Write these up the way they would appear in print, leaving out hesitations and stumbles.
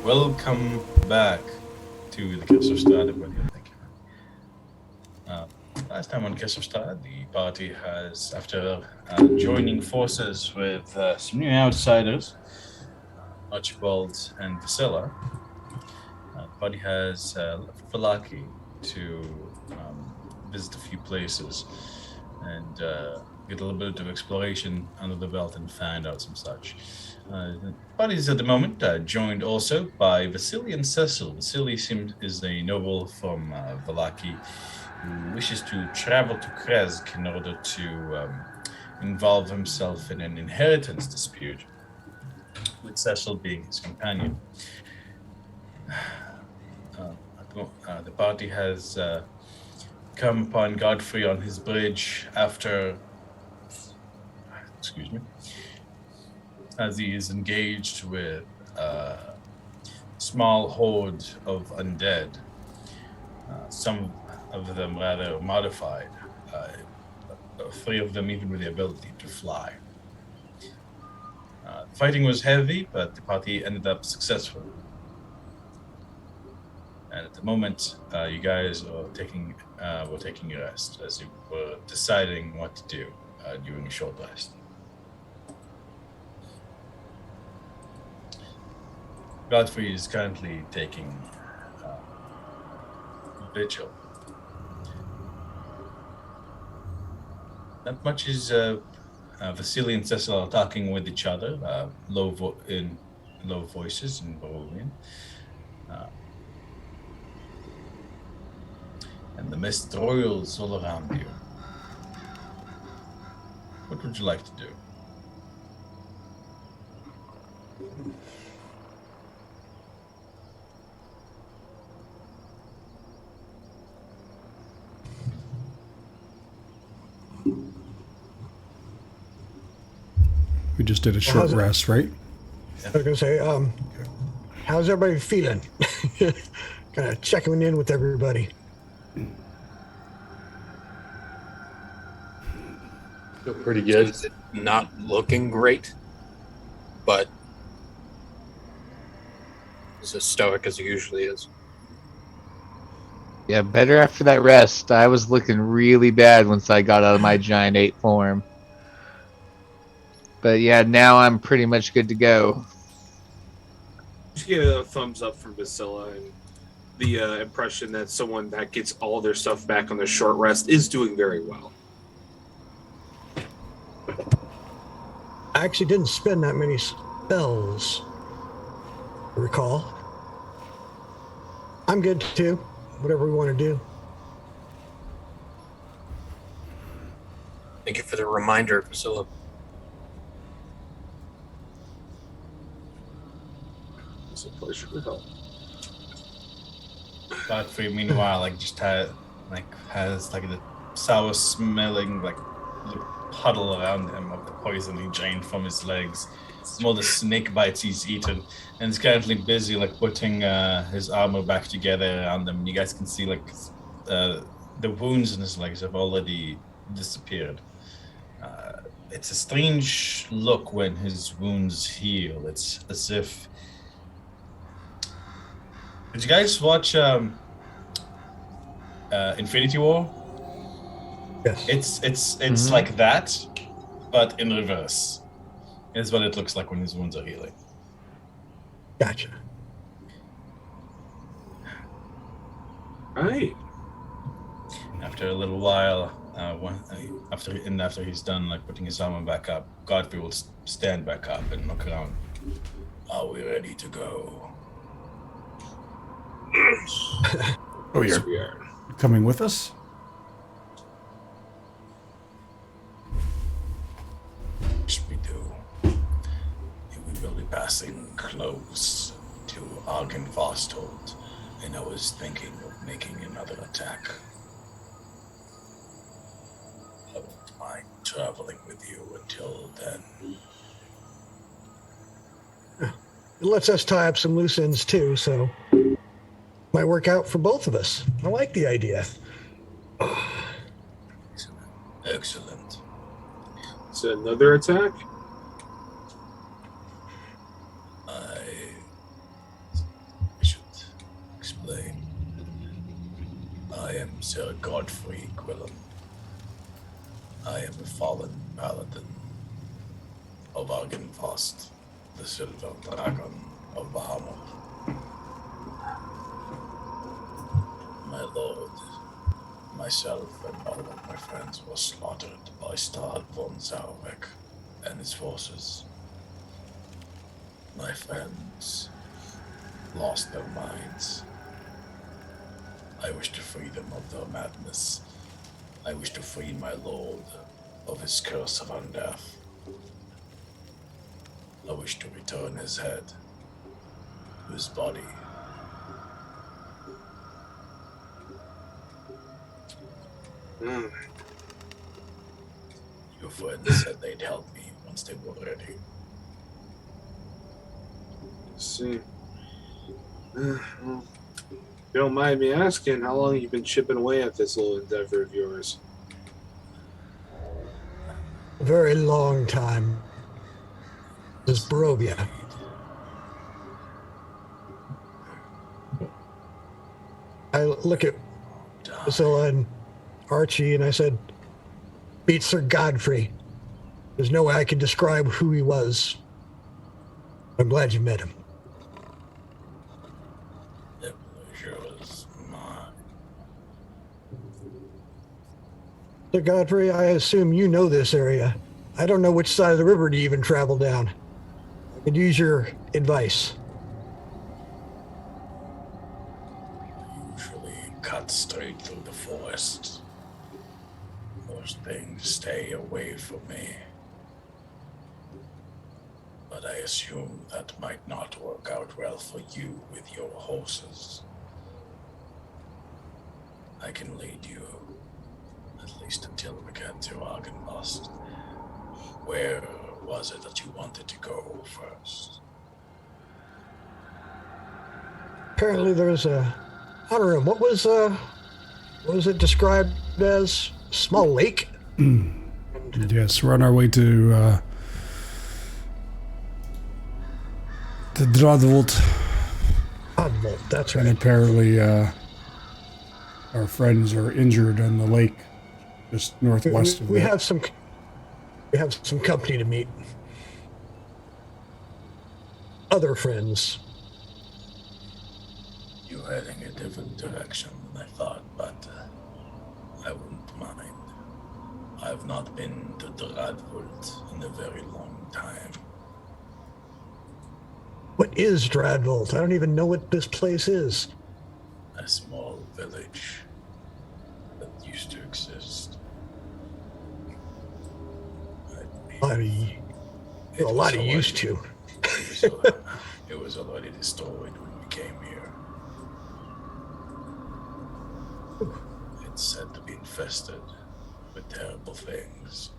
welcome back to the Kiss of Strahd, everybody. Thank you. Last time on Kiss of Strahd, the party has, after joining forces with some new outsiders, Archibald and Vasilla, the party has left Vallaki to visit a few places and get a little bit of exploration under the belt and find out some such. The party is at the moment joined also by Vasily and Cecil. Vasily is a noble from Vallaki who wishes to travel to Krezk in order to involve himself in an inheritance dispute, with Cecil being his companion. The party has come upon Godfrey on his bridge after, as he is engaged with a small horde of undead, some of them rather modified, 3 of them even with the ability to fly. Fighting was heavy, but the party ended up successful. And at the moment, you guys are taking a rest as you were deciding what to do during a short rest. Godfrey is currently taking vigil. Not much is Vasily and Cecil are talking with each other, in low voices in Barovian. And the mist roils all around you. What would you like to do? We just did a short rest, right? I was going to say, how's everybody feeling? Kind of checking in with everybody. Feel pretty good. It's not looking great, but it's as stoic as it usually is. Yeah, better after that rest. I was looking really bad once I got out of my giant ape form. But yeah, now I'm pretty much good to go. Just get a thumbs up from Vasilla, and the impression that someone that gets all their stuff back on their short rest is doing very well. I actually didn't spend that many spells, I recall. I'm good too, whatever we want to do. Thank you for the reminder, Priscilla. It's a pleasure to help. Godfrey, meanwhile, has the sour smelling puddle around him of the poison he drained from his legs. All the snake bites he's eaten, and he's currently busy putting his armor back together around him. You guys can see the wounds in his legs have already disappeared. It's a strange look when his wounds heal. It's as if. Did you guys watch Infinity War? Yes. It's like that, but in reverse. Is what it looks like when his wounds are healing. Gotcha. Right. After a little while, after he's done putting his armor back up, Godfrey will stand back up and look around. Are we ready to go? Oh, Yes, you're we are. coming with us? Yes, we do. We will be passing close to Argenvostold, and I was thinking of making another attack. I won't mind traveling with you until then. It lets us tie up some loose ends too, so might work out for both of us. I like the idea. Excellent. It's another attack. not free, Quillum. I am a fallen paladin of Argenvost, the silver dragon of Bahamut. My lord, myself and all of my friends were slaughtered by Drahdvult and his forces. My friends lost their minds. I wish to free them of their madness. I wish to free my lord of his curse of undeath. I wish to return his head to his body. Your friends said they'd help me once they were ready. See. Well, if you don't mind me asking, how long have you been chipping away at this little endeavor of yours? A very long time. This is Barovia. I look at Priscilla and Archie and I said, beat Sir Godfrey. There's no way I can describe who he was. I'm glad you met him. The pleasure is mine. Sir Godfrey, I assume you know this area. I don't know which side of the river to even travel down. I could use your advice. Usually cut straight through the forest. Most things stay away from me. But I assume that might not work out well for you with your horses. I can lead you, at least until we get to Argenvost. Where was it that you wanted to go first? Apparently there's a, I don't know, what was it described as? Small lake? Yes, we're on our way to Drahdvult. Drahdvult, that's And right. apparently our friends are injured on the lake just northwest of We it. have some company to meet. Other friends. You're heading a different direction than I thought, but I wouldn't mind. I've not been to Drahdvult in a very long time. What is Drahdvult? I don't even know what this place is. A small village that used to exist. A lot of used to. It was already destroyed when we came here. It's said to be infested with terrible things.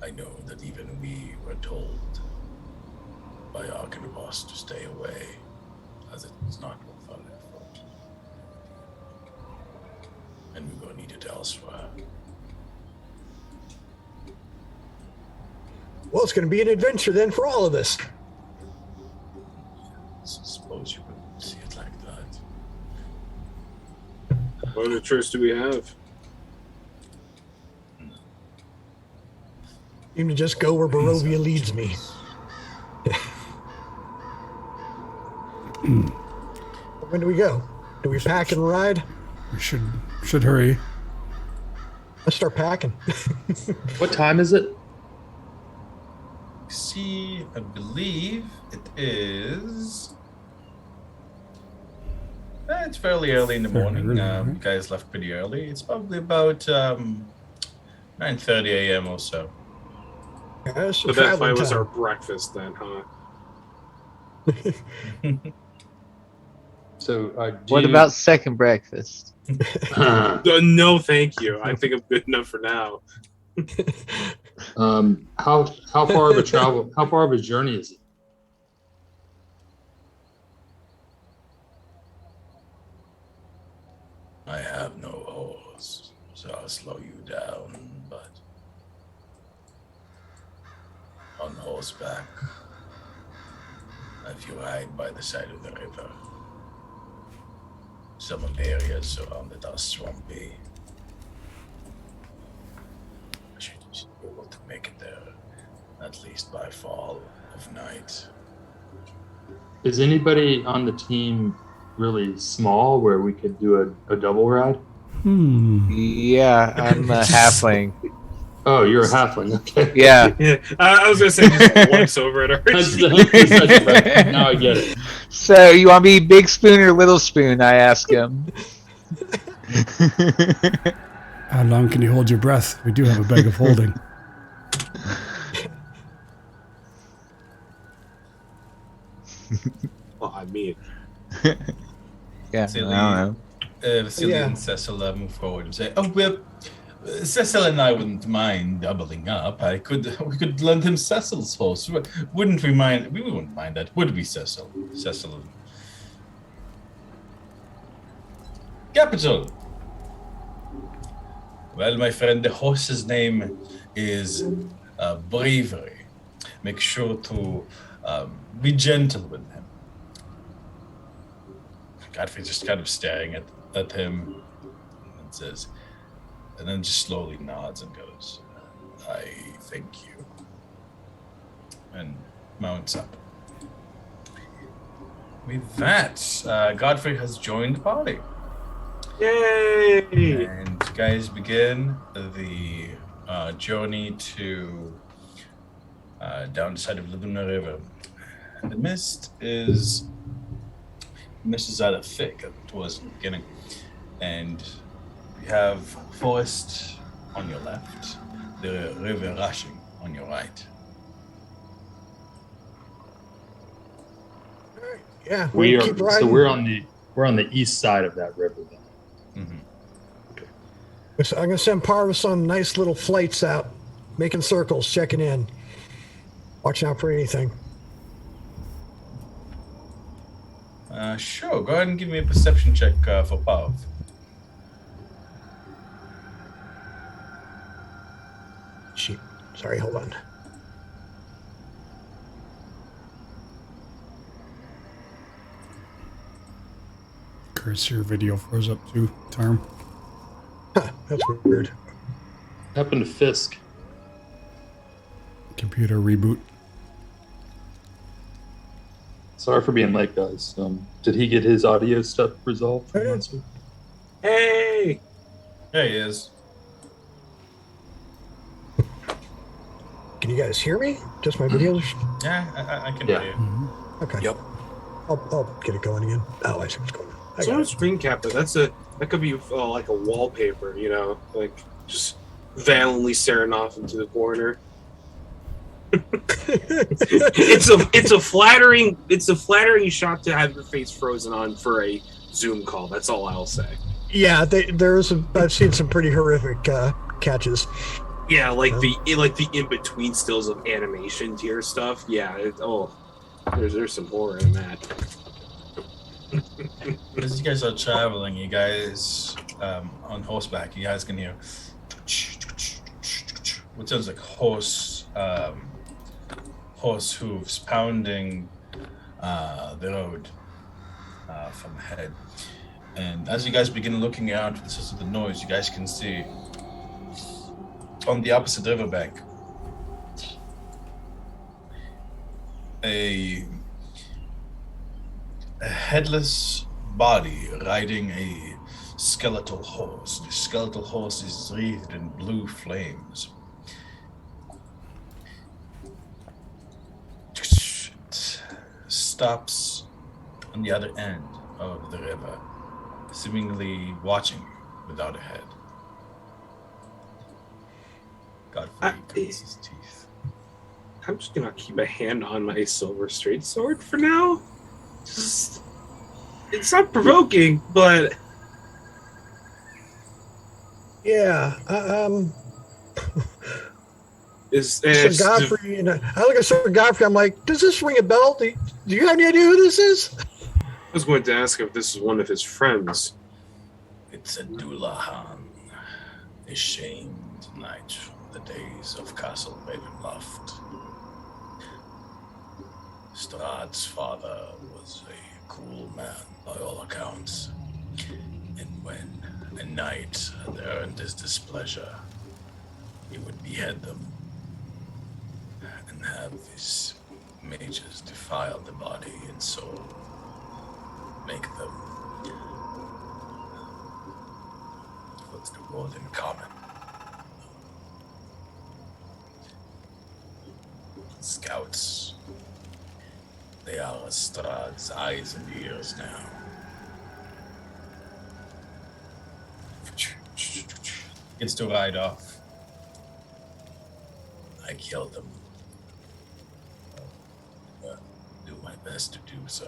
I know that even we were told by Argenvost to stay away, as it was not worth our effort. And we were needed elsewhere. Well, it's going to be an adventure then for all of us. I suppose you wouldn't see it like that. What other choice do we have? You can just go where Barovia leads me. When do we go? Do we pack and ride? We should hurry. Let's start packing. What time is it? See, I believe it is. It's fairly early in the morning. Early, You right? guys left pretty early. It's probably about 9:30 a.m. or so. Yes, So that traveling probably was time. our breakfast then, huh? So, What about second breakfast? No, thank you. I think I'm good enough for now. how far of a travel? How far of a journey is it? I have no horse, so I'll slow you down, but on horseback, if you ride by the side of the river, Some of the areas around it are swampy. I should be able to make it there, at least by fall of night. Is anybody on the team really small where we could do a double ride? Yeah, I'm a halfling. Oh, you're a halfling. Okay. Yeah. Yeah, I was gonna say just looks over at That's Archie. the now I get it. So you want me big spoon or little spoon? I ask him. How long can you hold your breath? We do have a bag of holding. Well, I mean, Yeah, Silly. I don't know. Vasily Yeah. and Cecil move forward and say, "Oh, well, Cecil and I wouldn't mind doubling up. We could lend him Cecil's horse. Wouldn't we mind? We wouldn't mind that, would we, Cecil? Cecil. Capital. Well, my friend, the horse's name is Bravery. Make sure to be gentle with him." Godfrey just kind of staring at him and says, and then just slowly nods and goes, "I thank you," and mounts up. With that, Godfrey has joined the party. yay! And you guys begin the journey to down the side of the Luna River. And the mist is rather thick as it was in the beginning. And you have forest on your left, the river rushing on your right. Yeah, We are keep riding. so we're on the east side of that river then. Mm-hmm. So I'm going to send Parvis on nice little flights out, making circles, checking in. Watch out for anything. Sure, go ahead and give me a perception check for Pav. Shoot. Sorry, hold on. Chris, your video froze up too, Tarm. Huh, that's weird. What happened to Fisk? Computer reboot. Sorry for being late, guys. Did he get his audio stuff resolved? Yeah. Hey! There he is. Can you guys hear me? Just my videos? Yeah, I can Yeah. hear you. Okay. Yep. I'll get it going again. Oh, I see what's going on. I So got a it. screen capture. That could be like a wallpaper, you know, like just valiantly staring off into the corner. it's a flattering shot to have your face frozen on for a Zoom call. That's all I'll say. Yeah, I've seen some pretty horrific catches. Yeah, like the in between stills of animation tier stuff. Yeah, there's some horror in that. As you guys are traveling, you guys on horseback, you guys can hear what sounds like horse hooves pounding the road from ahead. And as you guys begin looking out to the source of the noise, you guys can see on the opposite riverbank a headless body riding a skeletal horse. The skeletal horse is wreathed in blue flames. Stops on the other end of the river, seemingly watching without a head. Godfrey grits his teeth. I'm just gonna keep a hand on my silver straight sword for now. Just, it's not provoking, but Yeah. it's Sir Godfrey, and I look at Sir Godfrey. I'm like, does this ring a bell? Do you have any idea who this is? I was going to ask if this is one of his friends. It's a Dullahan, a shamed knight from the days of Castle Ravenloft. Strahd's father was a cool man, by all accounts. And when a knight had earned his displeasure, he would behead them and have these mages defile the body and soul, make them what's the word in common? Scouts. They are Lestrade's eyes and ears now. Gets to ride off. I killed them. Do my best to do so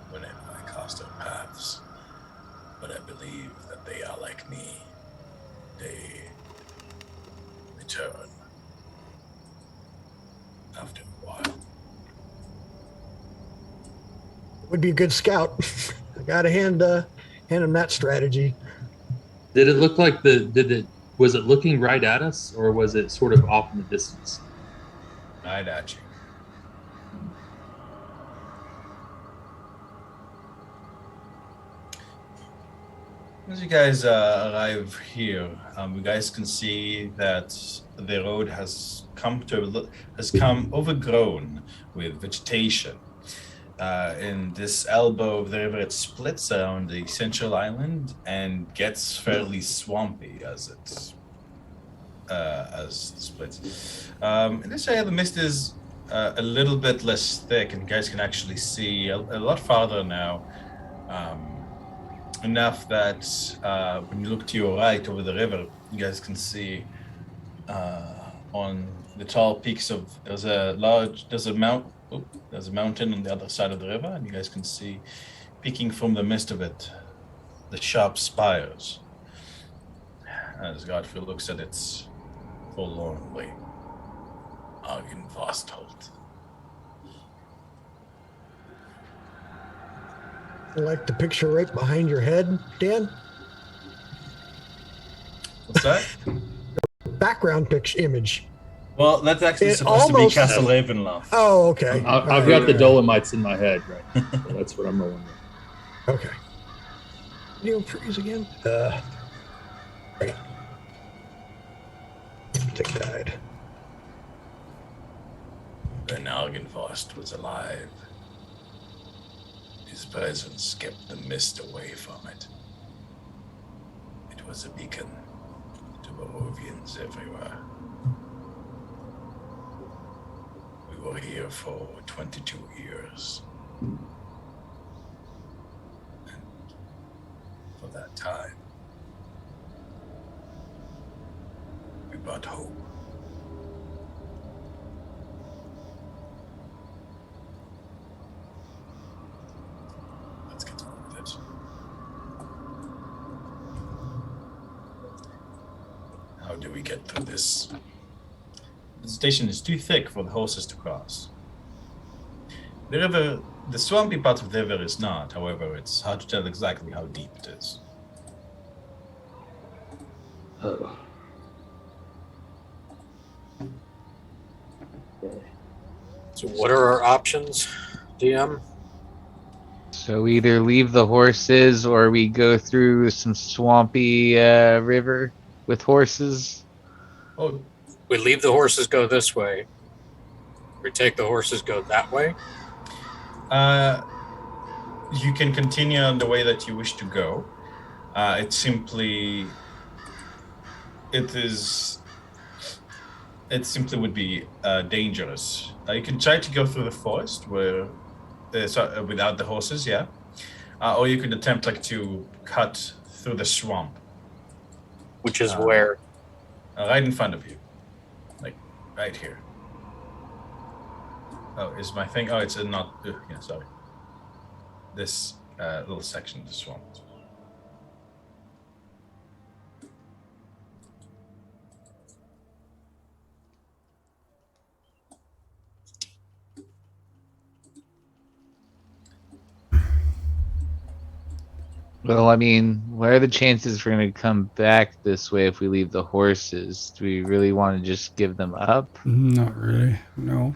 whenever I cross their paths. But I believe that they are like me. They return after a while. Would be a good scout. I gotta hand him that strategy. Did it look like was it looking right at us, or was it sort of off in the distance? Right at you. As you guys arrive here, you guys can see that the road has come overgrown with vegetation. In this elbow of the river, it splits around the central island and gets fairly swampy as it splits. In this area, the mist is a little bit less thick, and you guys can actually see a lot farther now. Enough that when you look to your right over the river, you guys can see on the tall peaks of there's a mountain on the other side of the river, and you guys can see peeking from the mist of it the sharp spires. As Godfrey looks at its forlornly, Drahdvult. I like the picture right behind your head, Dan. What's that? Background picture image. Well, that's actually It supposed almost- to be Castle Ravenloft. Oh, okay. I've got the Dolomites in my head, right? So that's what I'm rolling with. Okay. Neil freeze again? Right. Take died. When Drahdvult was alive, his presence kept the mist away from it. It was a beacon to Barovians everywhere. We were here for 22 years. And for that time, we brought hope. Let's get on with it. How do we get through this? The station is too thick for the horses to cross. The river, the swampy part of the river is not, however, it's hard to tell exactly how deep it is. Oh. So what are our options, DM? So we either leave the horses or we go through some swampy river with horses. Oh, We leave the horses go this way. We take the horses go that way. you can continue on the way that you wish to go. It simply would be dangerous. You can try to go through the forest where without the horses, yeah. Or you could attempt to cut through the swamp. Which is where? Right in front of you. Right here. Oh, is my thing? Oh, it's not. Yeah, sorry. This little section of the swamp. Well, I mean, what are the chances we're going to come back this way if we leave the horses? Do we really want to just give them up? Not really. No.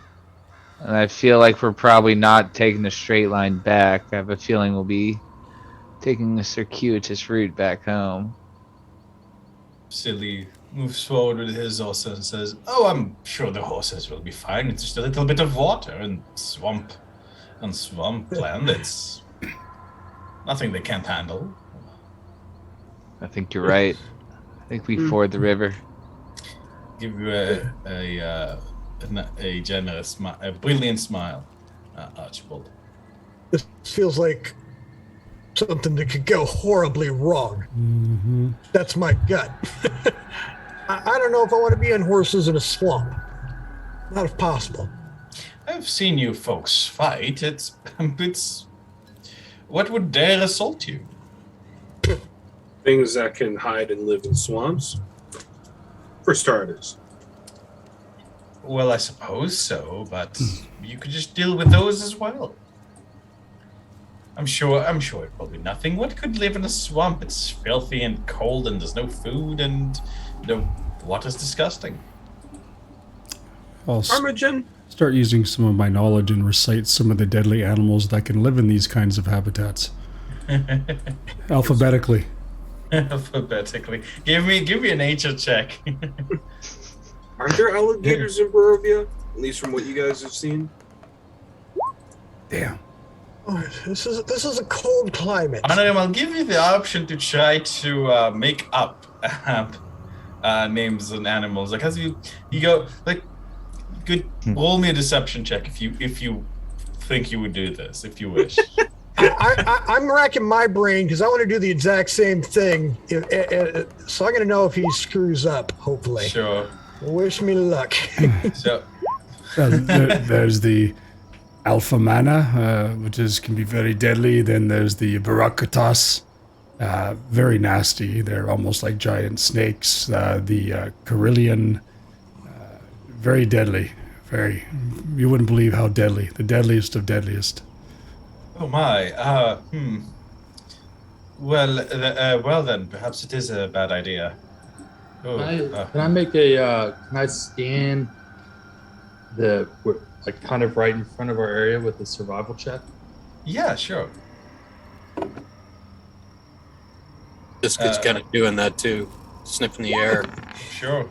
And I feel like we're probably not taking a straight line back. I have a feeling we'll be taking a circuitous route back home. Silly moves forward with his horses and says, "Oh, I'm sure the horses will be fine. It's just a little bit of water and swampland. It's nothing they can't handle." I think you're right. I think we ford the river. Give you a generous, a brilliant smile, Archibald. This feels like something that could go horribly wrong. Mm-hmm. That's my gut. I don't know if I want to be on horses in a swamp. Not if possible. I've seen you folks fight. It's what would dare assault you? Things that can hide and live in swamps, for starters. Well, I suppose so, but you could just deal with those as well. I'm sure it's probably nothing. What could live in a swamp? It's filthy and cold and there's no food and the water's disgusting. I'll Armagen? start using some of my knowledge and recite some of the deadly animals that can live in these kinds of habitats. Alphabetically. Alphabetically. Give me a nature check. Aren't there alligators in Barovia? At least from what you guys have seen. Damn. Oh, this is a cold climate. Honorable, I'll give you the option to try to make up names and animals. Like as you go, like, good. Roll me a deception check if you think you would do this, if you wish. I'm racking my brain because I want to do the exact same thing. So I'm going to know if he screws up, hopefully. Sure. Wish me luck. So, There's the Alpha Mana, which can be very deadly. Then there's the Barakatas, very nasty. They're almost like giant snakes. The Carillion, very deadly. Very, you wouldn't believe how deadly. The deadliest of deadliest. oh my. Well then, perhaps it is a bad idea. Oh, Can I make a? Can I scan like kind of right in front of our area with a survival check? yeah, sure. This kid's kind of doing that too, sniffing the air. Sure.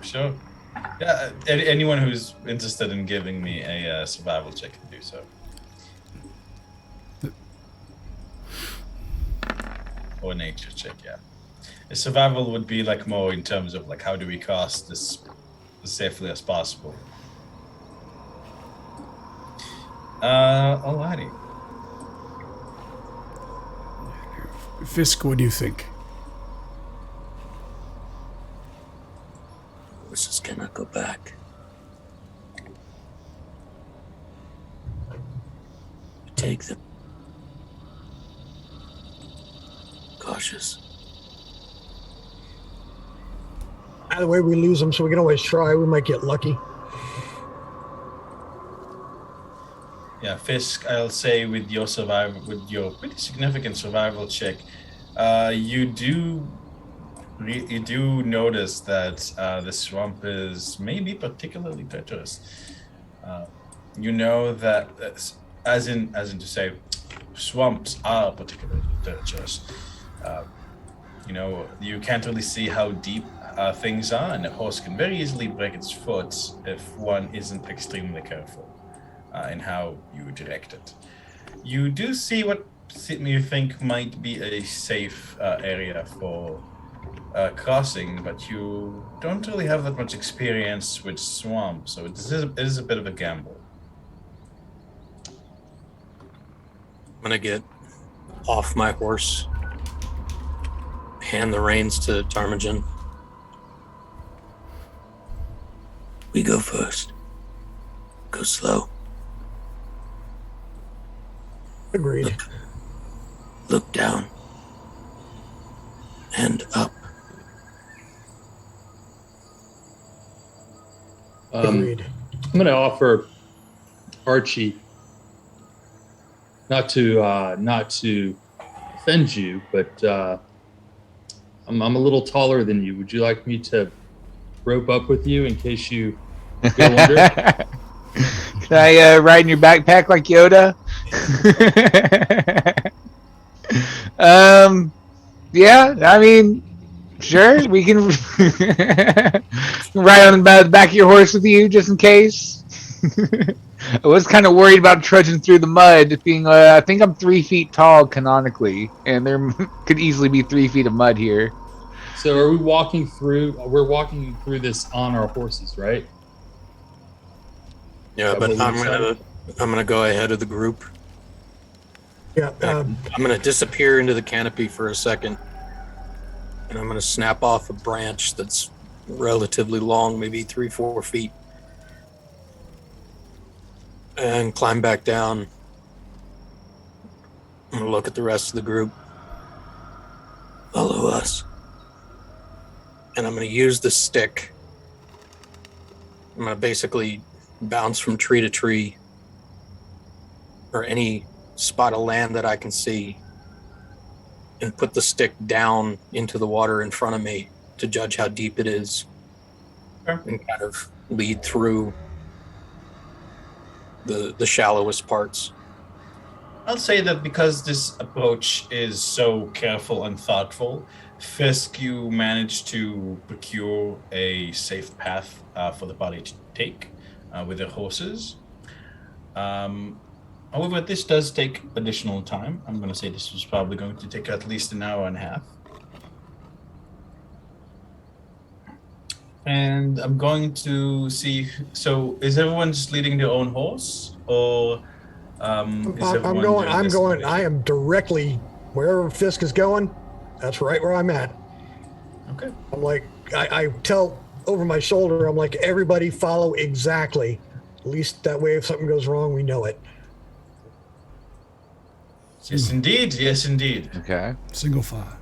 Yeah, anyone who's interested in giving me a survival check can do so. Or a nature check, yeah. A survival would be like more in terms of like how do we cast this as safely as possible. Alrighty. Fisk, what do you think? Horses cannot go back. Take them. Cautious. Either way, we lose them, so we can always try. We might get lucky. Yeah, Fisk, I'll say with your pretty significant survival check, you do notice that the swamp is maybe particularly treacherous. You know that, as in to say, swamps are particularly treacherous. You can't really see how deep things are, and a horse can very easily break its foot if one isn't extremely careful in how you direct it. You do see what you think might be a safe area for crossing, but you don't really have that much experience with swamp, so it is a bit of a gamble. I'm gonna get off my horse, hand the reins to Tarmagen. We go first. Go slow. Agreed. Look down. And up. Agreed. I'm going to offer Archie not to offend you, but I'm a little taller than you. Would you like me to rope up with you in case you go under? Can I ride in your backpack like Yoda? Yeah, I mean, sure, we can ride on the back of your horse with you just in case. I was kind of worried about trudging through the mud, being I think I'm 3 feet tall canonically, and there could easily be 3 feet of mud here. So are we walking through? We're walking through this on our horses, right? Yeah, That but what we I'm gonna go ahead of the group. Yeah. I'm gonna disappear into the canopy for a second, and I'm gonna snap off a branch that's relatively long, maybe 3-4 feet, and climb back down. I'm gonna look at the rest of the group. Follow us. And I'm gonna use the stick. I'm gonna basically bounce from tree to tree, or any spot of land that I can see, and put the stick down into the water in front of me to judge how deep it is, and kind of lead through the shallowest parts. I'll say that because this approach is so careful and thoughtful, Fisk, you managed to procure a safe path for the party to take with their horses. However, this does take additional time. I'm going to say this was probably going to take at least an hour and a half. And I'm going to see. So, is everyone just leading their own horse, or is I'm everyone going. doing I'm this going. combination? I am directly wherever Fisk is going. That's right where I'm at. Okay. I'm like, I tell over my shoulder. I'm like, everybody follow exactly. At least that way, if something goes wrong, we know it. Yes, indeed. Yes, indeed. Okay. Single file.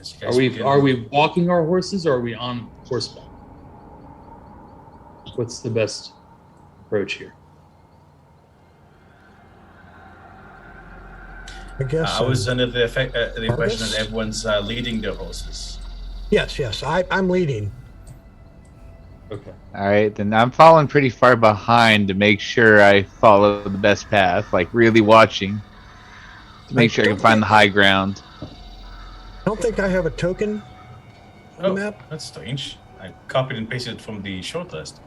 As you guys Are we begin- walking our horses or are we on horseback? What's the best approach here? I guess. I was under the effect, the impression Argus? that everyone's leading their horses. Yes. I'm leading. Okay. All right, then I'm following pretty far behind to make sure I follow the best path, like really watching to make sure I can find the high ground. I don't think I have a token Oh, map. that's strange. I copied and pasted it from the short list.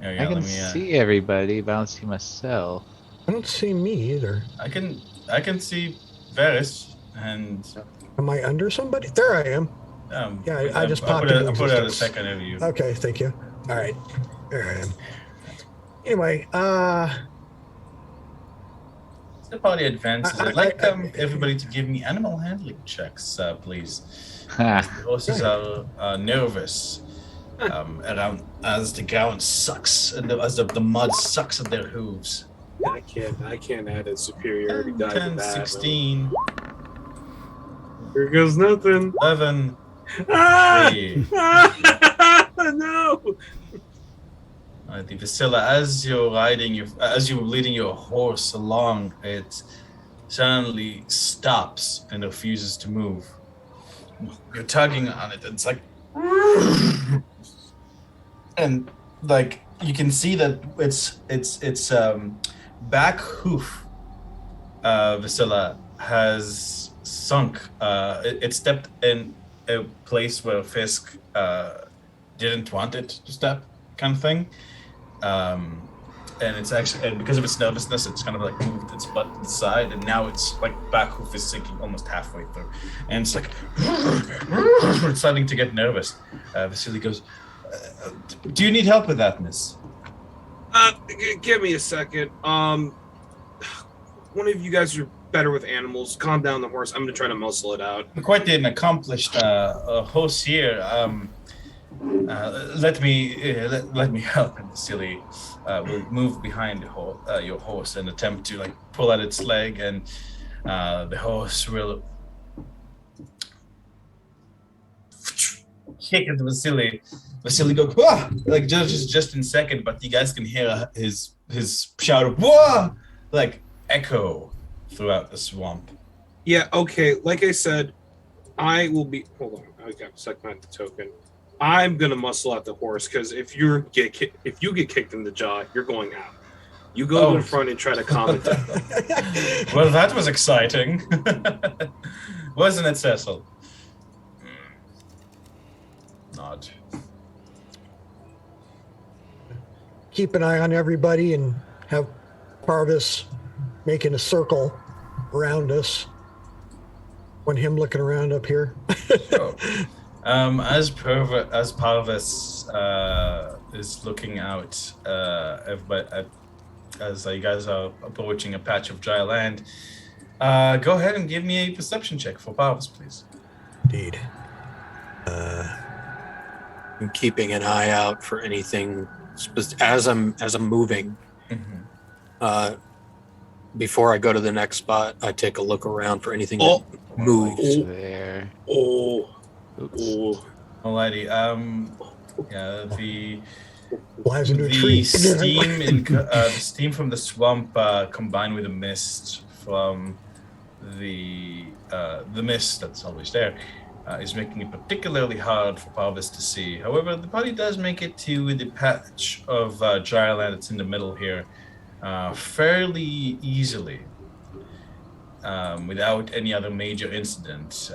There you I go. can Let me. see everybody, but I don't see myself. I don't see me either. I can see Varys, and Am I under somebody? There I am. Yeah, I just popped into I put it at a existence. second of you. Okay, thank you. All right, there I am. Anyway, As the party advances, I'd like I- everybody to give me animal handling checks, please. Ha. The horses are nervous around as the ground sucks and as the mud sucks at their hooves. I can't add a superiority 10, die to 10, that. 16, Here goes nothing. 11, Ah! 3. No. The Vasilla, as you're leading your horse along, it suddenly stops and refuses to move. You're tugging on it, and it's like, and like you can see that its back hoof, Vasilla, has sunk. It stepped in a place where Fisk didn't want it to step, kind of thing. And it's actually, and because of its nervousness, it's kind of like moved its butt to the side, and now it's like back hoof is sinking almost halfway through, and it's like it's starting to get nervous. Vasily goes, "Do you need help with that, miss?" Give me a second. One of you guys are better with animals. Calm down the horse. I'm gonna try to muscle it out. I'm quite an accomplished horse here. Let me help. And Vasily will move behind your horse and attempt to like pull at its leg, and the horse will kick at Vasily. Vasily goes, "Wah!" Like just in second, but you guys can hear his shout of "Wah!" like echo throughout the swamp. Yeah. Okay. Like I said, I will be. Hold on. I got to segment the token. I'm gonna muscle out the horse because if you get kicked in the jaw, you're going out. You go Oh. to the front and try to calm it down. Well, that was exciting. Wasn't it, Cecil? Nod. Keep an eye on everybody and have Parvis making a circle around us. Want him looking around up here. Oh. As Parvis is looking out, as you guys are approaching a patch of dry land, go ahead and give me a perception check for Parvis, please. Indeed. I'm keeping an eye out for anything as I'm moving. Mm-hmm. Before I go to the next spot, I take a look around for anything that moves. There. Oh. Oops. Oh. Alrighty. Yeah. Flies into a The tree. steam from the swamp combined with the mist from the mist that's always there is making it particularly hard for Parvis to see. However, the party does make it to the patch of dry land that's in the middle here fairly easily without any other major incident.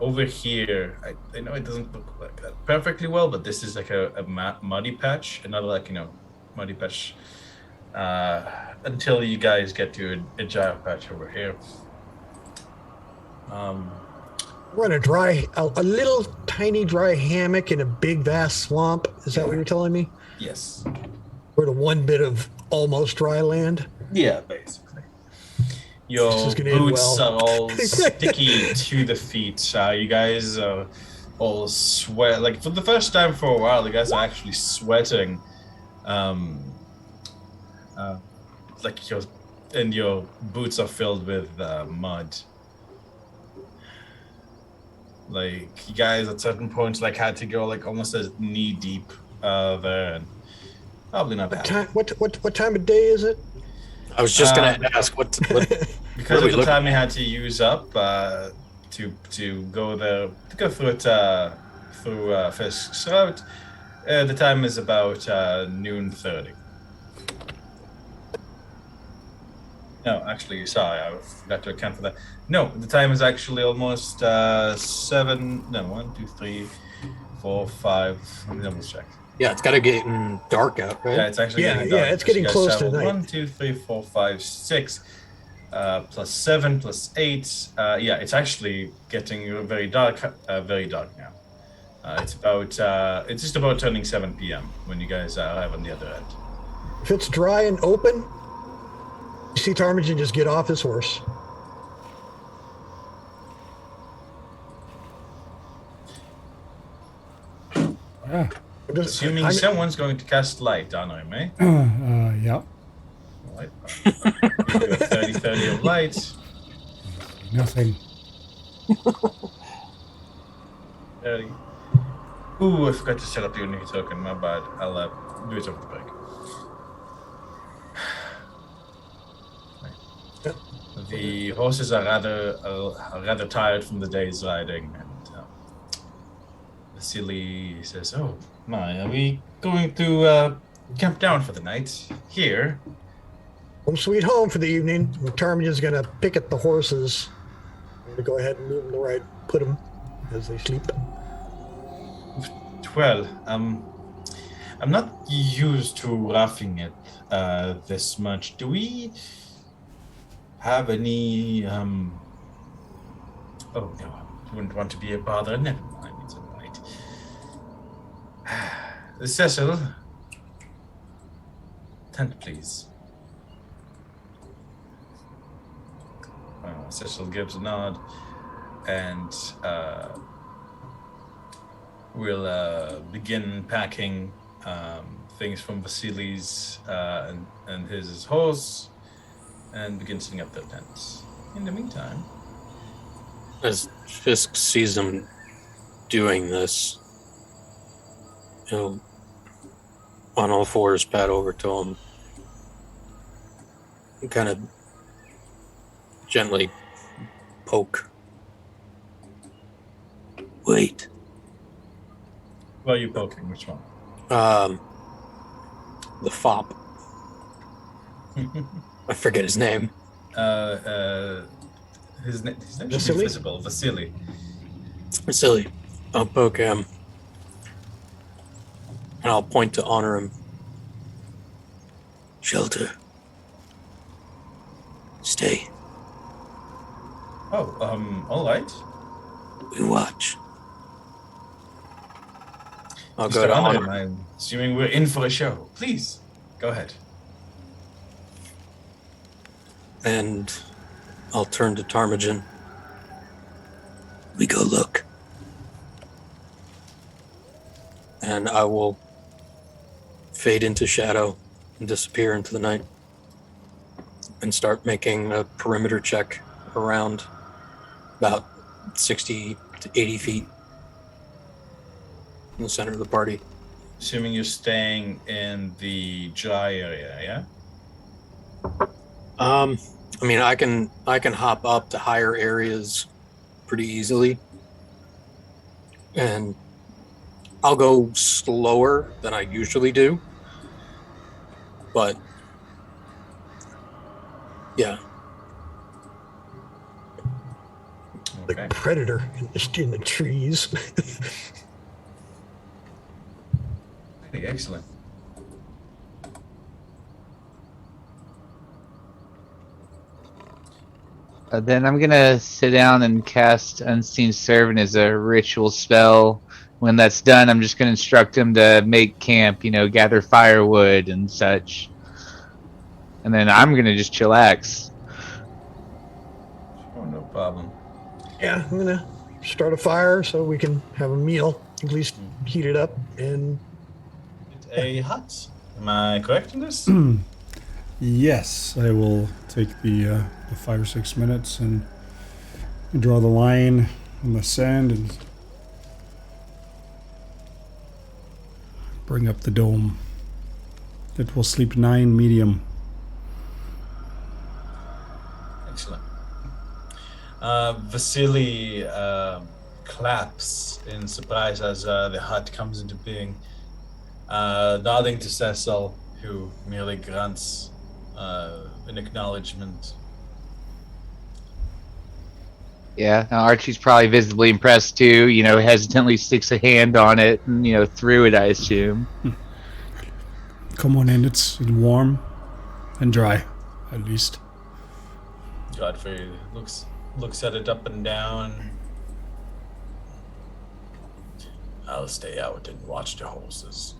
Over here, I know it doesn't look like that perfectly well, but this is like a muddy patch, another muddy patch until you guys get to a gyre patch over here. We're on a little tiny dry hammock in a big vast swamp. Is that what you're telling me? Yes. We're to one bit of almost dry land. Yeah, basically. This Your is gonna end boots well. are all sticky to the feet. You guys are all sweat. Like for the first time for a while, you guys are actually sweating. Like your boots are filled with mud. Like you guys at certain points had to go almost as knee deep there, and probably not bad. What time of day is it? I was just going to ask what Because are we of the looking time we had to use up to go there to go through it through Fisk's route, the time is about noon 30. No, actually, sorry, I forgot to account for that. No, the time is actually almost 7. No, 1, 2, 3, 4, 5. Let me double check. Yeah, it's got to get dark out, right? Yeah, it's actually Yeah, getting dark. yeah, it's getting You guys close to traveled night. 1, 2, 3, 4, 5, 6, plus 7, plus 8. Yeah, it's actually getting very dark now. It's just about turning 7 p.m. when you guys arrive on the other end. If it's dry and open, you see Ptarmigan just get off his horse. Yeah. Assuming someone's going to cast light on him, eh? Yeah. Light. 30 of light. Nothing. 30. Ooh, I forgot to set up your new token. My bad. I'll do it over the break. The horses are rather tired from the day's riding, and Vasily says, "Oh my, are we going to camp down for the night here?" Home sweet home for the evening. Ptarmigan's going to pick at the horses. I'm going to go ahead and move them to the right, put them as they sleep. Well, I'm not used to roughing it this much. Do we have any oh no, I wouldn't want to be a bother. Never mind, it's all right. Cecil, tent, please. Cecil gives a nod, and we'll begin packing things from Vasily's and his horse, and begin setting up their tents. In the meantime, As Fisk sees them doing this, he'll on all fours pat over to him and kind of gently poke. Wait. what are you poking? Which one? The fop. I forget his name. His name should be Vasily? visible. Vasily. Silly. I'll poke him. And I'll point to honor him. Shelter. Stay. Oh, all right. We watch. I'll go Mr. to Honor, honor. I'm assuming we're in for a show. Please, go ahead. And I'll turn to Ptarmigan. We go look. And I will fade into shadow and disappear into the night and start making a perimeter check around about 60 to 80 feet in the center of the party. Assuming you're staying in the dry area, yeah? I mean, I can hop up to higher areas pretty easily, and I'll go slower than I usually do. But yeah, Like Okay. predator in the trees. Okay, excellent. Then I'm gonna sit down and cast Unseen Servant as a ritual spell. When that's done, I'm just gonna instruct him to make camp, gather firewood and such. And then I'm gonna just chillax. Oh, no problem. Yeah, I'm gonna start a fire so we can have a meal, at least heat it up, and It's a hut. Am I correct in this? Yes, I will take the 5 or 6 minutes and draw the line in the sand and bring up the dome. It will sleep 9 medium. Excellent. Vasily claps in surprise as the hut comes into being, nodding to Cecil, who merely grunts in acknowledgement. Yeah, now Archie's probably visibly impressed too. Hesitantly sticks a hand on it and through it, I assume. Come on in, it's warm and dry, at least. Godfrey looks at it up and down. I'll stay out and watch the horses.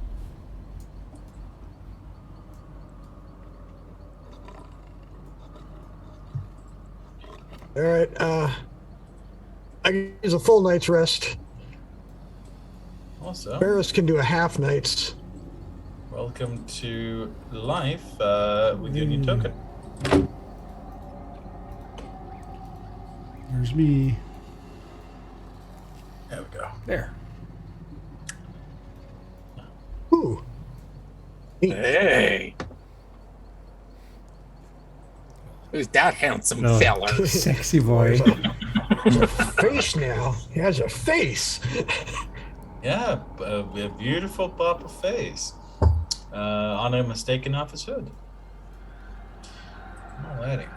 all right. I can use a full night's rest. Also, Barris can do a half night's. welcome to life with your new token. There's me. There we go. There. Ooh, hey, who's that handsome No. fella? Sexy boy. there's a face now. He has a face. Yeah, a beautiful proper face. On a mistaken officehood. Alrighty.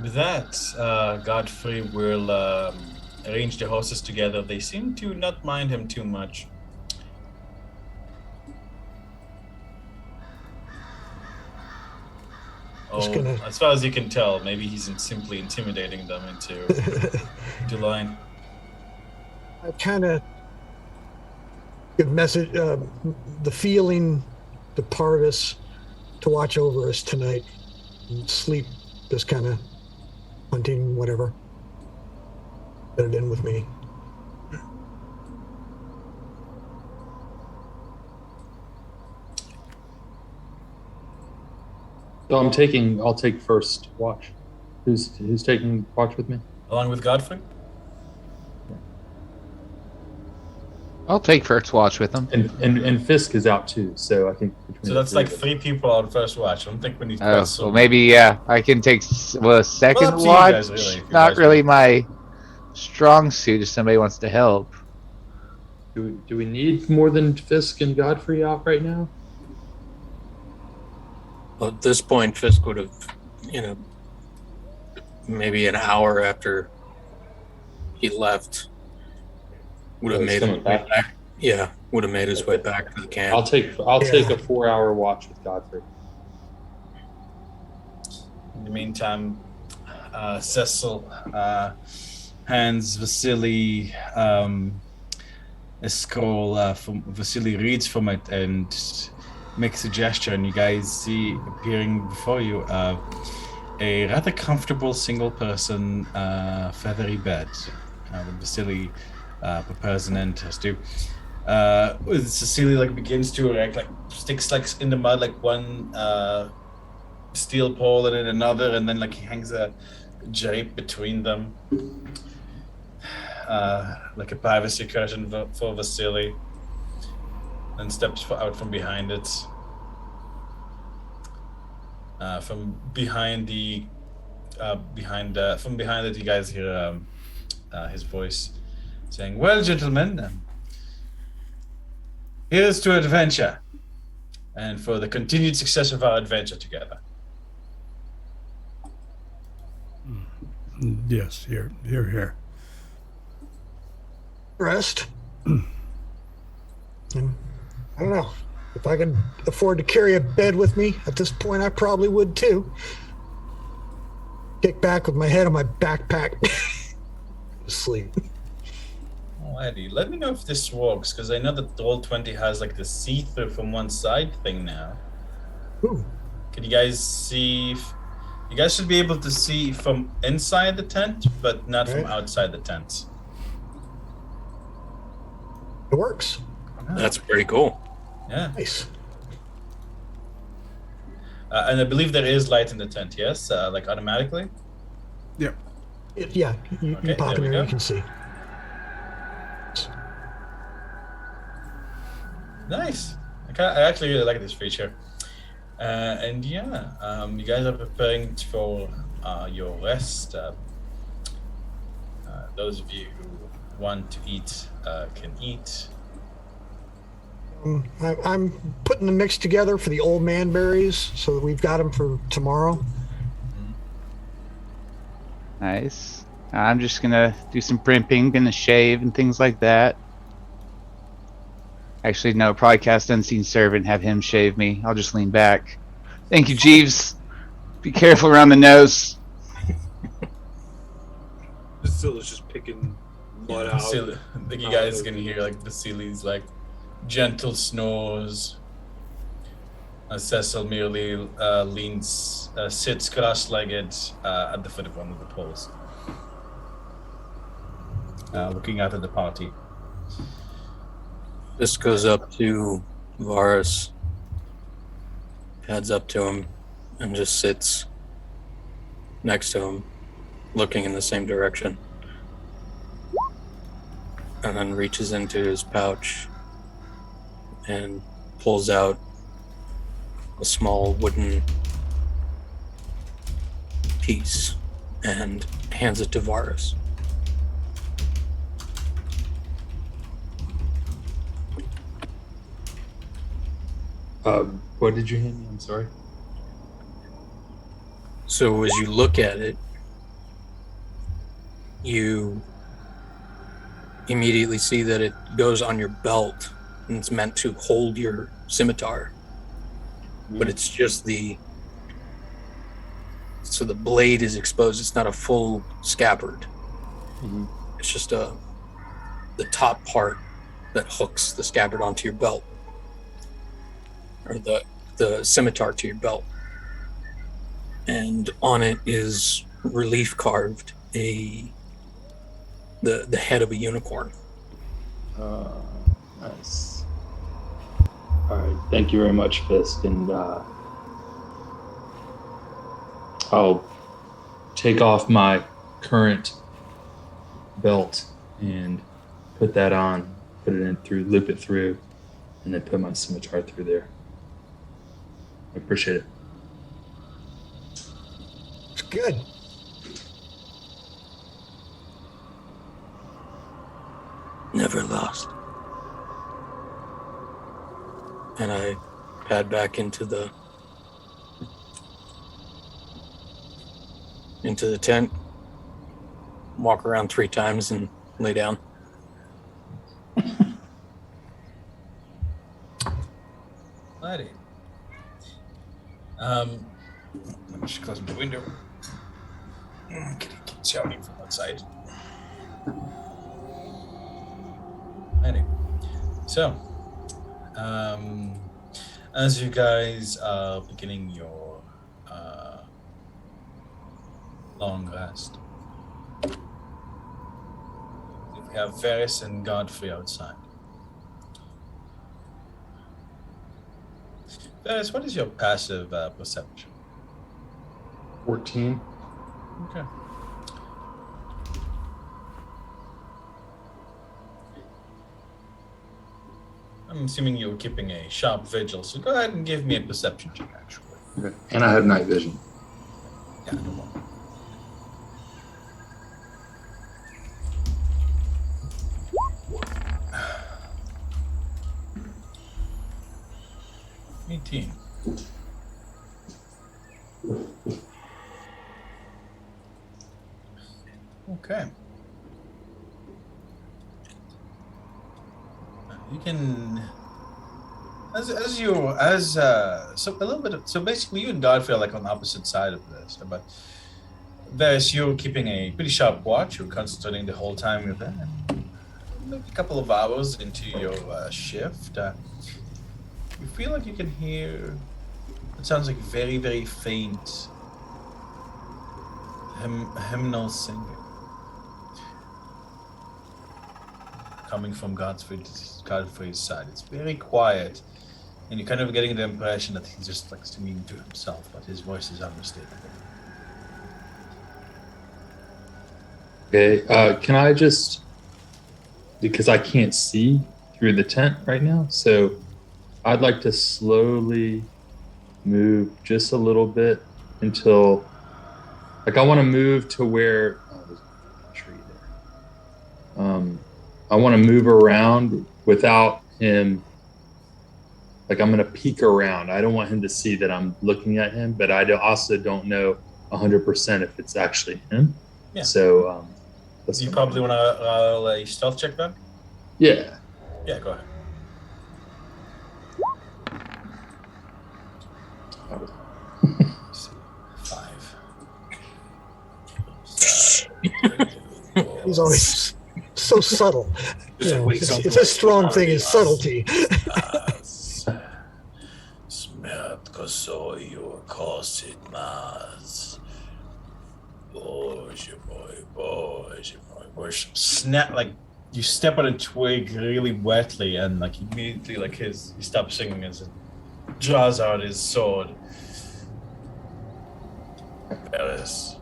With that, Godfrey will arrange the horses together. They seem to not mind him too much. Just gonna- As far as you can tell, maybe he's simply intimidating them into line. I kind of give message, the feeling to Parvis to watch over us tonight. And sleep, just kind of hunting, whatever. Get it in with me. So I'll take first watch. Who's taking watch with me? Along with Godfrey? I'll take first watch with him. And Fisk is out too, so I think between So the that's three like of us. 3 people on first watch. I don't think we need Oh, so well, maybe, yeah. I can take a second up to you watch. guys, really, if you Not guys really want. my strong suit if somebody wants to help. Do we, need more than Fisk and Godfrey out right now? Well, at this point, Fisk would have, maybe an hour after he left, would have Oh, he's made his coming way back? back. Yeah, would have made his way back to the camp. I'll take a 4-hour watch with Godfrey. In the meantime, Cecil hands Vasily a scroll. Vasily reads from it and makes a gesture, and you guys see appearing before you a rather comfortable single-person feathery bed. When Vasily prepares an entrance to. Cecilia begins to erect, sticks in the mud, one steel pole and then another, and then he hangs a drape between them, like a privacy curtain for Vasily, then steps out from behind it. From behind it, you guys hear his voice saying, "Well, gentlemen, here's to adventure, and for the continued success of our adventure together." Yes, here. Rest. And I don't know. If I could afford to carry a bed with me at this point, I probably would too. Kick back with my head on my backpack. Sleep. Alrighty, let me know if this works, because I know that Roll20 has the see-through from one side thing now. Ooh. Can you guys see? You guys should be able to see from inside the tent, but not from outside the tent. It works. That's pretty cool. Yeah. Nice. And I believe there is light in the tent, yes? Automatically? Yep. You pop in there we there, go. you can see. Nice. I actually really like this feature. You guys are preparing for your rest. Those of you who want to eat can eat. I'm putting the mix together for the old man berries so that we've got them for tomorrow. Nice. I'm just gonna do some primping, gonna shave and things like that. Actually, no, probably cast Unseen Servant, have him shave me. I'll just lean back. Thank you, Jeeves. Be careful around the nose. Still just picking mud out. I think you guys can hear Vasily's gentle snores. Cecil merely sits cross-legged at the foot of one of the poles, looking out at the party. This goes up to Varus, heads up to him, and just sits next to him, looking in the same direction. And then reaches into his pouch and pulls out a small wooden piece and hands it to Varus. What did you hand me? I'm sorry. So as you look at it, you immediately see that it goes on your belt and it's meant to hold your scimitar. But it's just so the blade is exposed. It's not a full scabbard. Mhm. It's just the top part that hooks the scabbard onto your belt, or the scimitar to your belt. And on it is relief carved the head of a unicorn. Nice. All right. Thank you very much, Fisk. And I'll take off my current belt and put that on, put it in through, loop it through, and then put my scimitar through there. I appreciate it. It's good. Never lost. And I pad back into the into the tent, walk around 3 times, and lay down. Alrighty. Let me just close my window. Keep shouting from outside. Alrighty. So, as you guys are beginning your long rest, we have Varys and Godfrey outside. Varys, what is your passive perception? 14. Okay. I'm assuming you're keeping a sharp vigil, so go ahead and give me a perception check, actually. Okay. And I have night vision. Yeah, no more. $18. Okay. You can, so basically you and Godfrey are like on the opposite side of this, but Varys, you're keeping a pretty sharp watch. You're concentrating the whole time you're there. Maybe a couple of hours into your shift, you feel like you can hear it sounds like very, very faint hymnal singing coming from Godfrey's side. It's very quiet, and you're kind of getting the impression that he's just like singing to himself, but his voice is unmistakable. Okay. Can I just, because I can't see through the tent right now, so I'd like to slowly move just a little bit until, like, I want to move to where, there's a tree there. I want to move around without him, like, I'm going to peek around. I don't want him to see that I'm looking at him, but I also don't know 100% if it's actually him. Yeah. So, you probably want to roll a stealth check then? Yeah. Yeah, go ahead. Five. He's always so subtle. You know, it's a strong thing, is subtlety. Smert kosoju kosit mas. Boże mój. Snap, like you step on a twig really wetly, and like immediately, like he stops singing as it draws out his sword. Varys.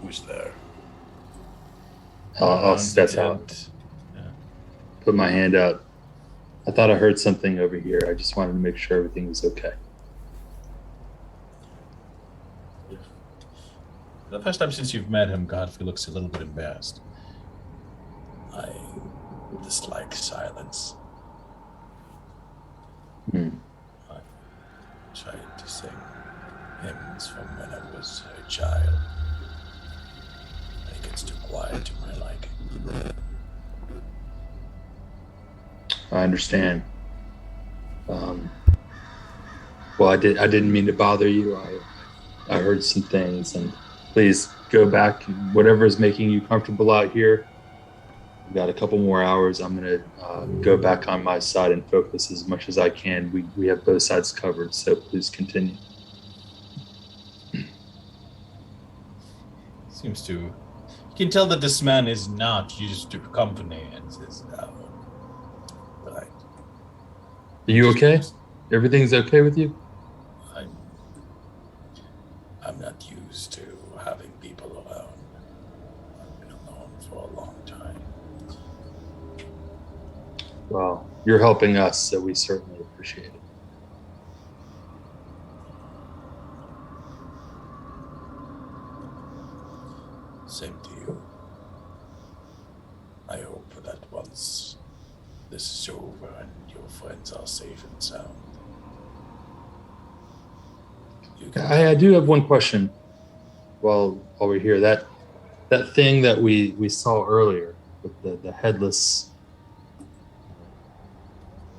Who's there? I'll step out. Yeah. Put my hand out. I thought I heard something over here. I just wanted to make sure everything was okay. The first time since you've met him, Godfrey looks a little bit embarrassed. I dislike silence. Hmm. I tried to sing hymns from when I was a child. It gets too quiet to my liking. I understand. Well, I didn't mean to bother you. I heard some things, and please go back. Whatever is making you comfortable out here. We've got a couple more hours. I'm gonna go back on my side and focus as much as I can. We have both sides covered, so please continue. Seems to. You can tell that this man is not used to company and says, Right. Are you okay? Everything's okay with you? I'm not used to having people around. I've been alone for a long time. Well, you're helping us, so we certainly appreciate it. Same to you. I hope that once this is over and your friends are safe and sound, You can I do have one question while we're here. That thing that we saw earlier with the headless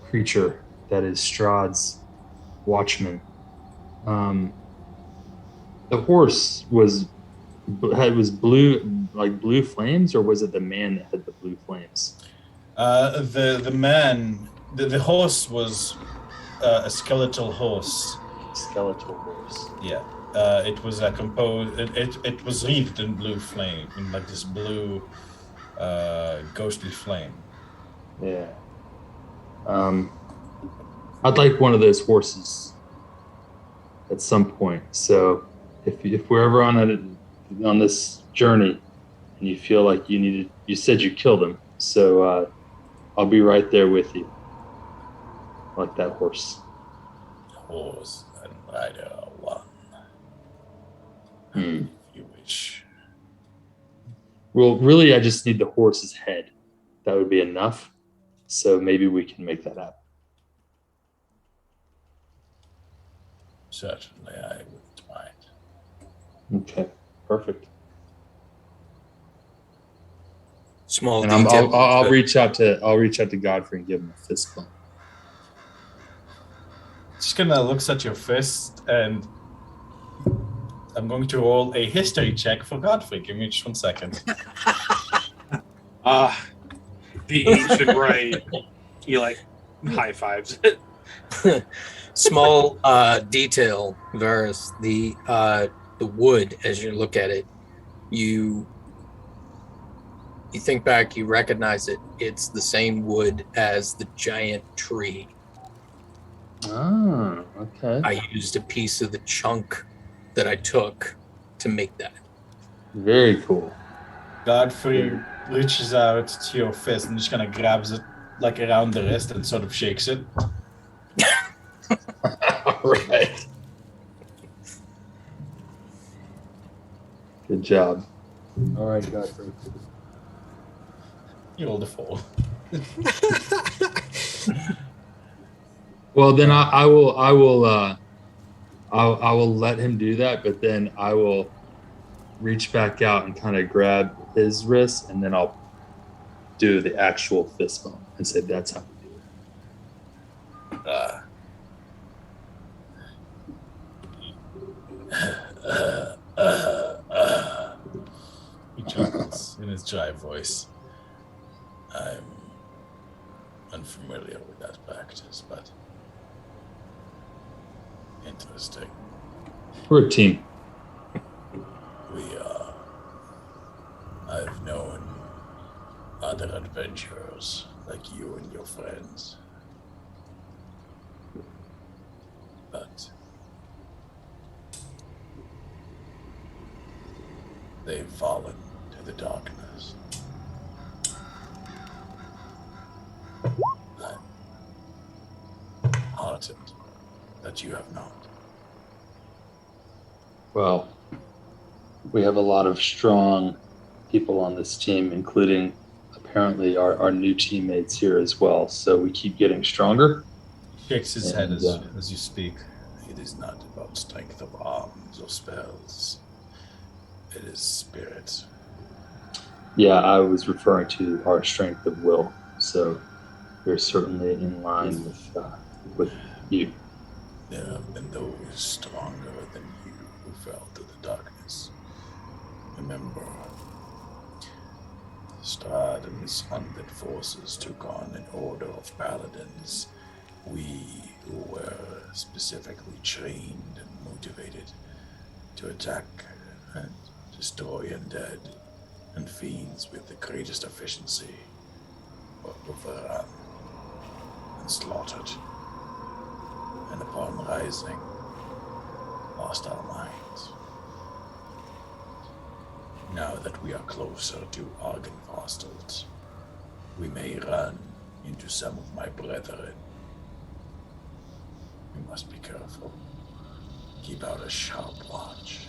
creature that is Strahd's watchman. The horse was blue, like blue flames, or was it the man that had the blue flames? The man, the horse was a skeletal horse. Skeletal horse. Yeah. It was composed. It was wreathed in blue flame, in like this blue, ghostly flame. Yeah. I'd like one of those horses at some point. So if we're ever on this journey and you feel like you said you killed him. So I'll be right there with you. Like that horse. horse and rider are one. Hmm. If you wish. Well, really, I just need the horse's head. That would be enough. So maybe we can make that happen. Certainly, I wouldn't mind. Okay, perfect. Small And detail. I'll reach out to Godfrey and give him a fist bump. Just gonna looks at your fist, and I'm going to roll a history check for Godfrey. Give me just 1 second. The ancient right. He like high fives it. Small detail, Varus. The wood, as you look at it, you think back, you recognize it. It's the same wood as the giant tree. Oh, okay. I used a piece of the chunk that I took to make that. Very cool. Godfrey reaches out to your fist and just kind of grabs it like around the wrist and sort of shakes it. All right. Good job. All right, Godfrey. You rolled a 4. Well, then I will let him do that, but then I will reach back out and kind of grab his wrist, and then I'll do the actual fist bump and say that's how we do it. He chuckles in his dry voice. I'm unfamiliar with that practice, but interesting. We're a team. We are. I've known other adventurers like you and your friends. But they've fallen to the darkness. I'm heartened that you have not. Well, we have a lot of strong people on this team, including apparently our new teammates here as well. So we keep getting stronger. Shakes his head And, as you speak. It is not about strength of arms or spells. It is spirit. Yeah, I was referring to our strength of will. So we're certainly in line with you. There have been those stronger than you who fell to the darkness. Remember, Strahd and his undead forces took on an order of paladins. We who were specifically trained and motivated to attack and destroy undead and fiends with the greatest efficiency were overrun and slaughtered. And upon rising, lost our minds. Now that we are closer to Argynvostholt, we may run into some of my brethren. We must be careful. Keep out a sharp watch.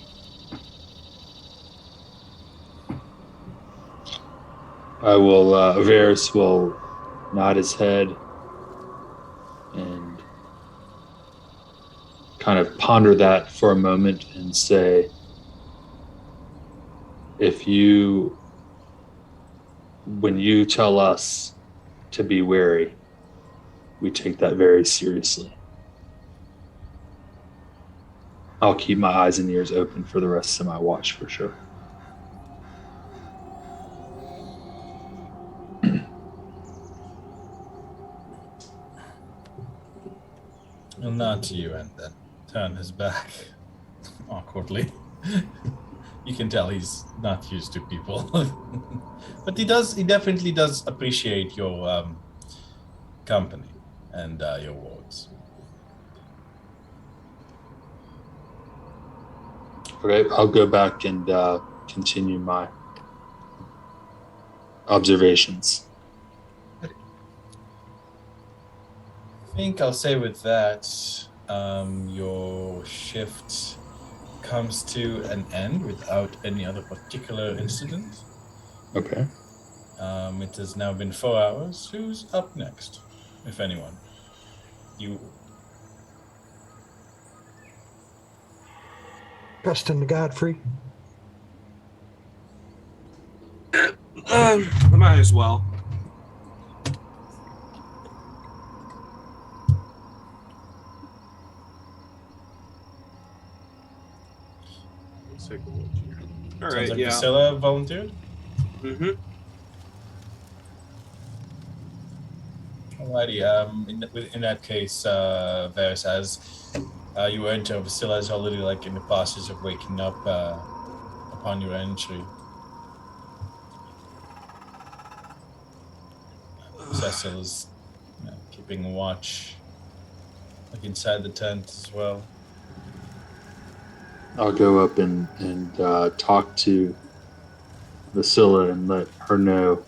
I will, Varus will nod his head and kind of ponder that for a moment and say, when you tell us to be wary, we take that very seriously. I'll keep my eyes and ears open for the rest of my watch for sure. He'll nod to you and then turn his back awkwardly. You can tell he's not used to people. But he definitely does appreciate your company and your words. Okay, I'll go back and continue my observations. I think I'll say with that, your shift comes to an end without any other particular incident. Okay. It has now been 4 hours. Who's up next, if anyone? You. Preston Godfrey. I might as well. All Sounds right, like yeah. Priscilla volunteered? Mm-hmm. Alrighty. In that case, Varys, as you enter, Priscilla is already in the process of waking up upon your entry. Cecil is keeping watch inside the tent as well. I'll go up and talk to Vasilla and let her know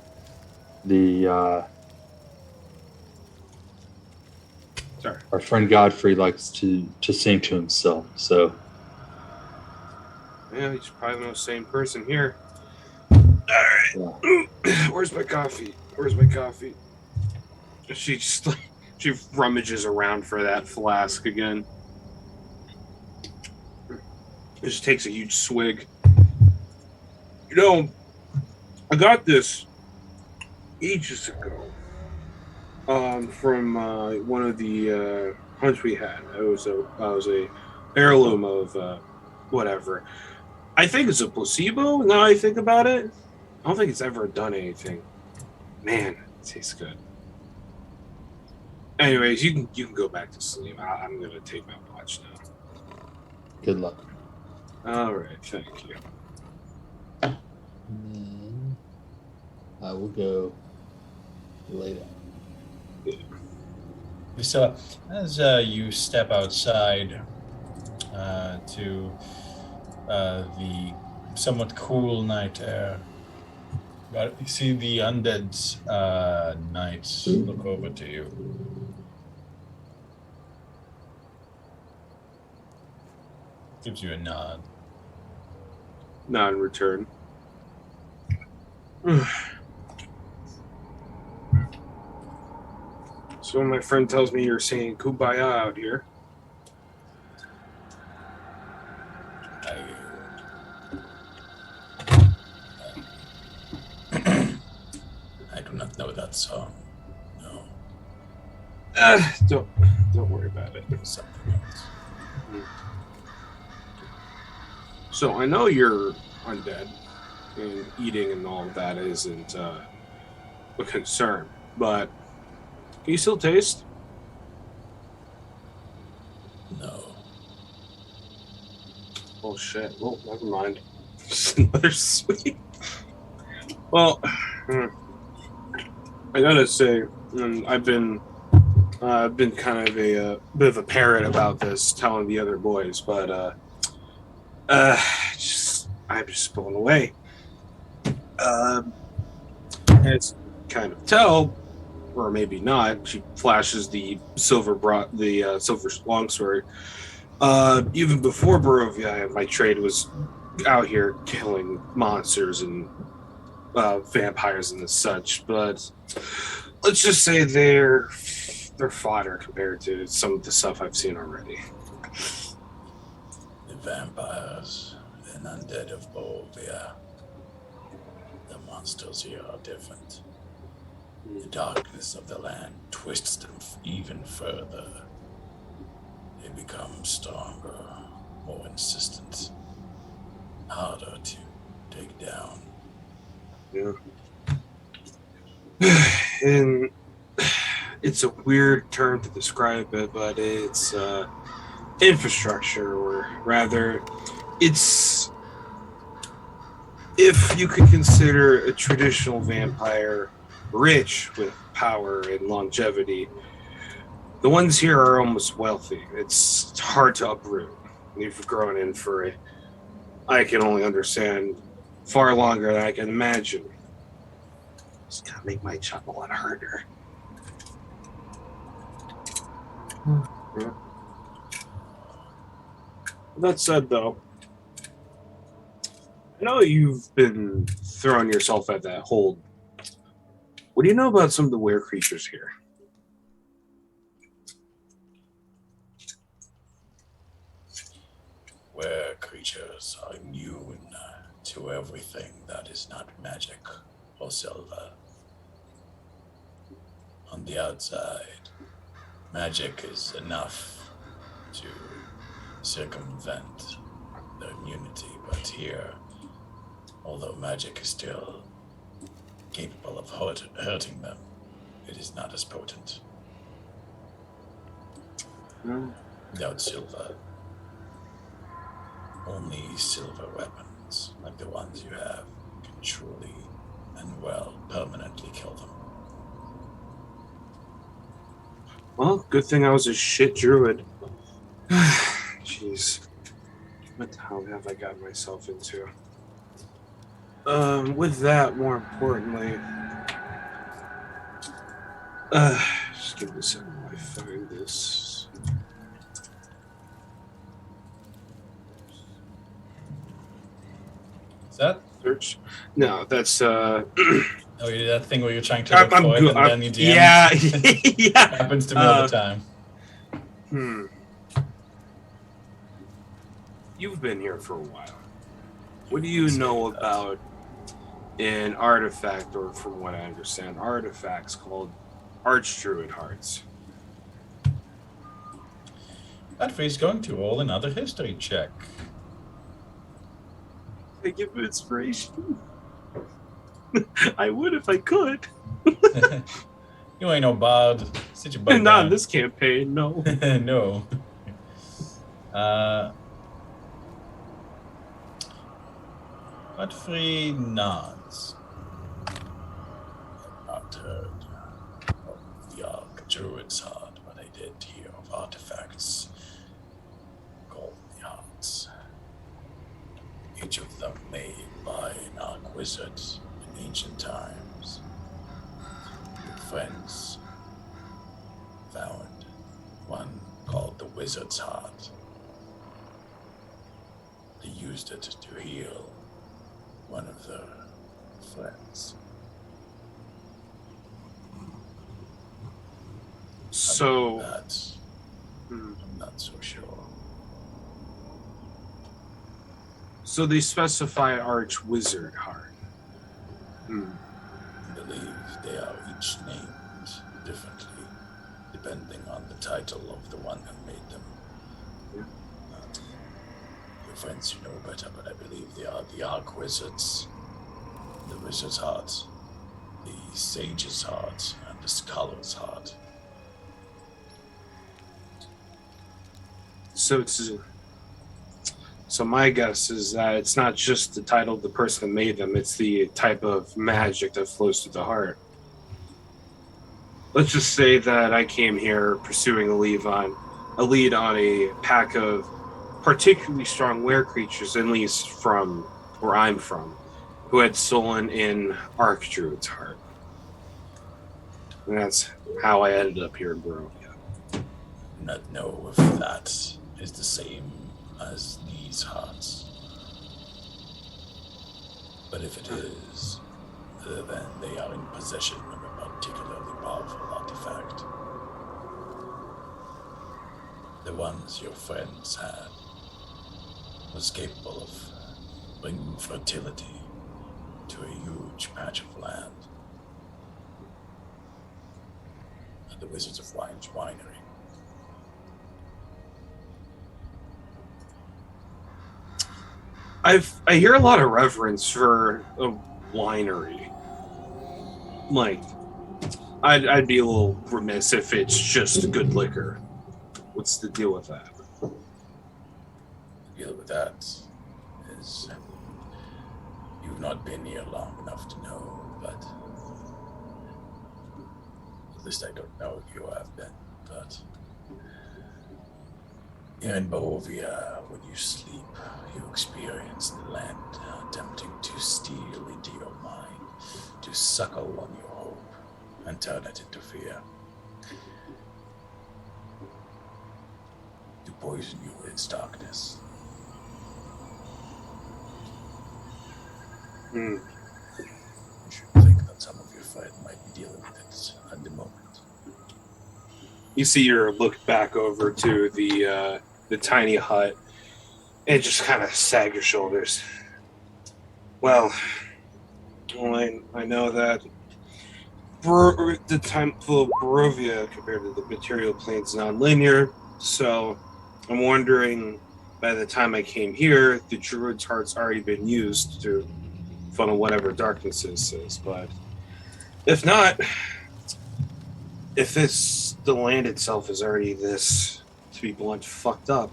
our friend Godfrey likes to sing to himself. So Yeah, he's probably the same person here. All right. yeah. Where's my coffee? Where's my coffee? She just she rummages around for that flask again. Just takes a huge swig. You know, I got this ages ago from one of the hunts we had. It was a heirloom of whatever. I think it's a placebo. Now I think about it, I don't think it's ever done anything. Man, it tastes good. Anyways, you can go back to sleep. I'm gonna take my watch now. Good luck. All right, thank you. And then I will go lay down. So, as you step outside to the somewhat cool night air, you see the undead knights look over to you. Gives you a nod. Not in return. So my friend tells me you're saying kumbaya out here. I do not know that song. No. Don't worry about it. Something else. So I know you're undead, and eating and all of that isn't a concern, but can you still taste? No. Oh shit! Oh, never mind. Just another sweet. Well, I gotta say, I've been kind of a bit of a parrot about this, telling the other boys, but I'm just blown away. As kind of tell, or maybe not. She flashes the silver longsword. Even before Barovia, my trade was out here killing monsters and vampires and such. But let's just say they're fodder compared to some of the stuff I've seen already. vampires and undead of Bolivia. The monsters here are different. The darkness of the land twists them even further. They become stronger, more insistent, harder to take down. Yeah. And it's a weird term to describe it, but it's infrastructure, or rather, it's, if you could consider a traditional vampire rich with power and longevity, the ones here are almost wealthy. It's hard to uproot. You've grown in for it. I can only understand far longer than I can imagine. It's gonna make my job a lot harder. Yeah. That said, though, I know you've been throwing yourself at that hold. What do you know about some of the were creatures here? Were creatures are immune to everything that is not magic or silver. On the outside, magic is enough to circumvent the immunity, but here, although magic is still capable of hurting them, it is not as potent. Without silver, only silver weapons, like the ones you have, can truly and well permanently kill them. Well, good thing I was a shit druid. Jeez. What the hell have I gotten myself into? With that, more importantly, just give me a second while I find this. Is that? Search? No, that's Oh, you did that thing where you're trying to I'm look for it good. and then you DM Yeah, it? yeah. Happens to me all the time. You've been here for a while. What do you know about an artifact, or from what I understand, artifacts called Archdruid Hearts? Godfrey's going to roll another history check. I give inspiration. I would if I could. You ain't no bard. Sit your butt Not in down. this campaign, no. No. Godfrey nods. I've not heard of the Druid's Heart, but I did hear of artifacts called the Hearts. Each of them made by an Arc Wizard in ancient times. Your friends found one called the Wizard's Heart. They used it to heal one of their friends. So, That I'm not so sure. so they specify Arch Wizard Heart. I believe they are each named differently, depending on the title of the one who made them. Your friends you know better, but I believe they are the Arc Wizards, the Wizard's Heart, the Sage's Heart, and the Scholar's Heart. So my guess is that it's not just the title of the person who made them, it's the type of magic that flows through the heart. Let's just say that I came here pursuing a lead on a pack of particularly strong were creatures, at least from where I'm from, who had stolen in Archdruid's Heart. And that's how I ended up here in Barovia. I do not know if that is the same as these hearts. But if it is, then they are in possession of a particularly powerful artifact. The ones your friends had was capable of bringing fertility to a huge patch of land. At the Wizards of Wine's winery. I hear a lot of reverence for a winery. Like, I'd be a little remiss if it's just good liquor. What's the deal with that? The deal with that is you've not been here long enough to know, but at least I don't know if you have been, but here in Barovia, when you sleep, you experience the land attempting to steal into your mind, to suckle on your hope and turn it into fear, to poison you with its darkness. You should think that some of your friends might be dealing with it at the moment. You see her look back over to the tiny hut and just kind of sag your shoulders. Well, I know that the time of Barovia compared to the material plane is non-linear, so I'm wondering, by the time I came here, the druid's heart's already been used to funnel whatever darkness is, but if not, if the land itself is already this, to be blunt, fucked up,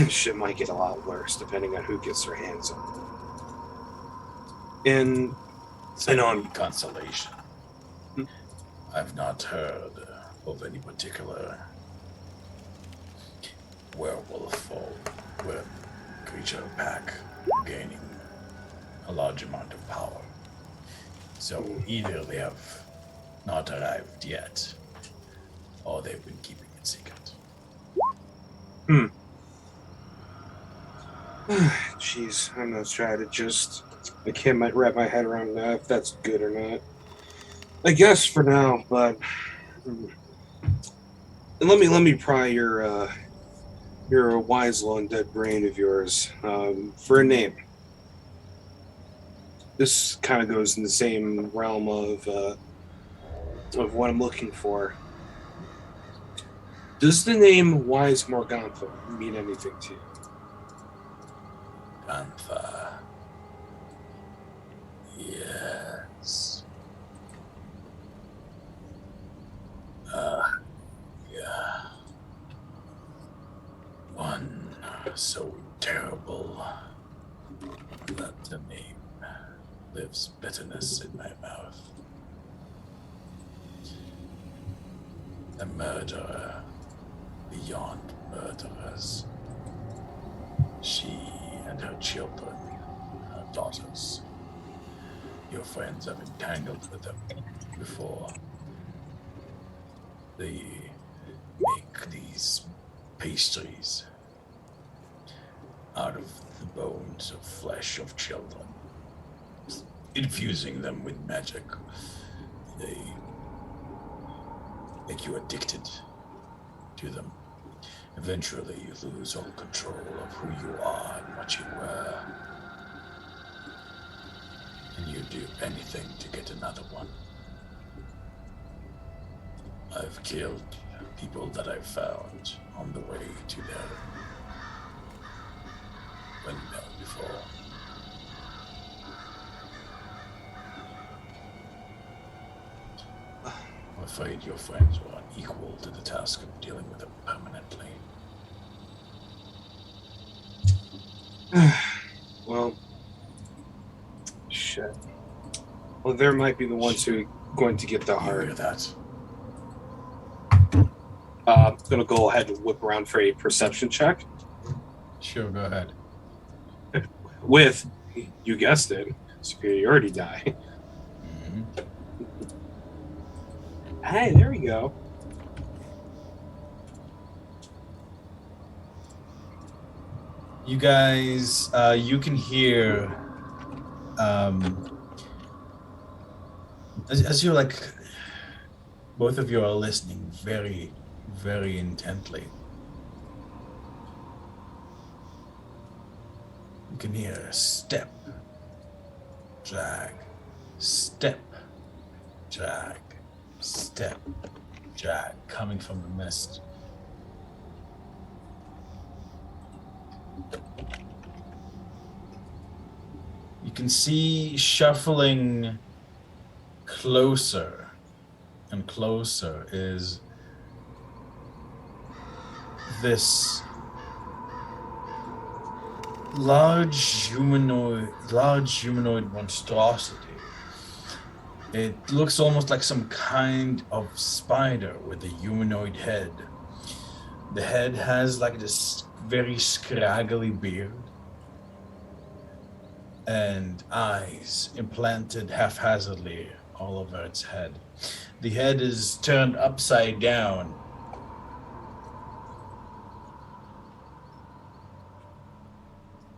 shit might get a lot worse depending on who gets their hands on it. And I know I'm consolation. I've not heard of any particular werewolf or creature pack gaining a large amount of power. So either they have not arrived yet, or they've been keeping it secret. Jeez, I'm gonna try to just... I can't wrap my head around that, if that's good or not. I guess for now, but... Let me pry your wise undead brain of yours for a name. This kind of goes in the same realm of what I'm looking for. Does the name Wise Morgantha mean anything to you? Gantha. Yes. Yeah. One so terrible that the name lives bitterness in my mouth. A murderer beyond murderers. She and her children, her daughters. Your friends have entangled with them before. They make these pastries out of the bones of flesh of children, infusing them with magic. They make you addicted to them. Eventually, you lose all control of who you are and what you were. And you do anything to get another one. I've killed people that I've found on the way to their windmill before. I'm afraid your friends were unequal to the task of dealing with them permanently. Well, shit. Well, there might be the ones who are going to get the You heart. hear that? I'm going to go ahead and whip around for a perception check Sure, go ahead. with, you guessed it, superiority die. Hey, there we go. You guys, you can hear, as you're like, both of you are listening very, very intently. You can hear a step, drag, step, drag, step, drag coming from the mist. You can see shuffling closer and closer is this large humanoid monstrosity. It looks almost like some kind of spider with a humanoid head. The head has like this very scraggly beard and eyes implanted haphazardly all over its head. The head is turned upside down.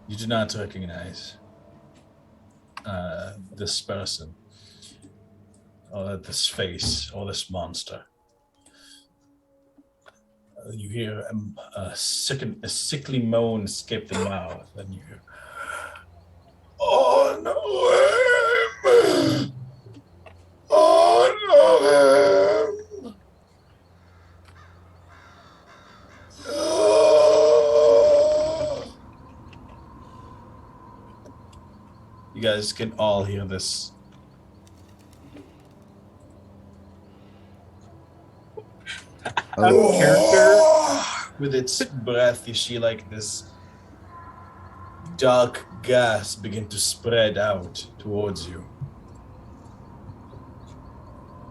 You do not recognize this person, or this face, or this monster. You hear a sickly moan escape the mouth, and you hear, "Oh no him! Oh no him! Oh." You guys can all hear this. Character. With its breath, you see like this dark gas begin to spread out towards you.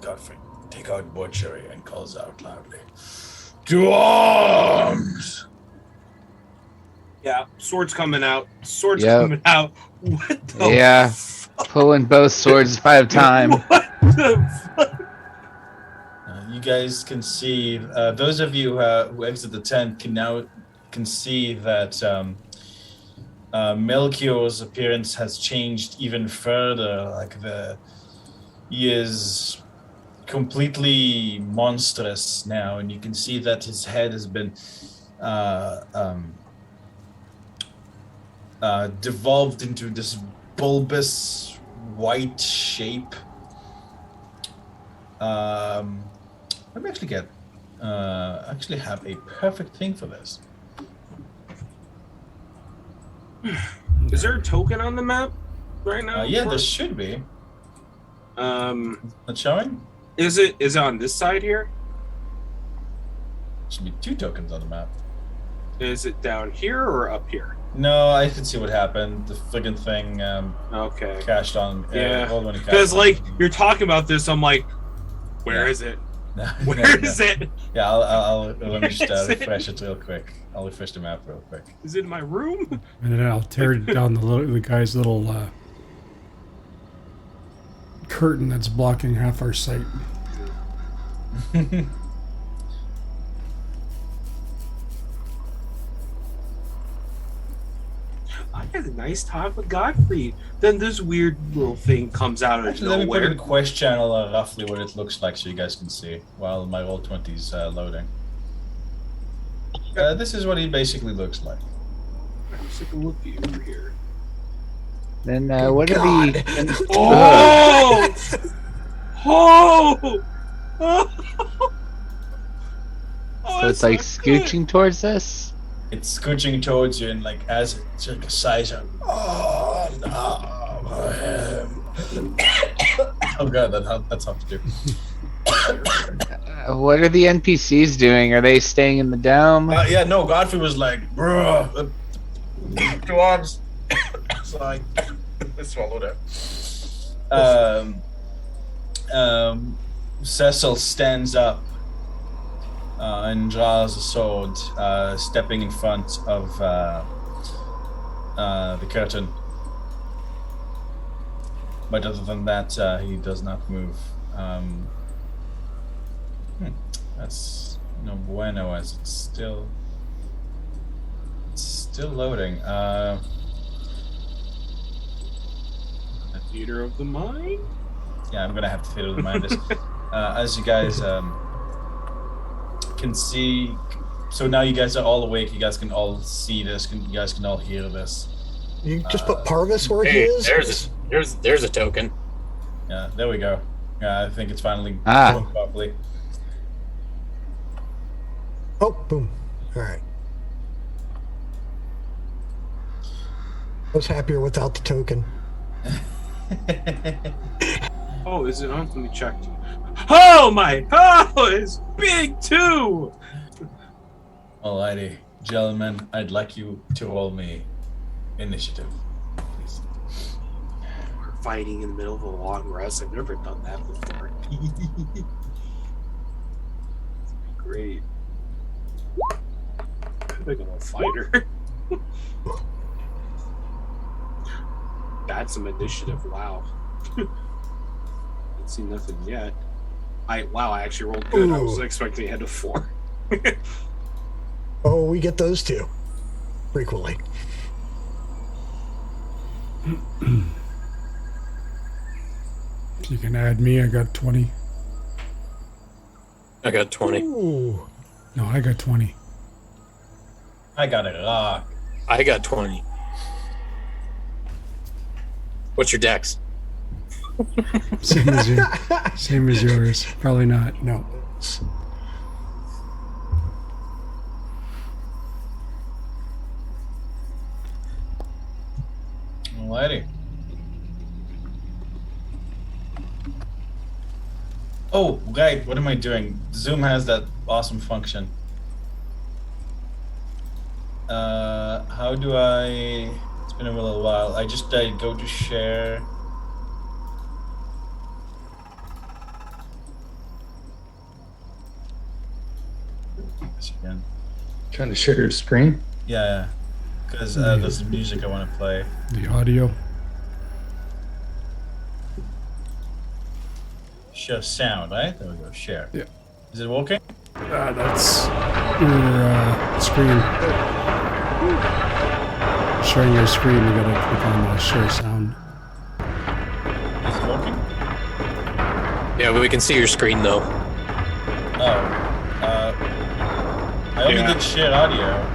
Godfrey, take out butchery and calls out loudly, "To arms!" Yeah, swords coming out. Swords Yep. coming out. What the Yeah. fuck? Pulling both swords if I have time. What the fuck? You guys can see, those of you who exit the tent can see that Melchior's appearance has changed even further. Like he is completely monstrous now, and you can see that his head has been devolved into this bulbous white shape. Let me actually have a perfect thing for this. Is there a token on the map right now? Yeah, there should be. Not showing? Is it on this side here? Should be 2 tokens on the map. Is it down here or up here? No, I can see what happened. The friggin' thing Okay. cashed on. Yeah. Because Because like you're talking about this, I'm like, where is it? Where is it? Yeah, I'll let me just Where is it? refresh it real quick. I'll refresh the map real quick. Is it in my room? And then I'll tear down the guy's little curtain that's blocking half our sight. I had a nice talk with Godfrey. Then this weird little thing comes out of Actually, let me put nowhere. in Quest Channel roughly what it looks like so you guys can see while my Roll20 is loading. This is what he basically looks like. Let's take a look over here. Then what are the? Oh! Oh! Oh! So it's like scooching towards us. It's scooching towards you, and like as it's like a size of, oh no, oh god, that's hard to do. What are the NPCs doing? Are they staying in the dome? Yeah, no, Godfrey was like, bruh, 2 arms. So I swallowed it. Cecil stands up and draws a sword, stepping in front of the curtain. But other than that, he does not move. That's no bueno, as it's still loading. Theater of the mind? Yeah, I'm gonna have to theater of the mind this. As you guys can see, so now you guys are all awake. You guys can all see this. You guys can all hear this. You just put Parvis where he Hey, is? there's a token. Yeah, there we go. Yeah, I think it's finally Ah. going properly. Oh, boom. All right. I was happier without the token. Oh, is it on? Let me check. Oh my! Oh, it's big too. Alrighty, gentlemen, I'd like you to roll me initiative, please. We're fighting in the middle of a long rest. I've never done that before. Great. Big old fighter. That's some initiative. Wow. Didn't see nothing yet. I actually rolled good. I was Ooh. expecting to hit a 4. Oh, we get those too. Frequently. You can add me. I got 20. I got 20. Ooh. No, I got 20. I got it locked. I got 20. What's your dex? Same as you. Same as yours. Probably not. No. Alrighty. Oh, right. What am I doing? Zoom has that awesome function. How do I... It's been a little while. I go to share. This again. Trying to share your screen. Yeah, because this is music I want to play. The audio. Share sound, right? There we go. Share. Yeah. Is it working? That's your screen. Sharing your screen, you gotta click on the share sound. Is it working? Yeah, but we can see your screen though. Oh. I only Yeah. did share audio.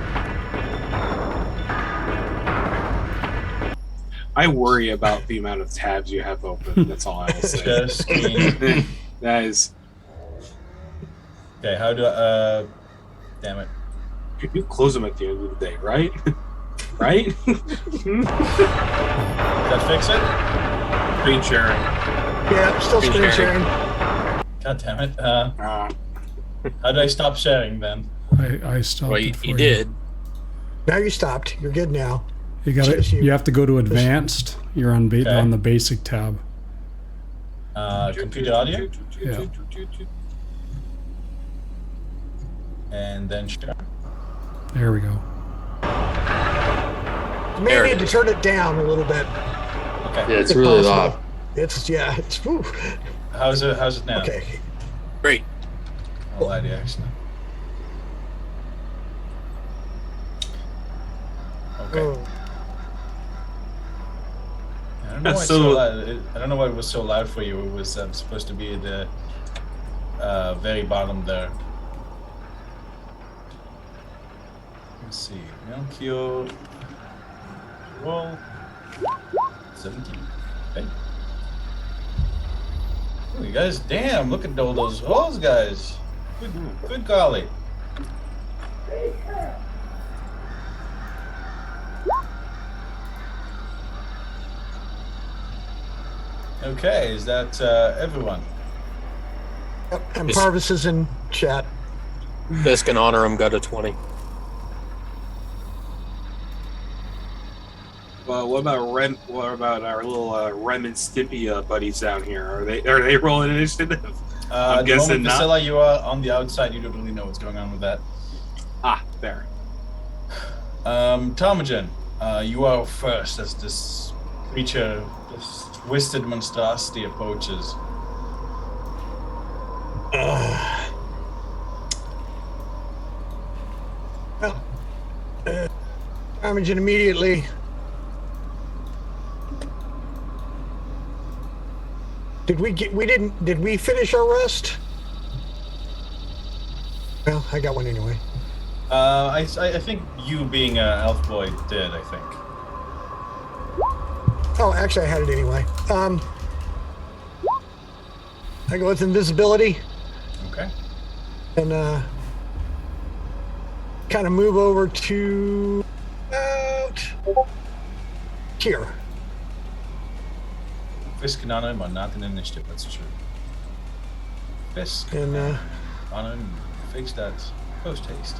I worry about the amount of tabs you have open. That's all I will say. Share screen. That is. Okay, how do I... damn it. You close them at the end of the day, right? Right? Does that fix it? Screen sharing. Yeah, still Screen screen sharing. sharing. God damn it. How do I stop sharing then? I stopped Well, it for you did. Now you stopped. You're good now. You gotta. Just you. You have to go to advanced. You're on Okay. on the basic tab. Computer audio? Yeah. And then share. There we go. You may There it need to is. turn it down a little bit. Okay. Yeah, it's if really possible. loud. It's whew. How's it now? Okay. Great. Alrighty, excellent. Okay. Oh. I don't know why That's it's so so- loud. I don't know why it was so loud for you. It was supposed to be the very bottom there. Let's see. Melchior. Roll. 17. Okay. Oh, you guys, damn, look at all those rolls, guys. Good golly. Okay, is that everyone? Yep, and Yes. Parvis is in chat. Fisk and Honorum got a 20. Well, what about our little Rem and Stimpy buddies down here? Are they rolling initiative? I'm At the guessing moment, not. Priscilla, you are on the outside. You don't really know what's going on with that. There. Ptarmigan, you are first as this creature, this twisted monstrosity approaches. Well, Imogen immediately. Did we finish our rest? Well, I got one anyway. I think you being an elf boy did, I think. Oh, actually, I had it anyway. I go with invisibility Okay. and kind of move over to about here. Fisk and Anna are not an initiative, that's true. Fisk And Anna fix that post haste.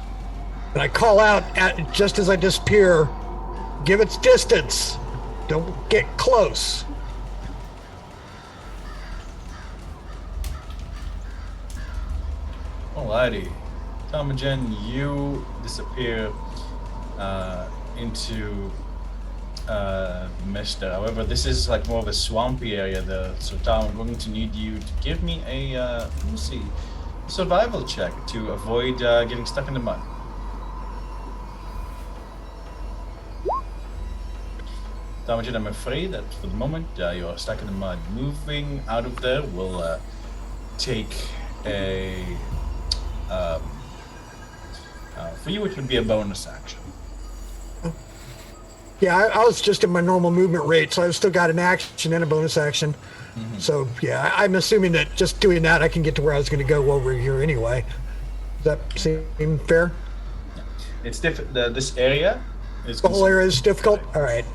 and I call out at just as I disappear, give its distance. Don't get close. Alrighty. Tomagen, you disappear into mist there. However, this is like more of a swampy area there. So Tom, I'm going to need you to give me a let me see, survival check to avoid getting stuck in the mud. Tomagen, I'm afraid that for the moment you are stuck in the mud. Moving out of there will take a for you it would be a bonus action. Yeah, I was just in my normal movement rate, so I've still got an action and a bonus action. Mm-hmm. So yeah, I'm assuming that just doing that, I can get to where I was going to go over here anyway. Does that seem fair? It's this area is The whole area is difficult. All right.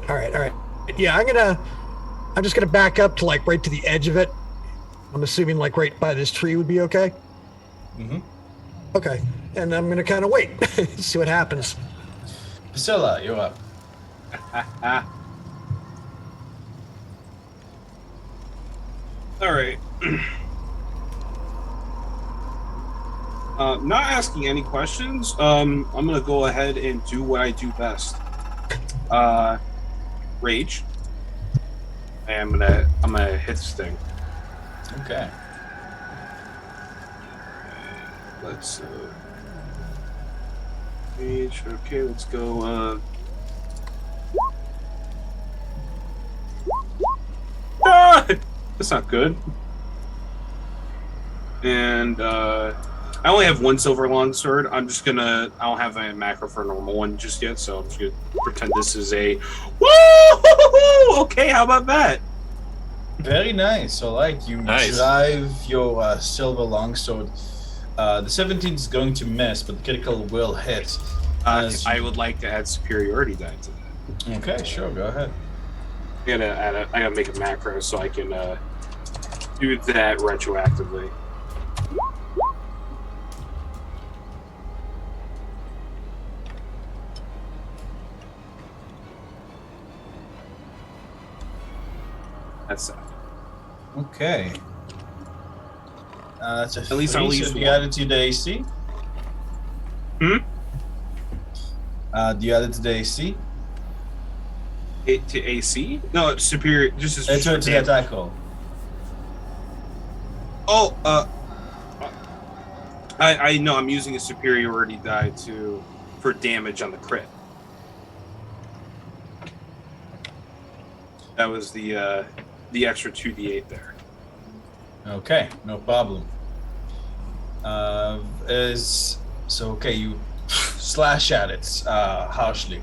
Yeah, I'm just gonna back up to like right to the edge of it. I'm assuming like right by this tree would be okay. Mm-hmm. Okay, and I'm gonna kind of wait, see what happens. Priscilla, you're up. All right. Not asking any questions. I'm gonna go ahead and do what I do best. Rage. I'm gonna hit this thing. Okay. Let's Rage. Okay, let's go. Ah! That's not good. And I only have one silver longsword. I don't have a macro for a normal one just yet, so I'm just gonna pretend this is a woo! Okay, how about that? Very nice. All right, you Nice. drive your silver longsword. The 17 is going to miss, but the critical will hit. I would like to add superiority die to that. Okay, sure, go ahead. I gotta make a macro so I can do that retroactively. That's sad. Okay. At least I'll use do you one. add it to the AC? Hmm? Do you add it to the AC? To AC? No, it's superior. Just as It's to the damage. attack roll. Oh, I know. I'm using a superiority die for damage on the crit. That was the extra 2d8 there. Okay, no problem. Okay, you slash at it harshly,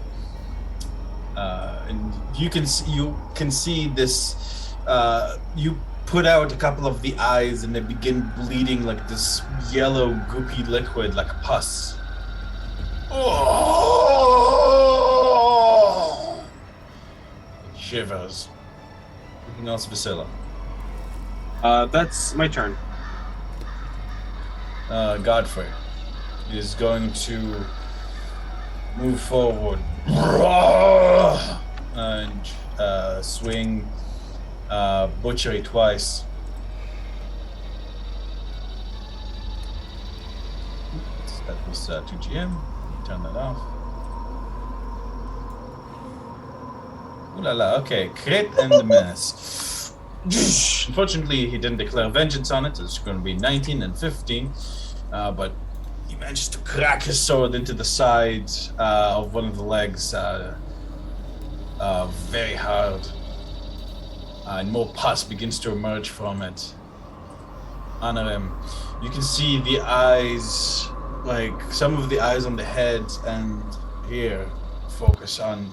and you can see this. You put out a couple of the eyes, and they begin bleeding like this yellow goopy liquid, like pus. Oh! Shivers. Anything else, Vasilla? That's my turn. Godfrey is going to move forward and swing Butchery twice. That was 2GM. Turn that off. Ooh la la, okay. Crit and the miss. Unfortunately, he didn't declare vengeance on it. It's going to be 19 and 15. But he managed to crack his sword into the side of one of the legs very hard. And more pus begins to emerge from it. Under him, you can see the eyes, like some of the eyes on the head and here, focus on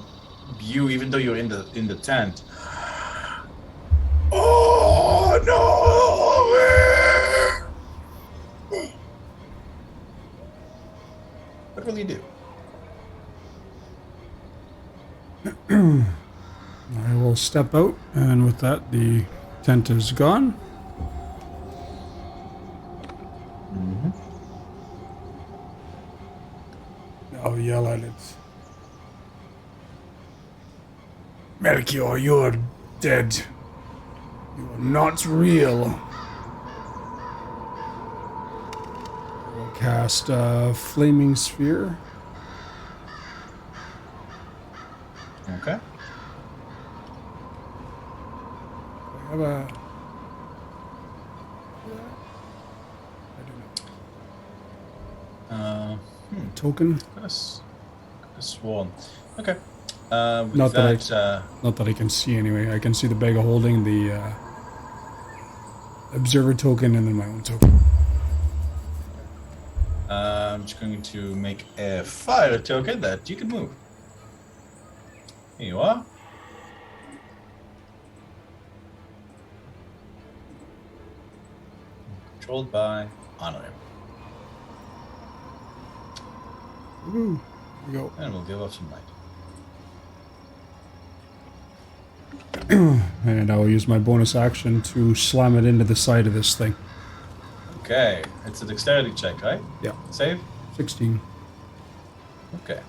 you, even though you're in the tent. What will you do? I will step out, and with that, the tent is gone. I'll yell at it. Melchior, you're dead. You are not real. I will cast a flaming sphere. Okay. I have a... token. Could have sworn. Okay. Not that I can see anyway. I can see the bag of holding, the observer token, and then my own token. I'm just going to make a fire token that you can move. Here you are. Controlled by Honorable. Ooh, here we go. And we'll give off some light. And I will use my bonus action to slam it into the side of this thing. Okay. It's a dexterity check, right? Yeah. Save? 16. Okay.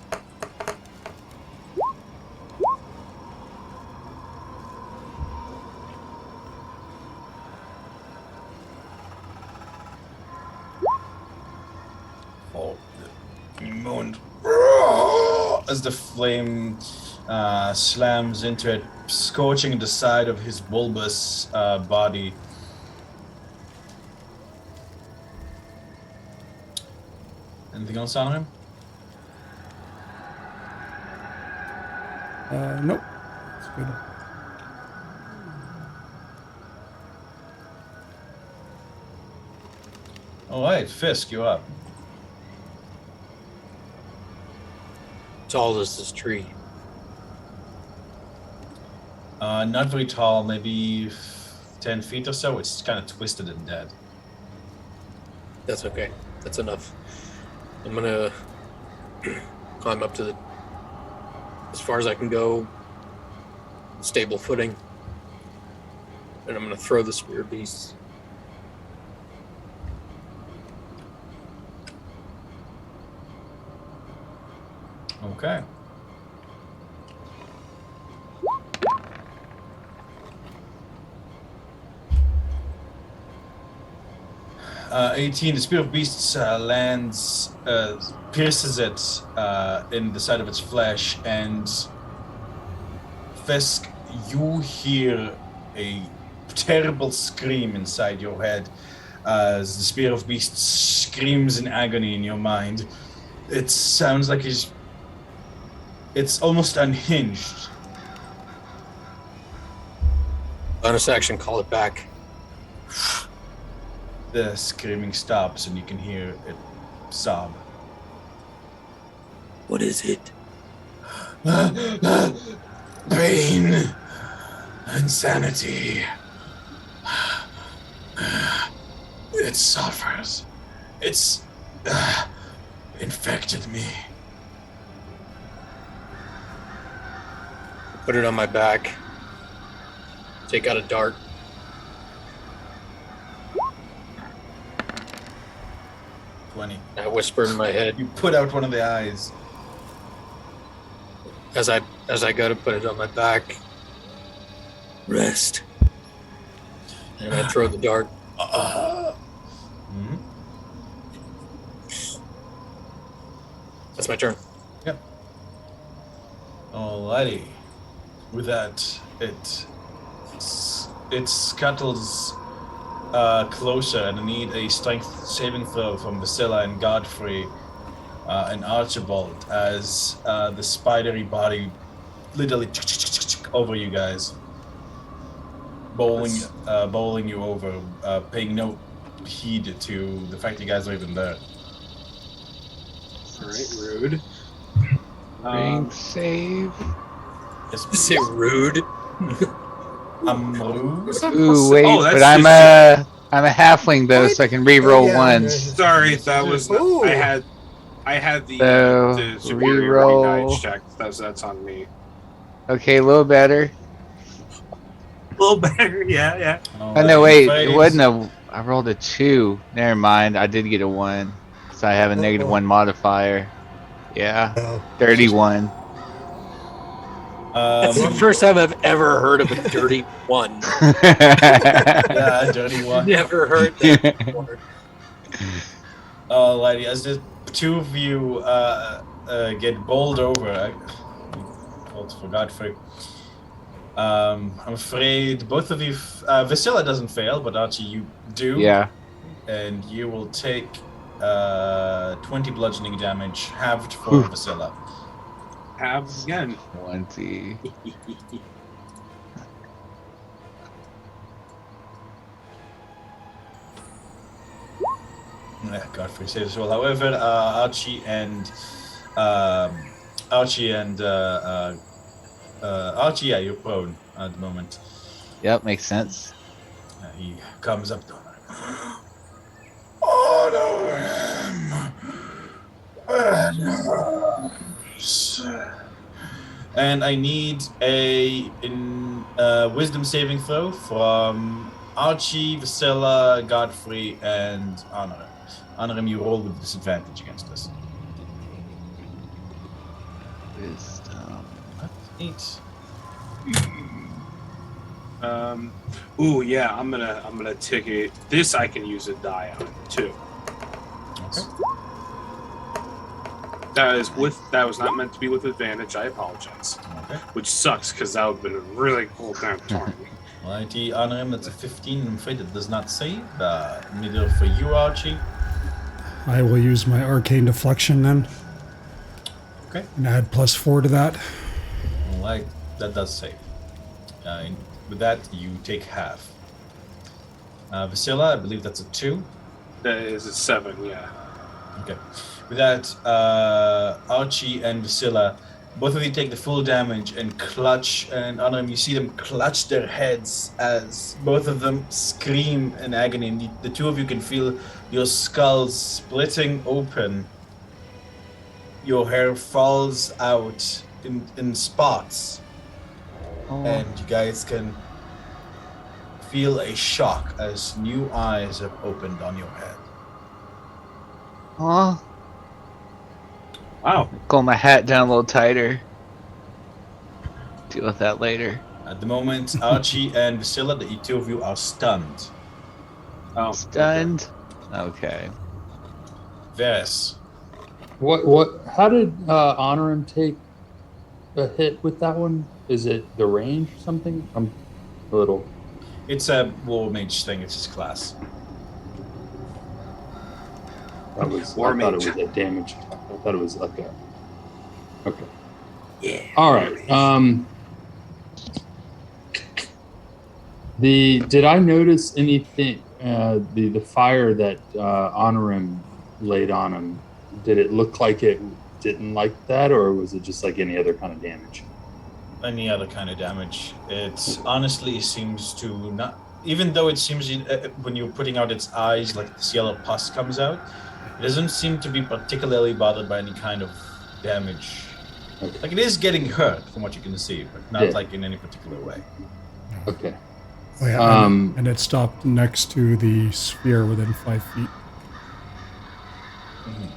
Oh, the moon. As the flame slams into it, scorching the side of his bulbous body. Anything else on him? Nope. That's good. All right, Fisk, you're up. How tall is this tree? Not very tall, maybe 10 feet or so. It's kind of twisted and dead. That's okay. That's enough. I'm gonna climb up to the as far as I can go, stable footing, and I'm gonna throw the spear beast. Okay. Uh, 18. The Spear of Beasts lands, pierces it in the side of its flesh, and Fisk, you hear a terrible scream inside your head as the Spear of Beasts screams in agony in your mind. It sounds like it's almost unhinged. Bonus action, call it back. The screaming stops and you can hear it sob. What is it? Pain. Insanity. It suffers. It's infected me. Put it on my back. Take out a dart. I whisper in my head You put out one of the eyes. as I go to put it on my back. Rest. And I throw the dart. Mm-hmm. That's my turn. Yep. Alrighty. With that, it scuttles closer, and I need a strength saving throw from Basila and Godfrey and Archibald as the spidery body literally over you guys, bowling you over, paying no heed to the fact you guys are even there. All right, rude. Strength save. Yes, Is it rude? bruised. Ooh, wait, Oh, that's but just I'm a halfling though, so I can re-roll ones. Sorry, that was not, Ooh. I had the So, superiority reroll. dice check. That's on me. Okay, a little better. A little better, yeah. Oh no, wait, it wasn't a. I rolled a 2. Never mind, I did get a 1, so I have a negative 1 modifier. Yeah, Oh. 31. That's the first time I've ever heard of a dirty one. Yeah, dirty one. Never heard that before. Alrighty, as the two of you get bowled over, for Godfrey. I'm afraid both of you, Vasilla doesn't fail, but Archie, you do. Yeah. And you will take 20 bludgeoning damage, halved for Vasilla. Halves again. 20. Godfrey saves as well. However, Archie and Archie, yeah, you're prone at the moment. Yep, makes sense. He comes up to him. Order him. And I need a wisdom saving throw from Archie, Vasilla, Godfrey, and Honorim. Honorim, you roll with disadvantage against us. Wisdom. Eight. Ooh, yeah. I'm gonna take it. This I can use a die on too. Okay. That was not meant to be with advantage. I apologize. Okay. Which sucks because that would have been a really cool time to target me. Alrighty, Honorim, that's a 15. I'm afraid it does not save. Neither for you, Archie. I will use my arcane deflection then. Okay. And add +4 to that. Alright, that does save. With that, you take half. Vasilla, I believe that's a 2. That is a 7, yeah. Okay. With that, Archie and Vasilla, both of you take the full damage and clutch, and Honorim, you see them clutch their heads as both of them scream in agony. And the two of you can feel your skulls splitting open. Your hair falls out in spots. And you guys can feel a shock as new eyes have opened on your head. Aw. Wow. Pull my hat down a little tighter. Deal with that later. At the moment, Archie and Vasilla, the two of you are stunned. Oh, Stunned? Okay. Varys. How did Honorim take a hit with that one? Is it the range or something? I'm a little. It's a war mage thing, it's his class. I thought it was a damage. I thought it was okay. Okay. Yeah. All right. Did I notice anything? The fire that Honorim laid on him. Did it look like it didn't like that, or was it just like any other kind of damage? Any other kind of damage. It honestly seems to not. Even though it seems when you're putting out its eyes, like this yellow pus comes out, it doesn't seem to be particularly bothered by any kind of damage. Okay. Like it is getting hurt from what you can see, but not like in any particular way. Okay. Oh, yeah, and it stopped next to the sphere within 5 feet. Mm-hmm.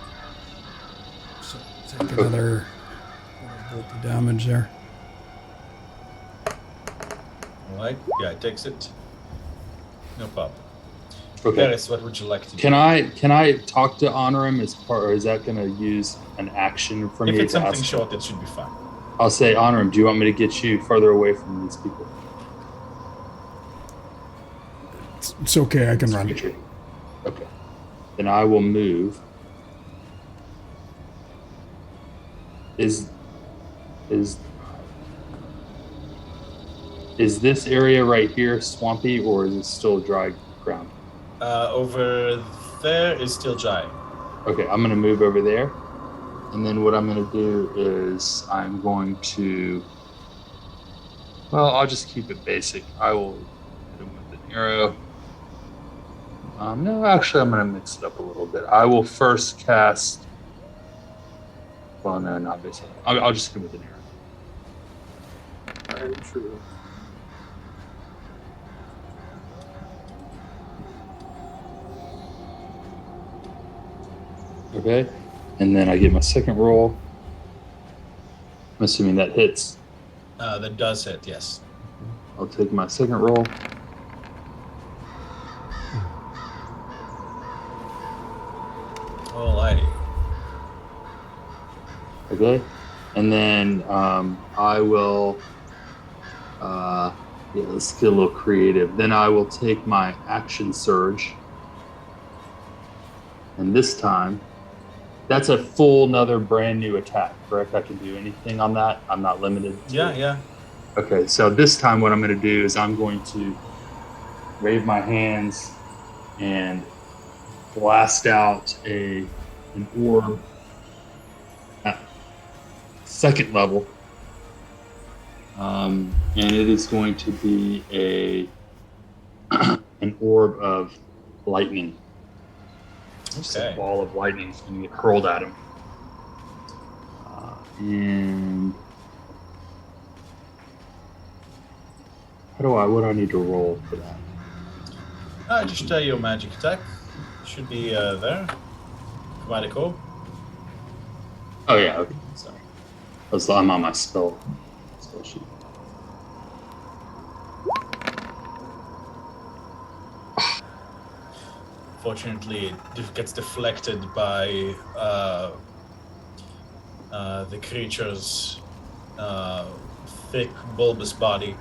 So take another bolt of damage there. Alright, yeah, it takes it. No problem. Okay. Varys, what would you like to do? Can I talk to Honorim as part, or is that going to use an action for me? If it's to something ask short, it should be fine. I'll say, Honorim, do you want me to get you further away from these people? It's okay, I can run. Okay. Then I will move. Is this area right here swampy, or is it still dry ground? Over there is still dry. Okay, I'm going to move over there. And then what I'm going to do is I'm going to Well, I'll just keep it basic. I will hit him with an arrow. No, actually, I'm going to mix it up a little bit. I will first cast. Well, no, not basic. I'll just hit him with an arrow. Very true. Okay. And then I get my second roll. I'm assuming that hits. That does hit, yes. I'll take my second roll. Alrighty. Okay. And then I will. Let's get a little creative. Then I will take my action surge. And this time, that's a full another brand new attack, correct? I can do anything on that. I'm not limited. Yeah. Okay, so this time what I'm going to do is I'm going to wave my hands and blast out an orb at second level. And it is going to be an orb of lightning. Just a Okay. ball of lightning is going to get hurled at him. And what do I need to roll for that? Just your magic attack. Should be there. Chromatic orb. Oh yeah, okay. Sorry. I'm on my spell sheet. Fortunately, it gets deflected by the creature's thick, bulbous body.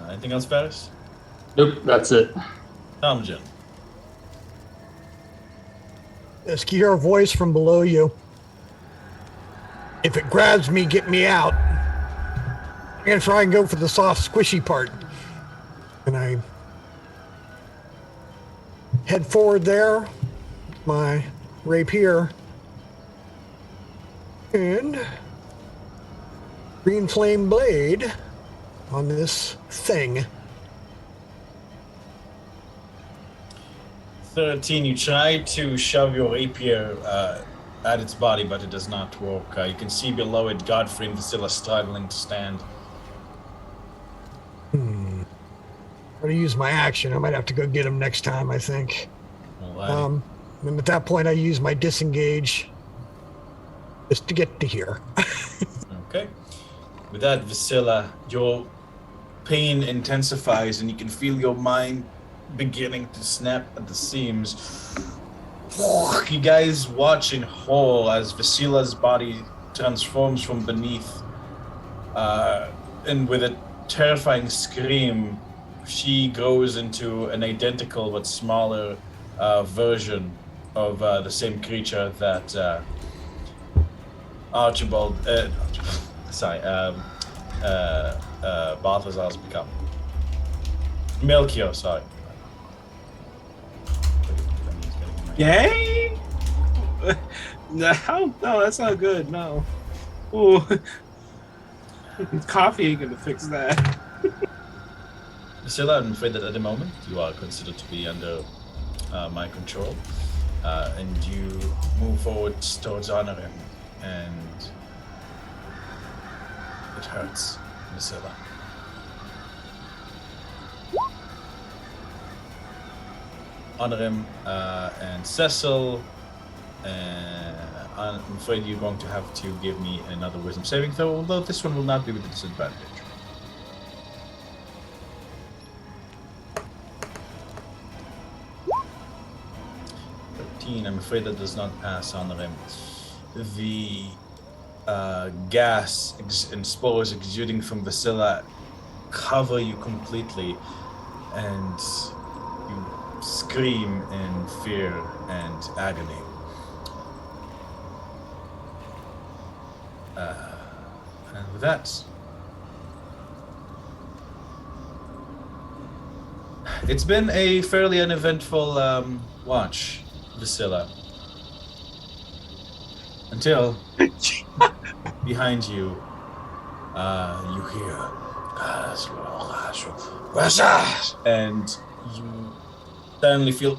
Anything else, Paris? Nope, that's it. Talmudin. Yes, you hear a voice from below you. If it grabs me, get me out. I'm gonna try and go for the soft, squishy part. And I head forward there, my rapier, and green flame blade on this thing. 13, you try to shove your rapier at its body, but it does not work. You can see below it Godfrey and Vasila struggling to stand. I'm gonna use my action. I might have to go get him next time, I think. Alrighty. And at that point, I use my disengage just to get to here. Okay. With that, Vasila, your pain intensifies and you can feel your mind beginning to snap at the seams. You guys watch in horror as Vasila's body transforms from beneath, and with a terrifying scream, she grows into an identical but smaller version of the same creature that Balthazar's become. Melchior, sorry. Yay! No, that's not good. No. Ooh. Coffee ain't gonna fix that. Priscilla, I'm afraid that at the moment you are considered to be under my control, and you move forward towards honoring, and it hurts, Priscilla. Honorim and Cecil, I'm afraid you're going to have to give me another wisdom saving throw, although this one will not be with a disadvantage. I'm afraid that does not pass Honorim. The gas and spores exuding from Vasila cover you completely, and you scream in fear and agony. And with that, it's been a fairly uneventful watch, Vasila. Until behind you, You hear, and you suddenly feel,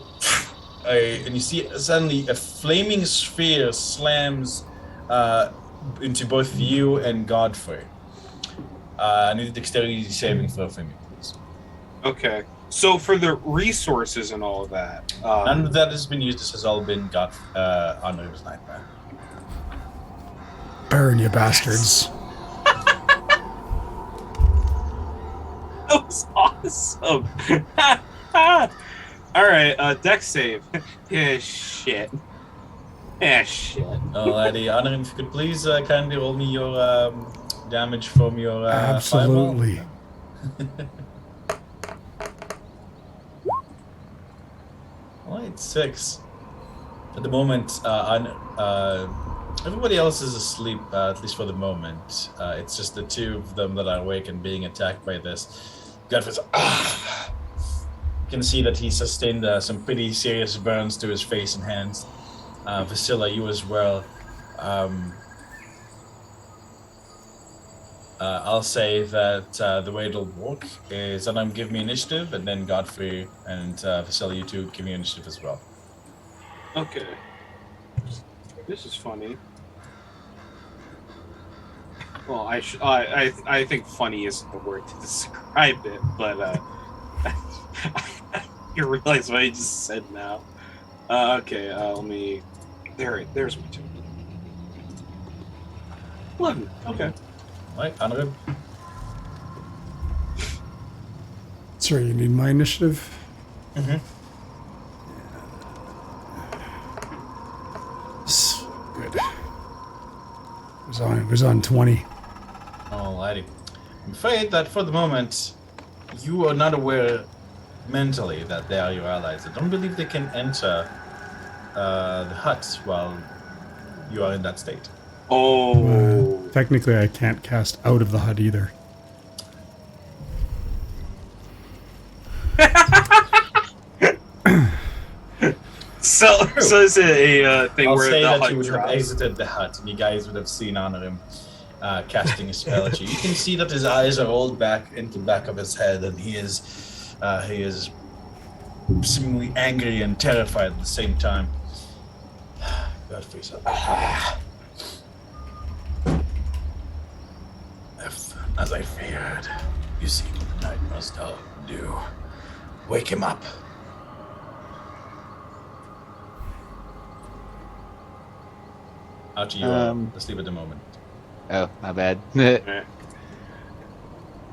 and you see suddenly a flaming sphere slams into both you and Godfrey. I need a dexterity saving throw for me, please. Okay. So for the resources and all of that, None of that has been used. This has all been Honor's nightmare. Burn, you bastards. that was awesome. All right, dex save. Yeah, shit. Alrighty, Honor, if you could please kindly roll me your damage from your Absolutely. Alright, 6. At the moment, everybody else is asleep, at least for the moment. It's just the two of them that are awake and being attacked by this. Godfrey's, you can see that he sustained some pretty serious burns to his face and hands. Vasilla, you as well. I'll say that the way it'll work is that give me initiative, and then Godfrey and Vasilla, you two give me initiative as well. Okay. This is funny. Well, I think funny isn't the word to describe it, but you realize what I just said now. Okay, let me. There's my 2. 11. Okay. Alright, Honorable. Sorry, you need my initiative? Mm-hmm. Good. It was on 20. Alrighty. I'm afraid that for the moment, you are not aware mentally that they are your allies. I don't believe they can enter the hut while you are in that state. Oh. Technically, I can't cast out of the hut either. So is it a thing I'll where say the that hut you would have drops? exited the hut, and you guys would have seen Honorim casting a spell at you. You can see that his eyes are rolled back into the back of his head, and he is seemingly angry and terrified at the same time. Godfrey's as I feared, you see what the night must do. Wake him up. Archie, you are asleep at the moment. Oh, my bad. Right.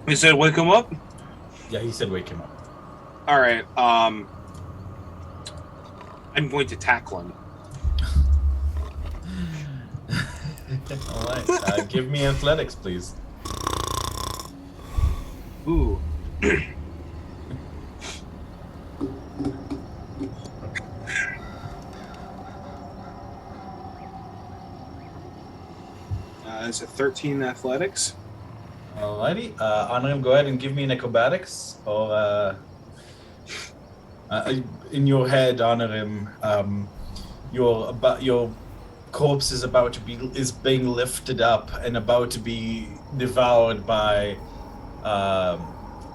You said wake him up? Yeah, he said wake him up. All right. I'm going to tackle him. All right. Give me athletics, please. Ooh. It's a 13 athletics. Alrighty. Honorim, go ahead and give me an acrobatics, or in your head, Honorim, your corpse is being lifted up and about to be devoured by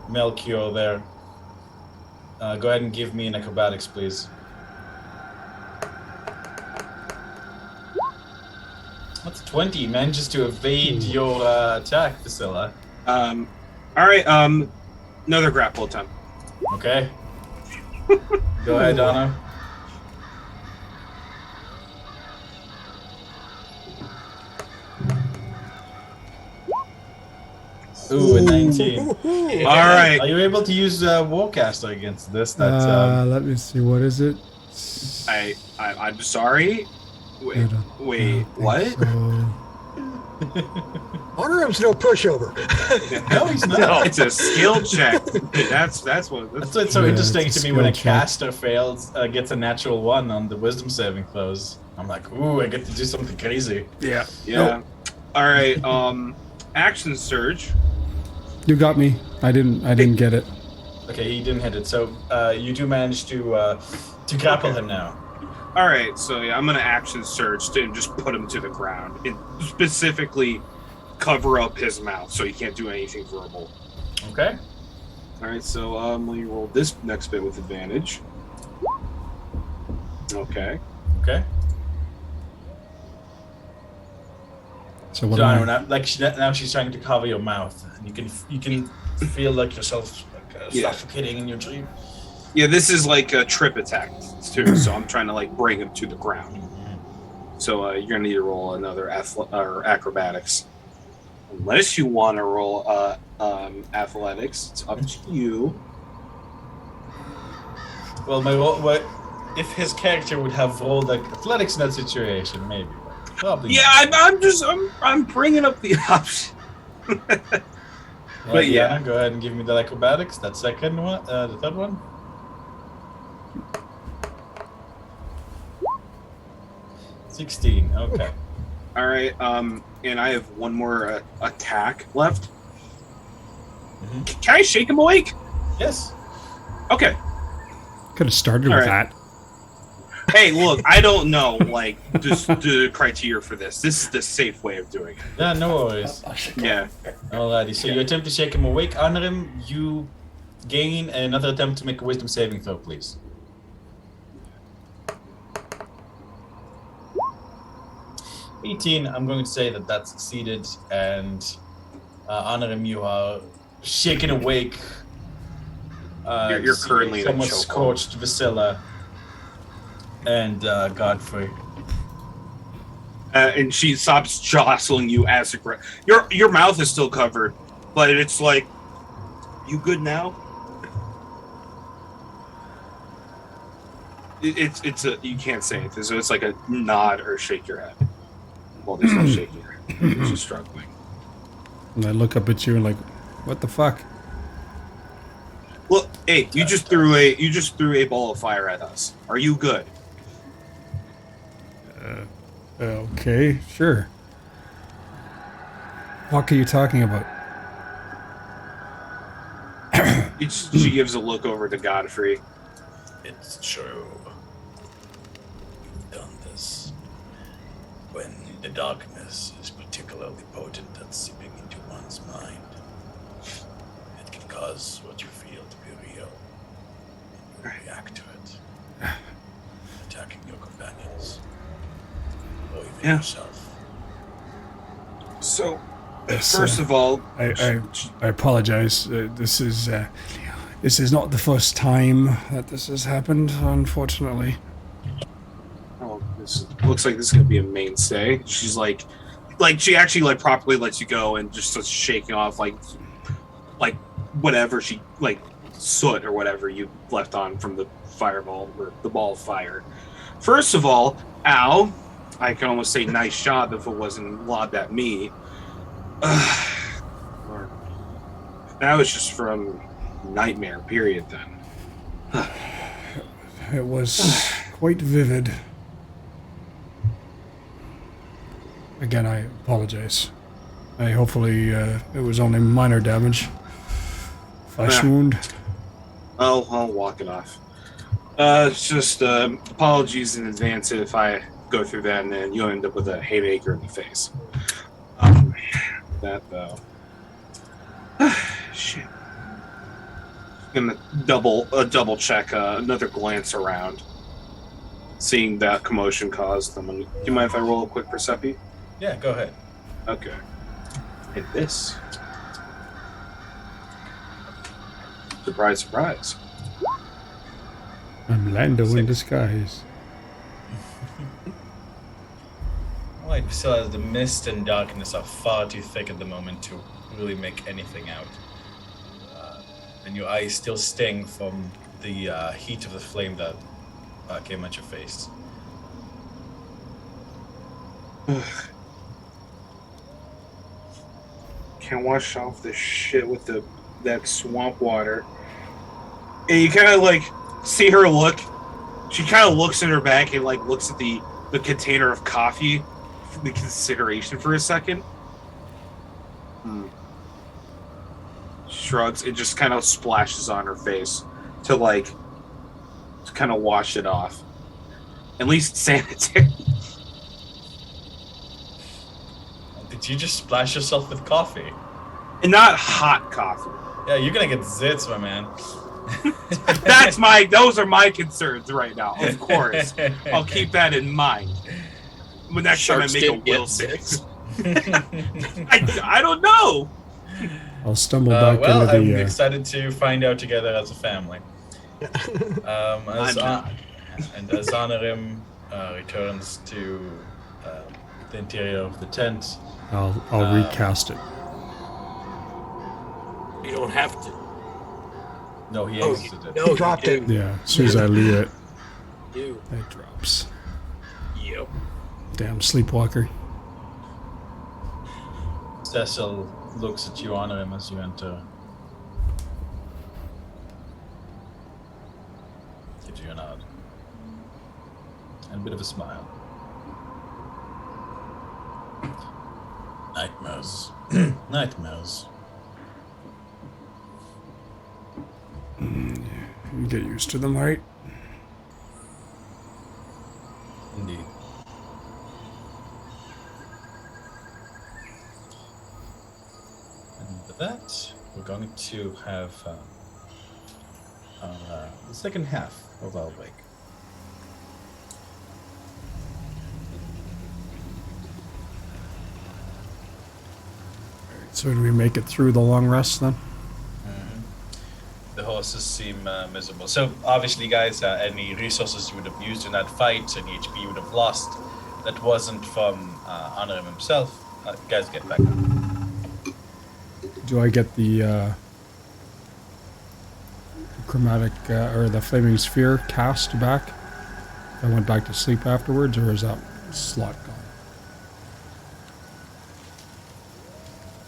Melchior there. Go ahead and give me an acrobatics, please. That's 20. Manages to evade your attack, Vasilla. All right. Another grapple attempt. Okay. Go ahead, Donna. Ooh, a 19. All right. Are you able to use Warcaster against this? That's Let me see. What is it? I'm sorry. Wait, what? Honorim's no pushover. No, he's not. No, it's a skill check. That's That's what's so Yeah, interesting it's a to me when a skill check. caster fails, gets a natural 1 on the wisdom saving throws. I'm like, ooh, I get to do something crazy. Yeah. Yeah. All right. Action surge. You got me. I didn't get it. Okay, he didn't hit it. So you do manage to grapple him now. All right. So yeah, I'm gonna action surge to just put him to the ground and specifically cover up his mouth so he can't do anything verbal. Okay. All right, so let me roll this next bit with advantage. Okay. Okay. So what So am I? now she's trying to cover your mouth, and you can feel like yourself suffocating in your dream. Yeah, this is like a trip attack too, so I'm trying to like bring him to the ground. So you're gonna need to roll another acrobatics, unless you want to roll athletics. It's up to you. Well, if his character would have rolled like athletics in that situation, maybe. Probably. Yeah, I'm bringing up the option. But yeah, go ahead and give me the acrobatics. That second one, the third one. 16. Okay. All right. And I have one more attack left. Mm-hmm. Can I shake him awake? Yes. Okay. Could have started with that. Hey, look, I don't know, like, just the criteria for this. This is the safe way of doing it. Yeah, no worries. Yeah. Alrighty, so you attempt to shake him awake. Honor him. You gain another attempt to make a wisdom saving throw, please. 18. I'm going to say that succeeded, and honor him. You are shaken awake. You're currently in a somewhat chokehold. scorched Vasilla and Godfrey. And she stops jostling you as your mouth is still covered, but it's like, you good now? It's a you can't say anything, so it's like a nod or shake your head. Well, there's no shaking your head. There's just struggling. And I look up at you and like, what the fuck? Look, hey, you just threw a ball of fire at us. Are you good? Okay, sure. What are you talking about? She gives a look over to Godfrey. It's true. You've done this. When the darkness is particularly potent at seeping into one's mind, it can cause what you feel to be real. You react to it, attacking your companions, or even yourself. So, Yes, first of all, I apologize. This is not the first time that this has happened, unfortunately. oh, this looks like this is gonna be a mainstay. She's like she actually like properly lets you go and just starts shaking off like whatever she like soot or whatever you left on from the fireball or the ball of fire. First of all, ow! I can almost say nice job if it wasn't lobbed at me. That was just from nightmare period then. It was quite vivid. Again, I apologize. Hopefully it was only minor damage. Flesh wound. I'll walk it off. It's just apologies in advance if I go through that and then you end up with a haymaker in the face. That though. Shit. Gonna double check another glance around, seeing that commotion caused. Do you mind if I roll a quick perception? Yeah, go ahead. Okay. Hit this. Surprise, surprise. I'm Lando in disguise. Right, so the mist and darkness are far too thick at the moment to really make anything out. And your eyes still sting from the heat of the flame that came at your face. Can't wash off this shit with that swamp water. And you kind of like see her look. She kind of looks in her back and like looks at the container of coffee for the consideration for a second. Shrugs. It just kind of splashes on her face to kind of wash it off. At least sanitary. Did you just splash yourself with coffee? And not hot coffee. Yeah, you're gonna get zits, my man. Those are my concerns right now. Of course, I'll keep that in mind. When next time I Sharks make a didn't get will save. zits. I don't know. I'll stumble back Well, into I'm the. excited to find out together as a family. I'm not. And as Anarim returns to the interior of the tent, I'll recast it. You don't have to. no, he Oh, exited it. no, Dropped you it. do. Yeah, as soon as I leave it, You. it drops. Yep. Damn sleepwalker. Cecil looks at you, Anarim, as you enter. Gives you a nod. And a bit of a smile. Nightmares. Nightmares. You get used to them, right? Indeed. And with that, we're going to have the second half of our break. So do we make it through the long rest then? The horses seem miserable. So obviously, guys, any resources you would have used in that fight, any HP you would have lost, that wasn't from Anarim himself. Guys, get back up. Do I get the chromatic or the flaming sphere cast back? If I went back to sleep afterwards, or is that slot gone?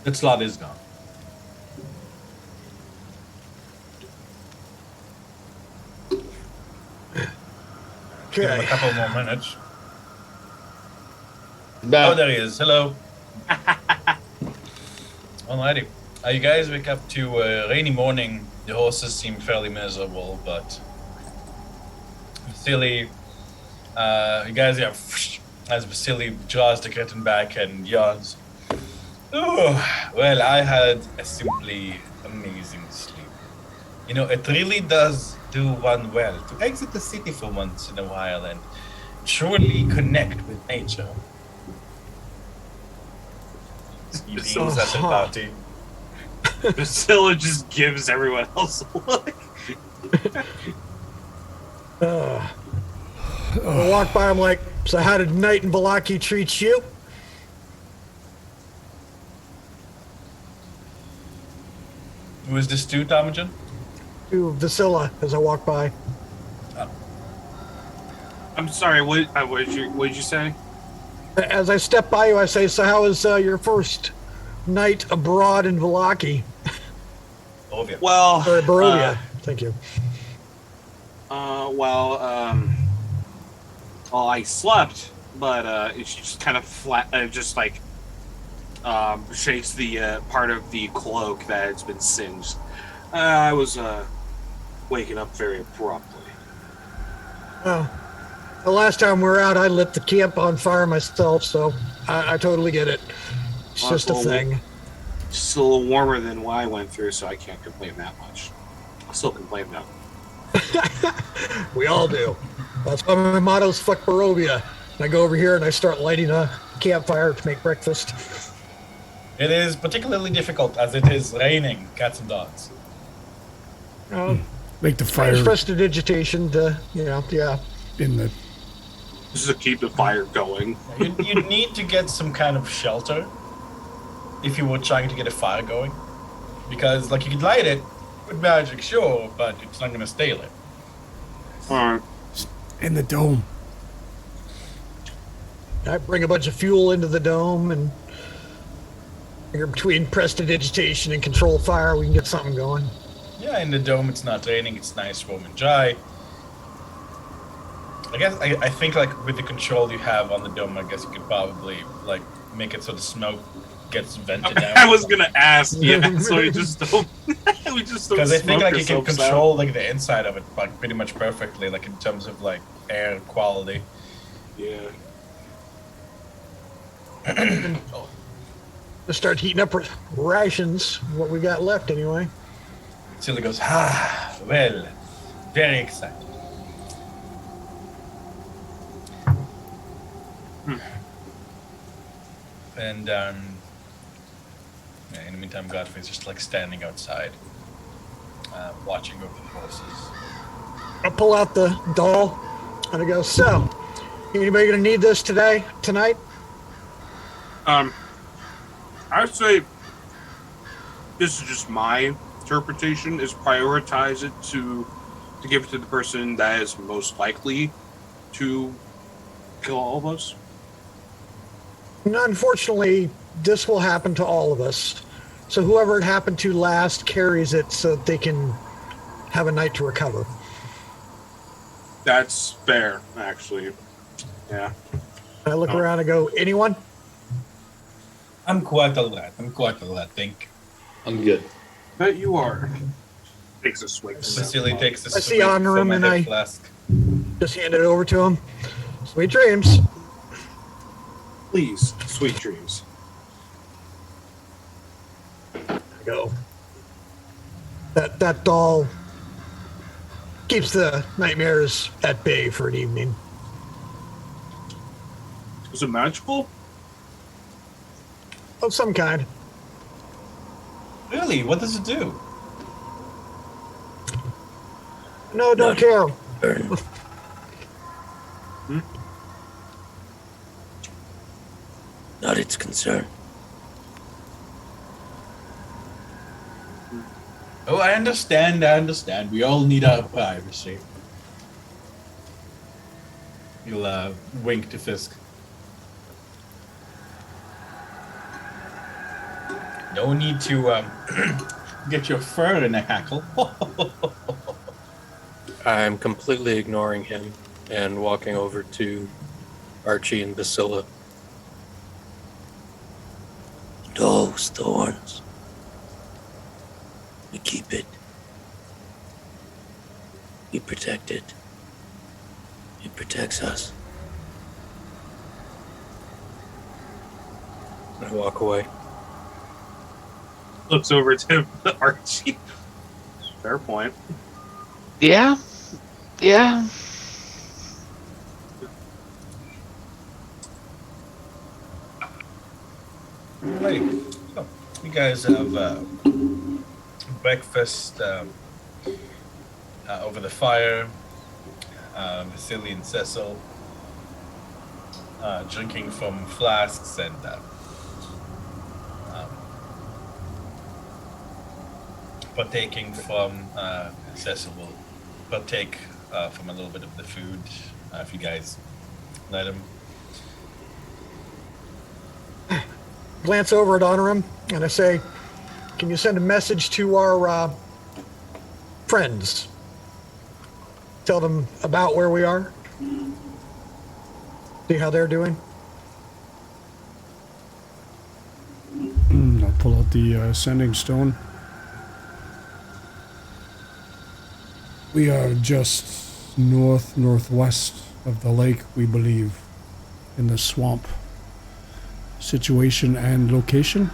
That slot is gone. Give him a Okay. couple more minutes. That- Oh, there he is. Hello. Alrighty. You guys wake up to a rainy morning. The horses seem fairly miserable, but Vasily, you guys, yeah, as Vasily draws the curtain back and yawns. Oh, well, I had a simply amazing sleep. You know, it really does do one well to exit the city for once in a while and truly connect with nature. He leans at the party. Priscilla just gives everyone else a look. I walk by, I'm like, so how did night in Valaki treat you? Who is this to, Tamajan? To Vasilla as I walk by. I'm sorry. What did you say? As I step by you, I say, so how was your first night abroad in Valaki? Ovia. Well, Or Barovia. Thank you. Well, I slept, but she just kind of shakes the part of the cloak that has been singed. I was waking up very abruptly. Oh. The last time we were out, I lit the camp on fire myself, so I totally get it. It's Well, just a well, thing. Just a little warmer than what I went through, so I can't complain that much. I'll still complain though. We all do. That's why my motto is fuck Barovia. And I go over here and I start lighting a campfire to make breakfast. It is particularly difficult as it is raining cats and dogs. Make the It's fire prestidigitation to, yeah. in the. Just to keep the fire going. You'd need to get some kind of shelter if you were trying to get a fire going. Because, like, you could light it with magic, sure, but it's not going to stay lit. Alright. In the dome. I bring a bunch of fuel into the dome and figure between prestidigitation and control fire, we can get something going. Yeah, in the dome it's not raining, it's nice, warm and dry. I think like with the control you have on the dome, I guess you could probably like make it so the smoke gets vented out. I was gonna ask, yeah, so we just don't Because I think like you can smoke ourselves control like the inside of it like pretty much perfectly, like in terms of like air quality. out. Yeah. Let's start heating up rations, what we got left anyway. Silly goes, well, very excited. And yeah, in the meantime, Godfrey's just like standing outside, watching over the horses. I pull out the doll and I go, so, anybody gonna need this tonight? I'd say this is just my interpretation, is prioritize it to give it to the person that is most likely to kill all of us. No, unfortunately, this will happen to all of us. So whoever it happened to last carries it so that they can have a night to recover. That's fair, actually. Yeah. I look around and go, anyone? I'm quite alright. Think. I'm good. Bet you are. Takes a swig. Vasily takes the I see swig honor from him my and head I- flask. Just hand it over to him. Sweet dreams. Please, sweet dreams. I go. That doll keeps the nightmares at bay for an evening. Is it magical? Of some kind. Really? What does it do? No, don't care. Not its concern. Oh, I understand. We all need our privacy. He'll wink to Fisk. No need to get your fur in a hackle. I'm completely ignoring him and walking over to Archie and Basilla. Those thorns. We keep it. We protect it. It protects us. I walk away. Looks over to Archie. Fair point. Yeah. Yeah. Right. So, you guys have breakfast over the fire. Vasily and Cecil drinking from flasks and partaking from Cecil will partake from a little bit of the food if you guys let him. Glance over at Honorum and I say, can you send a message to our friends? Tell them about where we are? See how they're doing? I'll pull out the sending stone. We are just northwest of the lake, we believe, in the swamp. Situation and location?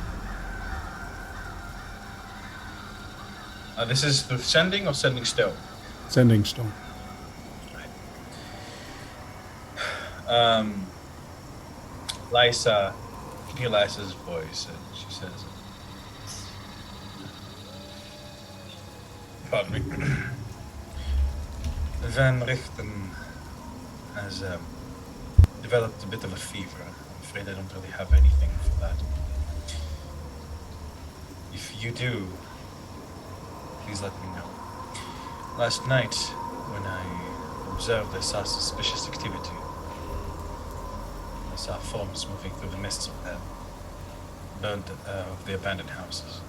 This is the sending or sending stone? Sending stone. Lysa, you can hear Lysa's voice, and she says, pardon me. Van Richten has developed a bit of a fever. I'm afraid I don't really have anything for that. If you do, please let me know. Last night, when I observed, I saw suspicious activity. I saw forms moving through the mists of the abandoned houses.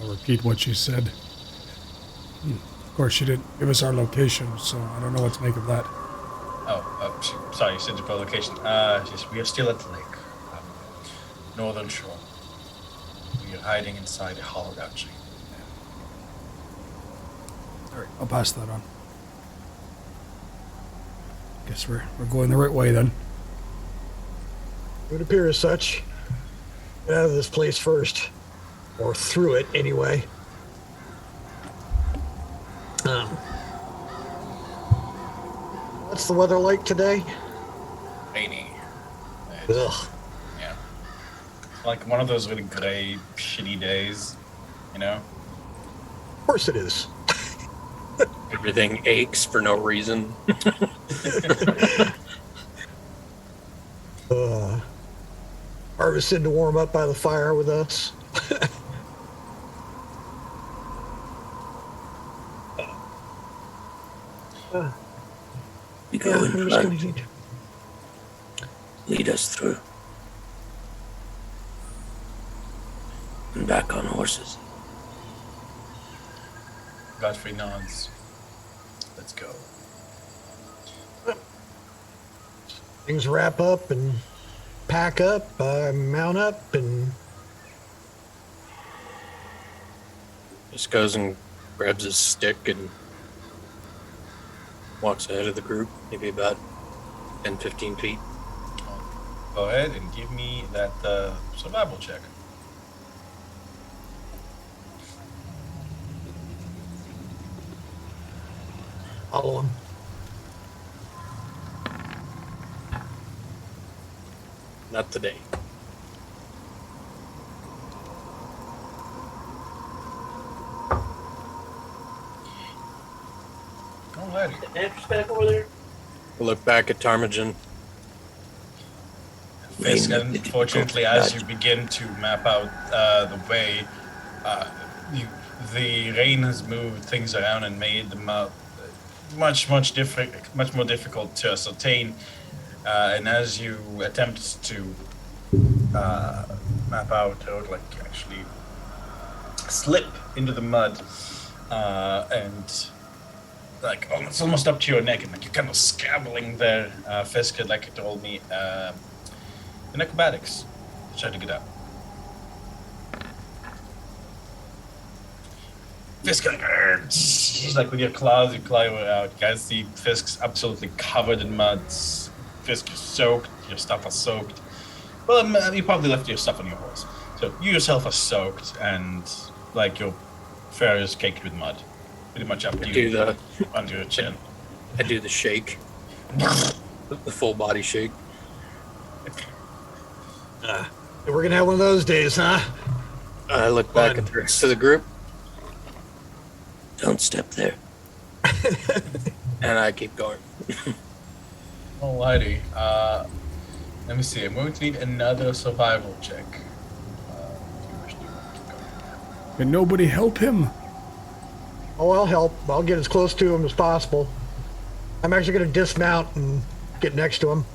I'll repeat what she said. Of course, she didn't give us our location, so I don't know what to make of that. Sorry, you said your location. Yes, we are still at the lake, northern shore. We are hiding inside a hollowed out tree. All right, I'll pass that on. Guess we're going the right way then. It would appear as such. Get out of this place first. Or through it, anyway. What's the weather like today? Rainy. Ugh. Yeah. It's like one of those really gray, shitty days, you know? Of course it is. Everything aches for no reason. Harvesting to warm up by the fire with us. We go I'm in just front. gonna need- Lead us through. And back on horses. Godfrey nods. Let's go. Things wrap up and pack up, mount up, and Just goes and grabs his stick and walks ahead of the group, maybe about 10, 15 feet. Go ahead and give me that survival check. follow him. Not today. Alrighty. Andrew's back over there. I look back at Ptarmigan. Fisk, unfortunately, as you begin to map out the way, the rain has moved things around and made them much more difficult to ascertain. And as you attempt to map out, or like actually slip into the mud, and like it's almost up to your neck, and like you're kind of scrabbling there. Fisk had like told me. In acrobatics, try to get out. Fisk, he's like with your claws, you claw out. You guys see Fisk's absolutely covered in mud. Fisk is soaked, your stuff is soaked. Well, you probably left your stuff on your horse. So you yourself are soaked, and like your fur is caked with mud. Pretty much up to you, under your chin. I do the shake. The full body shake. We're gonna have one of those days, huh? I look back at the rest of the group, Don't step there. and I keep going. Alrighty. Let me see. I'm going to need another survival check. If you wish to keep going. Can nobody help him? Oh, I'll help. I'll get as close to him as possible. I'm actually gonna dismount and get next to him.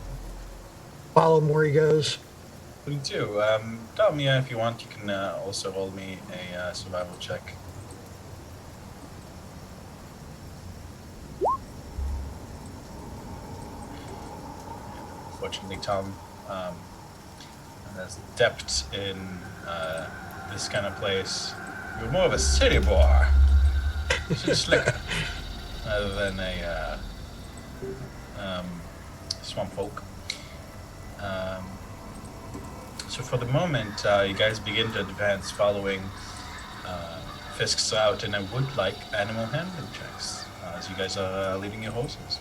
Follow him where he goes. 22. Tell me if you want. You can also roll me a survival check. Fortunately, Tom has depth in this kind of place. You're more of a city boy, slicker, rather than a swamp folk. So for the moment, you guys begin to advance following Fisk's route, and I would like animal handling checks as you guys are leading your horses.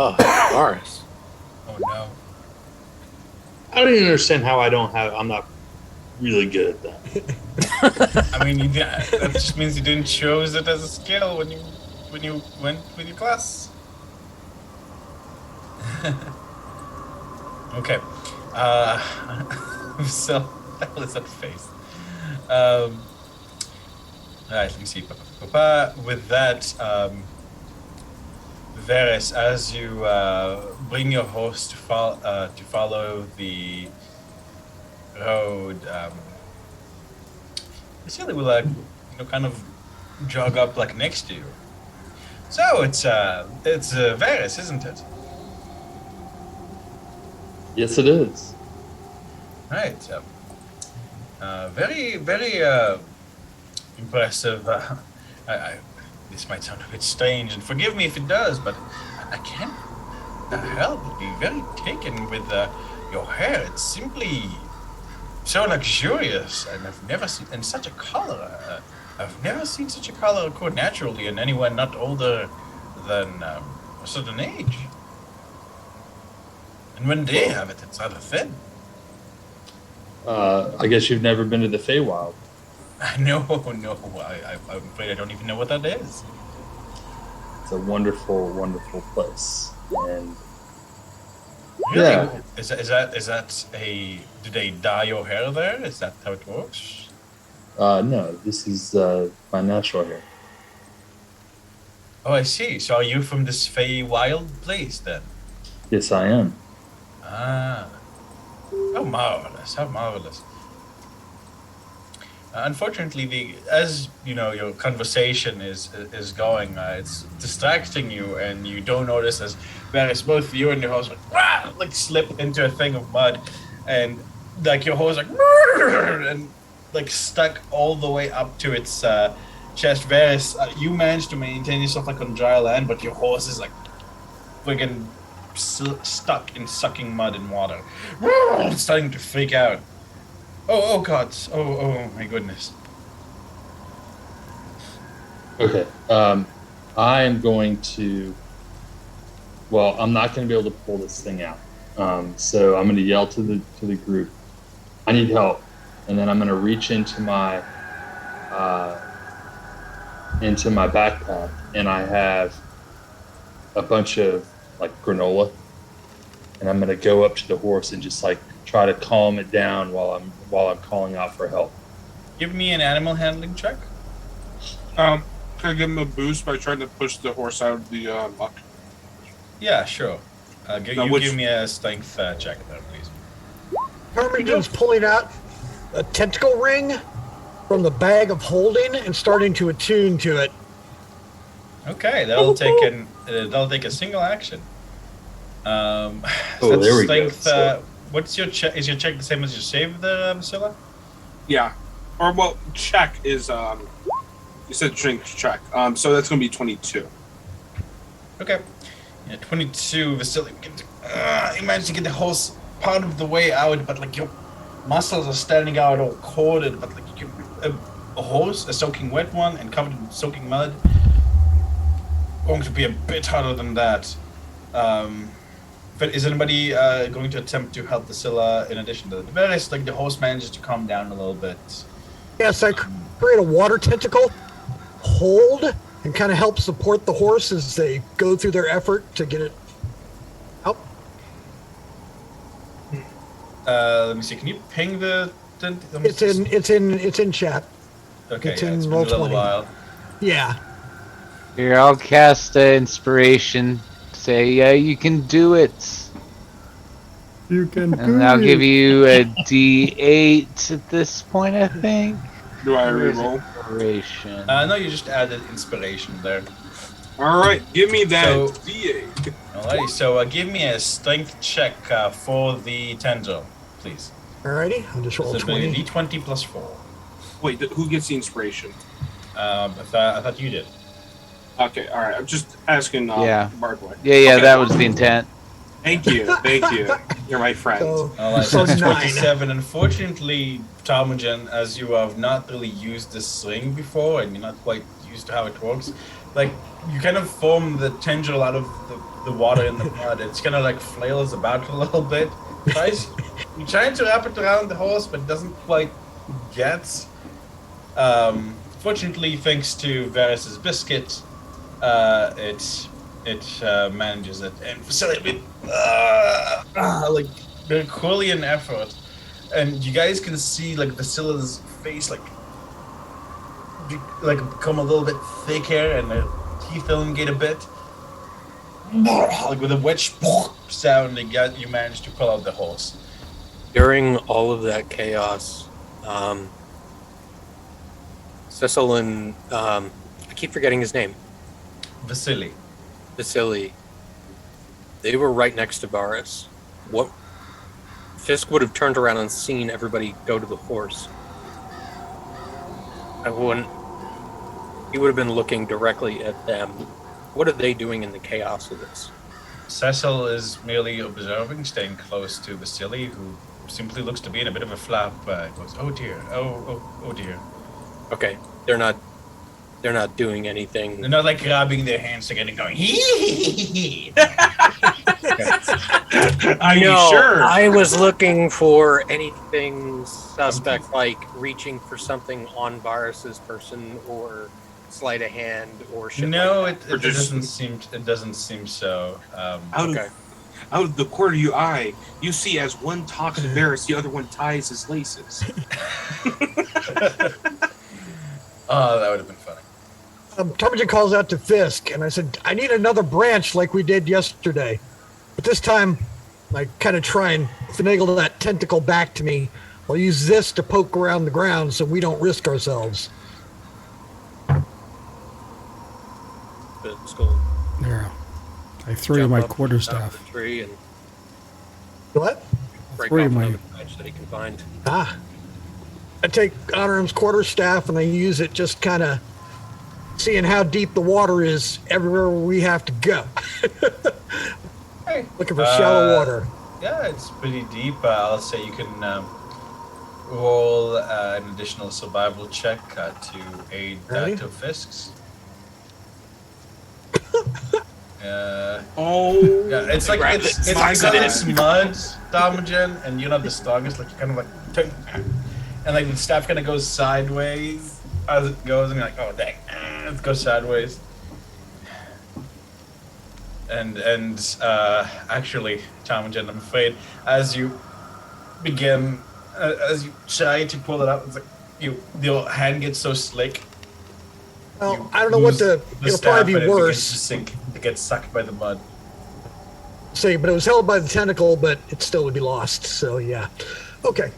Oh, Boris. Oh no. I don't even understand how I'm not really good at that. I mean, that just means you didn't choose it as a skill when you went with your class. Okay. So what the hell is that face? Alright, let me see. With that, Varys, as you bring your horse to follow the road, Vasily will kind of jog up like next to you. So it's Varys, isn't it? Yes, it is. Right. Very, very impressive. This might sound a bit strange, and forgive me if it does, but I can't help but be very taken with your hair. It's simply so luxurious, and I've never seen in such a color. I've never seen such a color occur naturally in anyone not older than a certain age. And when they have it, it's rather thin. I guess you've never been to the Feywild. No, I'm afraid I don't even know what that is. It's a wonderful, wonderful place. And Really? yeah, Is that a? Do they dye your hair there? Is that how it works? no, this is my natural hair. Oh, I see. So are you from this Feywild place then? Yes, I am. Ah, how marvelous! How marvelous. Unfortunately, as you know, your conversation is going. It's distracting you, and you don't notice as Varys, both you and your host like slip into a thing of mud, and like your host and like stuck all the way up to its chest. Varys, you managed to maintain yourself like on dry land, but your horse is like friggin' stuck in sucking mud and water. It's starting to freak out. Oh God! Oh my goodness! Okay. I am going to. Well, I'm not going to be able to pull this thing out. So I'm going to yell to the group, "I need help!" And then I'm going to reach into my backpack, and I have a bunch of like granola, and I'm going to go up to the horse and just like try to calm it down while I'm calling out for help. Give me an animal handling check. Can I give him a boost by trying to push the horse out of the muck? Yeah, sure. Now, Give me a strength check there, please. Herman's pulling out a tentacle ring from the bag of holding and starting to attune to it. Okay, that'll take a single action. Oh, there we go. Strength. What's your check? Is your check the same as your save there, Basila? Yeah. Or, well, check is, you said drink check. So that's going to be 22. Okay. Yeah, 22, Vasily. You managed to get the horse part of the way out, but like your muscles are standing out all corded, but like a horse, a soaking wet one, and covered in soaking mud, going to be a bit harder than that. But is anybody going to attempt to help Vasila in addition to the Varys? Like the horse manages to calm down a little bit. Yes, I create a water tentacle, hold, and kind of help support the horse as they go through their effort to get it out. Let me see. Can you ping the? It's in chat. Okay, it's yeah, in it's been a little Roll20. while. Yeah. Here, I'll cast inspiration. Say, yeah, you can do it. You can And I'll give you a D8 at this point, I think. Do I Where's reroll? Inspiration. No, you just added inspiration there. All right, give me that So- D8. Alrighty, so give me a strength check for the tendril, please. Alrighty, I'll just roll So it'll be a 20. D20 plus 4. Wait, who gets the inspiration? I thought you did. Okay, all right. I'm just asking. Yeah. Bardboy. Yeah, Okay. that was the intent. Thank you, thank you. You're my friend. So, Alright, so so it's 9. 27. Unfortunately, Tarmogen, as you have not really used this sling before and you're not quite used to how it works, like you kind of form the tendril out of the water in the mud. It's kind of like flails about a little bit. You're trying to wrap it around the horse, but it doesn't quite get. Fortunately, thanks to Varys's biscuit, it manages it and facilitates like the Herculean effort, and you guys can see like Vasila's face like become a little bit thicker and the teeth elongate a bit. Like with a wedge sound, you manage to pull out the horse. During all of that chaos, Cecil and keep forgetting his name. Vasily. Vasily. They were right next to Varus. What? Fisk would have turned around and seen everybody go to the horse. I wouldn't. He would have been looking directly at them. What are they doing in the chaos of this? Cecil is merely observing, staying close to Vasily, who simply looks to be in a bit of a flap. Goes, oh dear, oh dear. Okay, they're not doing anything. They're not like grabbing their hands together and going, hee. Are you sure? I was looking for anything suspect, like reaching for something on Varus's person or sleight of hand or shit. No, like it doesn't seem. It doesn't seem so. Out of the corner of your eye, you see as one talks to Varus, the other one ties his laces. Oh, that would have been funny. Temujin calls out to Fisk, and I said, I need another branch like we did yesterday. But this time, I kind of try and finagle that tentacle back to me. I'll use this to poke around the ground so we don't risk ourselves. Fisk will There. I threw you jump my up quarterstaff. out of the tree and What? break Three off of my- another branch that he can find. Ah. I take Honorham's quarterstaff and I use it just kind of seeing how deep the water is everywhere we have to go. Hey, Looking for shallow water. Yeah, it's pretty deep. I'll say you can roll an additional survival check to aid Ready? to Fisk's. Oh, Yeah, it's like grab it's it. My because God. it's mud, Damagen, and you're not the strongest. Like you kind of like turn, and like the staff kind of goes sideways as it goes, and you're like, oh dang, it goes sideways. And actually, Damagen, I'm afraid, as you begin, as you try to pull it up, it's like your hand gets so slick. Well, I don't know what the it'll staff probably and be it begins to worse. sink. It gets sucked by the mud. Say, but it was held by the tentacle, but it still would be lost. So yeah. Okay.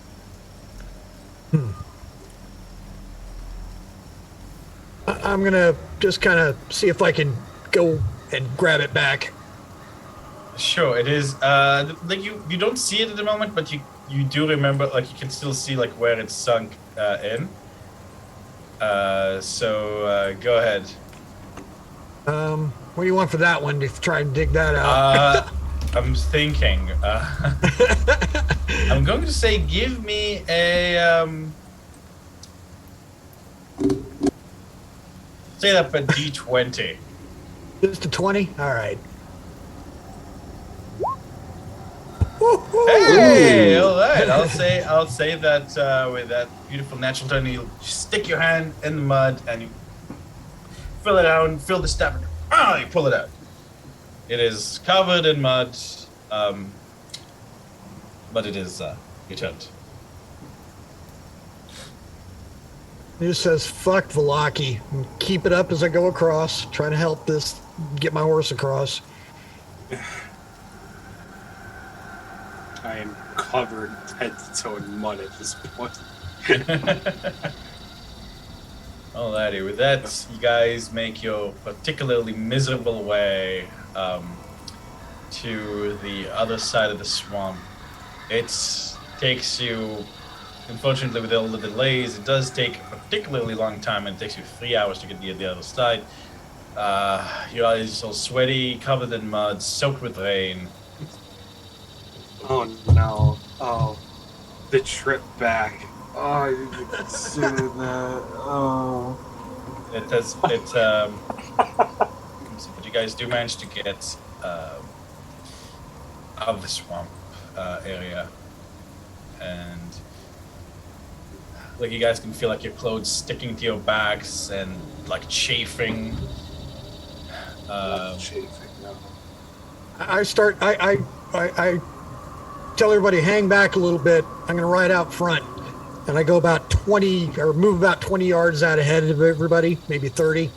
I'm gonna just kind of see if I can go and grab it back. Sure, it is. Like you don't see it at the moment, but you do remember. Like you can still see like where it's sunk in. So go ahead. What do you want for that one to try and dig that out? I'm thinking. I'm going to say, give me a say that, but D20. Just a 20? All right. Hey, all right. I'll say that with that beautiful natural 20, you stick your hand in the mud and you fill it out, fill the staff, and you pull it out. It is covered in mud, but it is returned. It just says, fuck Velaki. Keep it up as I go across. Trying to help this, get my horse across. I am covered head to toe in mud at this point. Alrighty, with that, you guys make your particularly miserable way to the other side of the swamp. It takes you, unfortunately with all the delays, it does take a particularly long time, and it takes you 3 hours to get to the other side. Your eyes all sweaty, covered in mud, soaked with rain. Oh no. Oh. The trip back. Oh, I didn't consider that. Oh. It does. But you guys do manage to get out of the swamp area, and like you guys can feel like your clothes sticking to your backs and like chafing. Chafing, no. I tell everybody, hang back a little bit. I'm going to ride out front. And I go about 20, or move about 20 yards out ahead of everybody, maybe 30.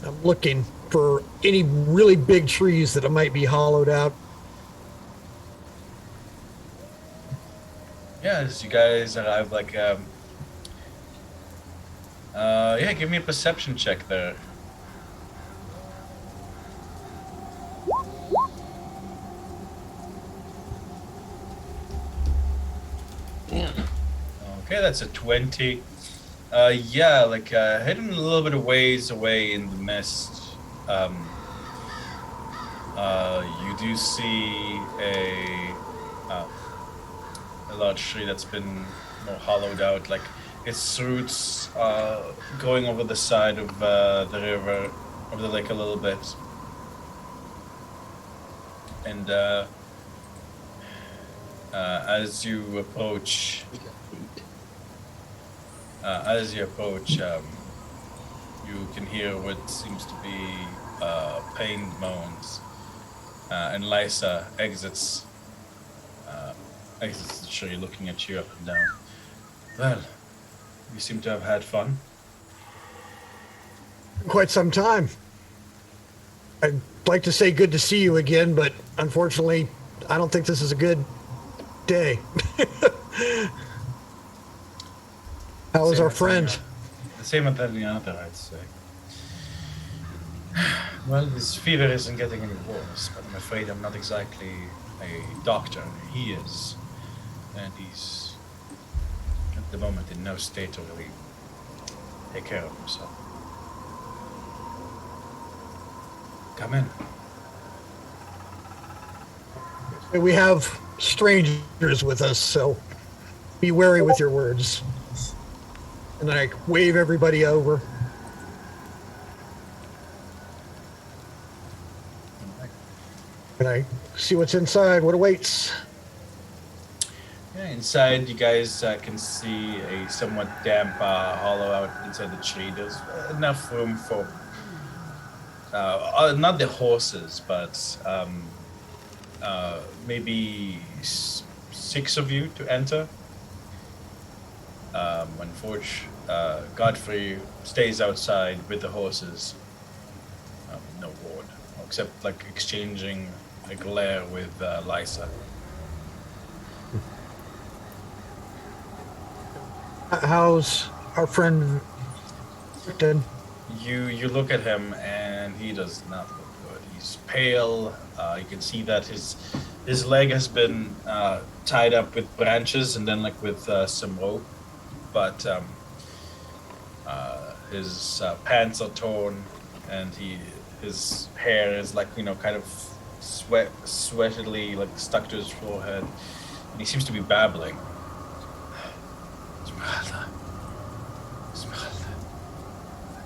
I'm looking for any really big trees that might be hollowed out. Yeah, as you guys arrive, like Yeah, give me a perception check there. Okay, that's a 20. Yeah, like hidden a little bit of ways away in the mist. You do see a large tree that's been more hollowed out, like its roots going over the side of the river, of the lake a little bit. And as you approach, you can hear what seems to be pained moans. And Lysa exits the tree, looking at you up and down. Well, you seem to have had fun. Quite some time. I'd like to say good to see you again, but unfortunately, I don't think this is a good day. How is our friend? The same as any other, I'd say. Well, his fever isn't getting any worse, but I'm afraid I'm not exactly a doctor. He is. And he's, at the moment, in no state to really take care of himself. Come in. We have strangers with us, so be wary with your words. And then I wave everybody over. And I see what's inside, what awaits. Yeah, inside, you guys can see a somewhat damp hollow out inside the tree. There's enough room for not the horses, but maybe 6 of you to enter. Unfortunately, Godfrey stays outside with the horses. No ward, except like exchanging a glare with Lysa. How's our friend Richten? You look at him and he does not look good. He's pale. You can see that his leg has been tied up with branches and then like with some rope, but his pants are torn and his hair is like kind of sweatily like stuck to his forehead, and he seems to be babbling.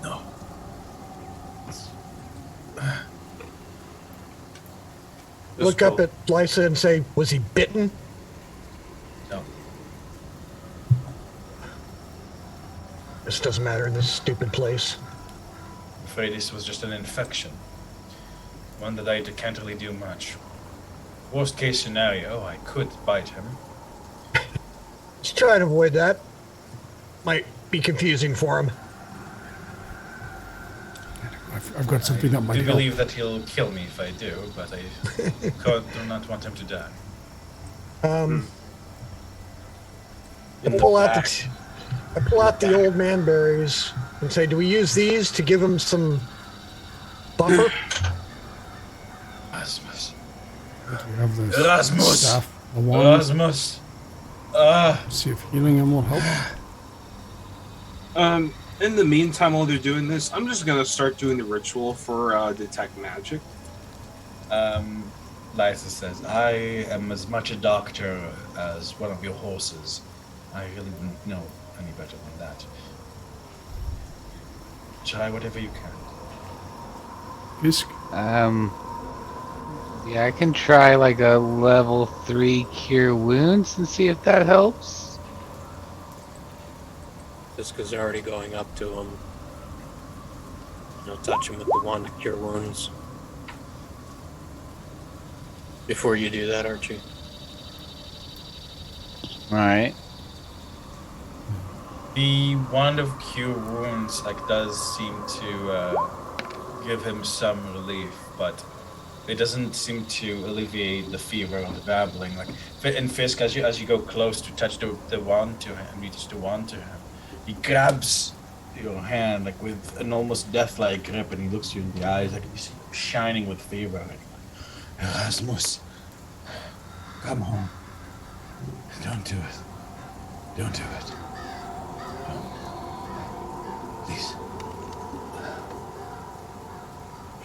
No. Look up at Lysa and say, was he bitten? No. This doesn't matter in this stupid place. I'm afraid this was just an infection. One that I can't really do much. Worst case scenario, I could bite him. Let's try and avoid that. Might be confusing for him. I've got something that I might do help. believe that he'll kill me if I do, but I do not want him to die. I pull out the old man berries and say, do we use these to give him some buffer? Rasmus. We have the Erasmus! staff, a wand. Rasmus! See if healing him will help. In the meantime, while they're doing this, I'm just gonna start doing the ritual for detect magic. Lysa says, I am as much a doctor as one of your horses. I really wouldn't know any better than that. Try whatever you can. Fisk? Yeah, I can try like a level 3 cure wounds and see if that helps. Just because they're already going up to him. Touch him with the wand to cure wounds. Before you do that, Archie. Alright. The wand of cure wounds does seem to give him some relief, but it doesn't seem to alleviate the fever or the babbling. And Fisk, as you go close to touch the wand to him, you touch the wand to him, he grabs your hand like with an almost death-like grip, and he looks you in the eyes, like he's shining with fever. Like, Erasmus, come home. Don't do it. Don't do it. Please.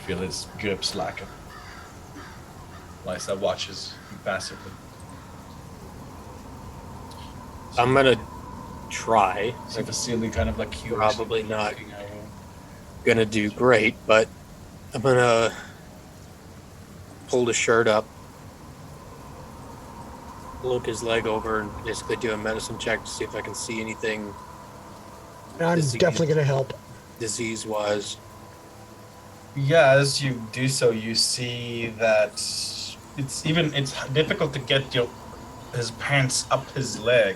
Feel his grip slacken. Lysa watches impassively. I'm gonna try. See Vasily kind of like Probably not gonna do great, but I'm gonna pull the shirt up, look his leg over, and basically do a medicine check to see if I can see anything I'm definitely going to help. disease-wise. Yeah, as you do so, you see that it's difficult to get his pants up his leg.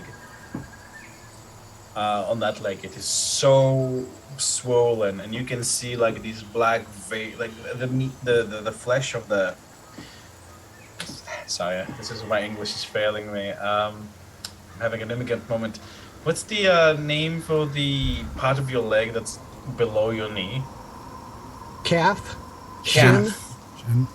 On that leg, it is so swollen, and you can see like these black like the meat, the flesh of the. Sorry, this is why English is failing me. I'm having an immigrant moment. What's the name for the part of your leg that's below your knee? Calf? Calf. Shin.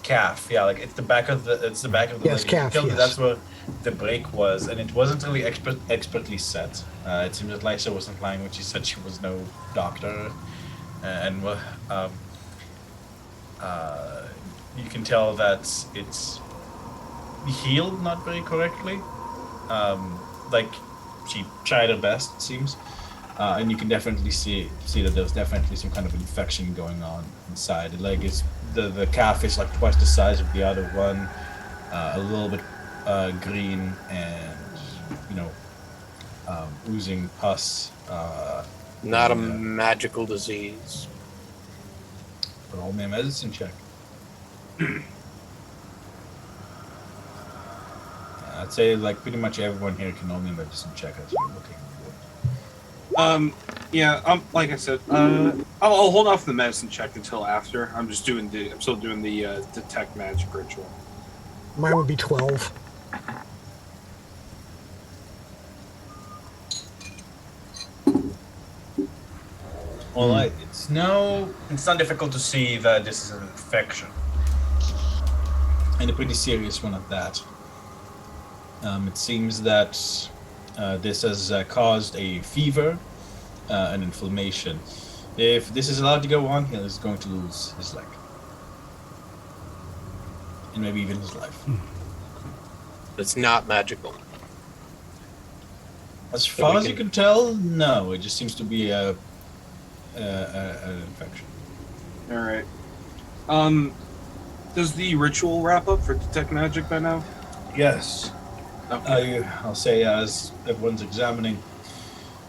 Calf. Yeah, like it's the back of the Yes, leg. You can calf, tell that yes. That's where the break was, and it wasn't really expertly set. It seems that Lysa wasn't lying when she said she was no doctor, and you can tell that it's healed not very correctly. Like she tried her best, it seems, and you can definitely see that there's definitely some kind of infection going on inside. The leg is the calf is like twice the size of the other one, a little bit green and oozing pus. Not a and, magical disease. roll me a medicine check. I'd say like pretty much everyone here can only medicine check as you're looking. Like I said, I'll hold off the medicine check until after. I'm still doing the detect magic ritual. Mine would be 12. All right, it's not difficult to see that this is an infection, and a pretty serious one at that. It seems that this has caused a fever, and inflammation. If this is allowed to go on, he is going to lose his leg, and maybe even his life. It's not magical. As far as you can tell, no. It just seems to be an infection. All right. Does the ritual wrap up for detect magic by now? Yes. Okay. I'll say as everyone's examining,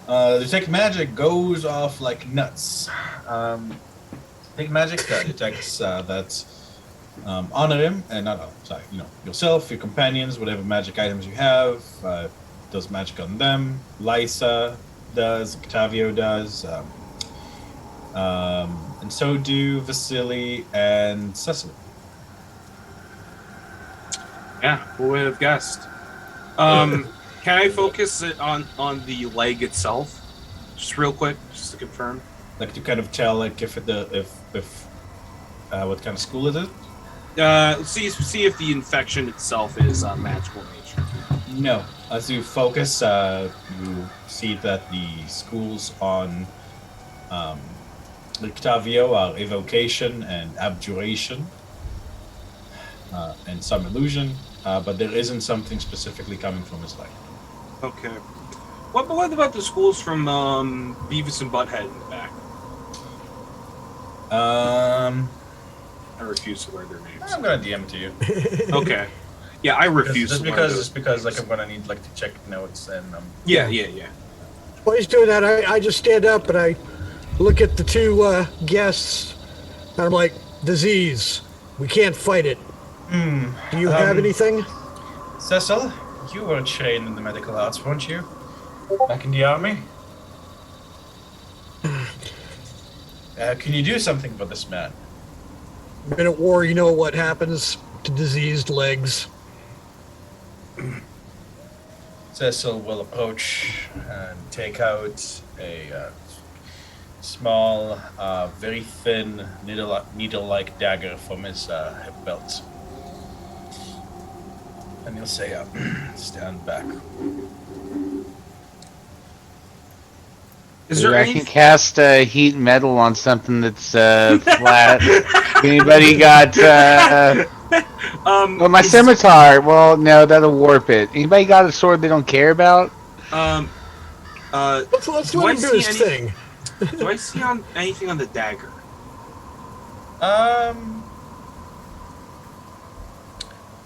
detect magic goes off like nuts. Detect magic detects that honor him, and yourself, your companions, whatever magic items you have, does magic on them. Lysa does, Rictavio does, and so do Vasily and Cecily. Yeah, who would have guessed? Can I focus it on the leg itself, just real quick, just to confirm? Like to kind of tell, like if what kind of school is it? See if the infection itself is magical nature. No. As you focus, you see that the schools on Rictavio are evocation and abjuration, and some illusion, but there isn't something specifically coming from his leg. Okay. What about the schools from Beavis and Butthead in the back? I refuse to learn their names. I'm gonna DM to you. Okay. Yeah, I refuse Just to learn because like I'm gonna need like to check notes and Yeah. While he's doing that, I just stand up and I look at the two guests, and I'm like, disease. We can't fight it. Do you have anything? Cecil, you were trained in the medical arts, weren't you? Back in the army? Can you do something for this man? Been at war, you know what happens to diseased legs. Cecil will approach and take out small, very thin needle-like dagger from his hip belt. And he'll say, stand back. Is there I any? can cast heat metal on something that's flat. Anybody got? Well, my scimitar. Well, no, that'll warp it. Anybody got a sword they don't care about? Let's Do let I him do see his thing. Do I see anything on the dagger?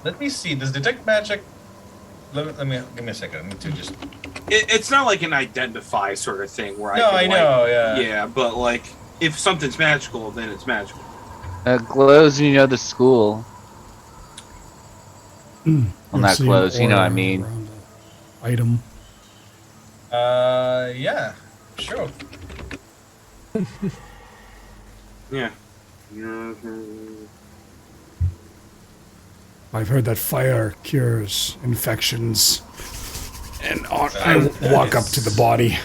Let me see. Does detect magic? Let me give me a second. I need to just. It's not like an identify sort of thing where No, I can, know. Yeah. Yeah, but like if something's magical, then it's magical. Glows, you know the school. Well, You not see an glows, you know what I aura mean. around the item. Yeah. Sure. Yeah. I've heard that fire cures infections. And I walk up to the body.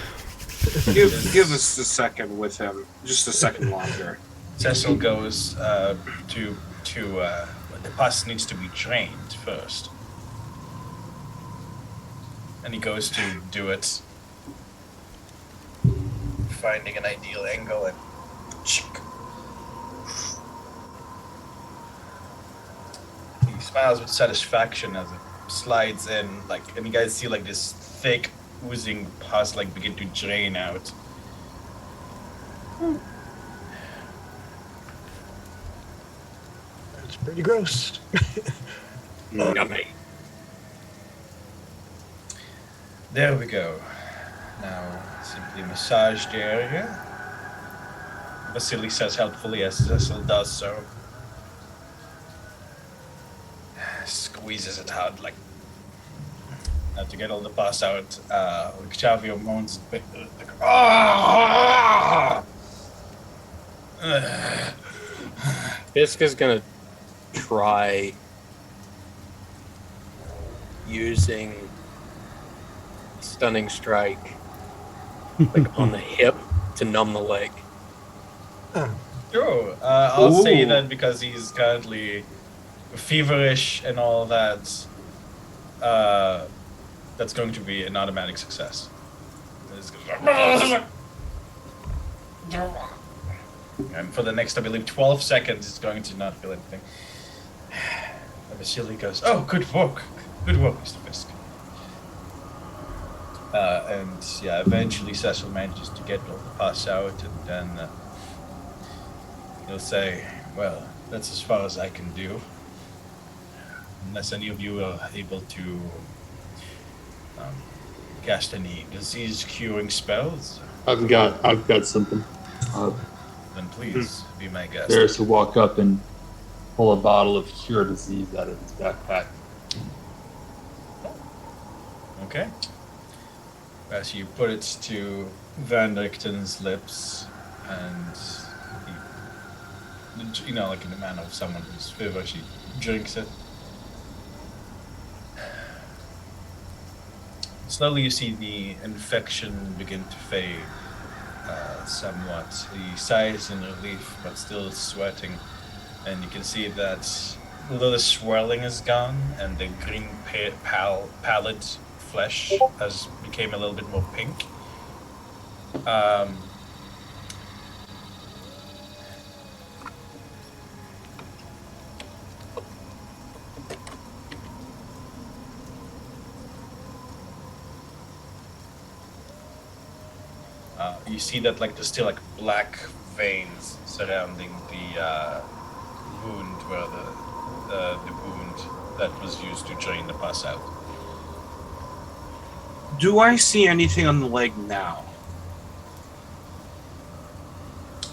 Give us a second with him, just a second longer. Cecil goes to the pus needs to be drained first, and he goes to do it, finding an ideal angle and. He smiles with satisfaction as it slides in, and you guys see this thick oozing pus begin to drain out. That's pretty gross. Yummy. There we go. Now simply massage the area. Vasily says helpfully as Cecil does so. Squeezes it hard, to get all the pus out. Rictavio moans a bit. Fisk is gonna try using stunning strike on the hip to numb the leg. Sure. I'll say Ooh. that because he's currently feverish and all that. That's going to be an automatic success. And for the next, I believe, 12 seconds, it's going to not feel anything. And Vasily goes, "Oh, good work, Mr. Fisk." And yeah, eventually Cecil manages to get all the pus out, and then he'll say, "Well, that's as far as I can do. Unless any of you are able to cast any disease-curing spells, I've got something. then please be my guest." There's to walk up and pull a bottle of cure disease out of his backpack. Okay. As you put it to Van Richten's lips, and he, in the manner of someone who's feverish, he drinks it. Slowly you see the infection begin to fade somewhat. He sighs in relief, but still sweating. And you can see that although the swirling is gone and the green pallid flesh has became a little bit more pink, you see that there's still black veins surrounding the wound where the wound that was used to drain the pus out. Do I see anything on the leg now?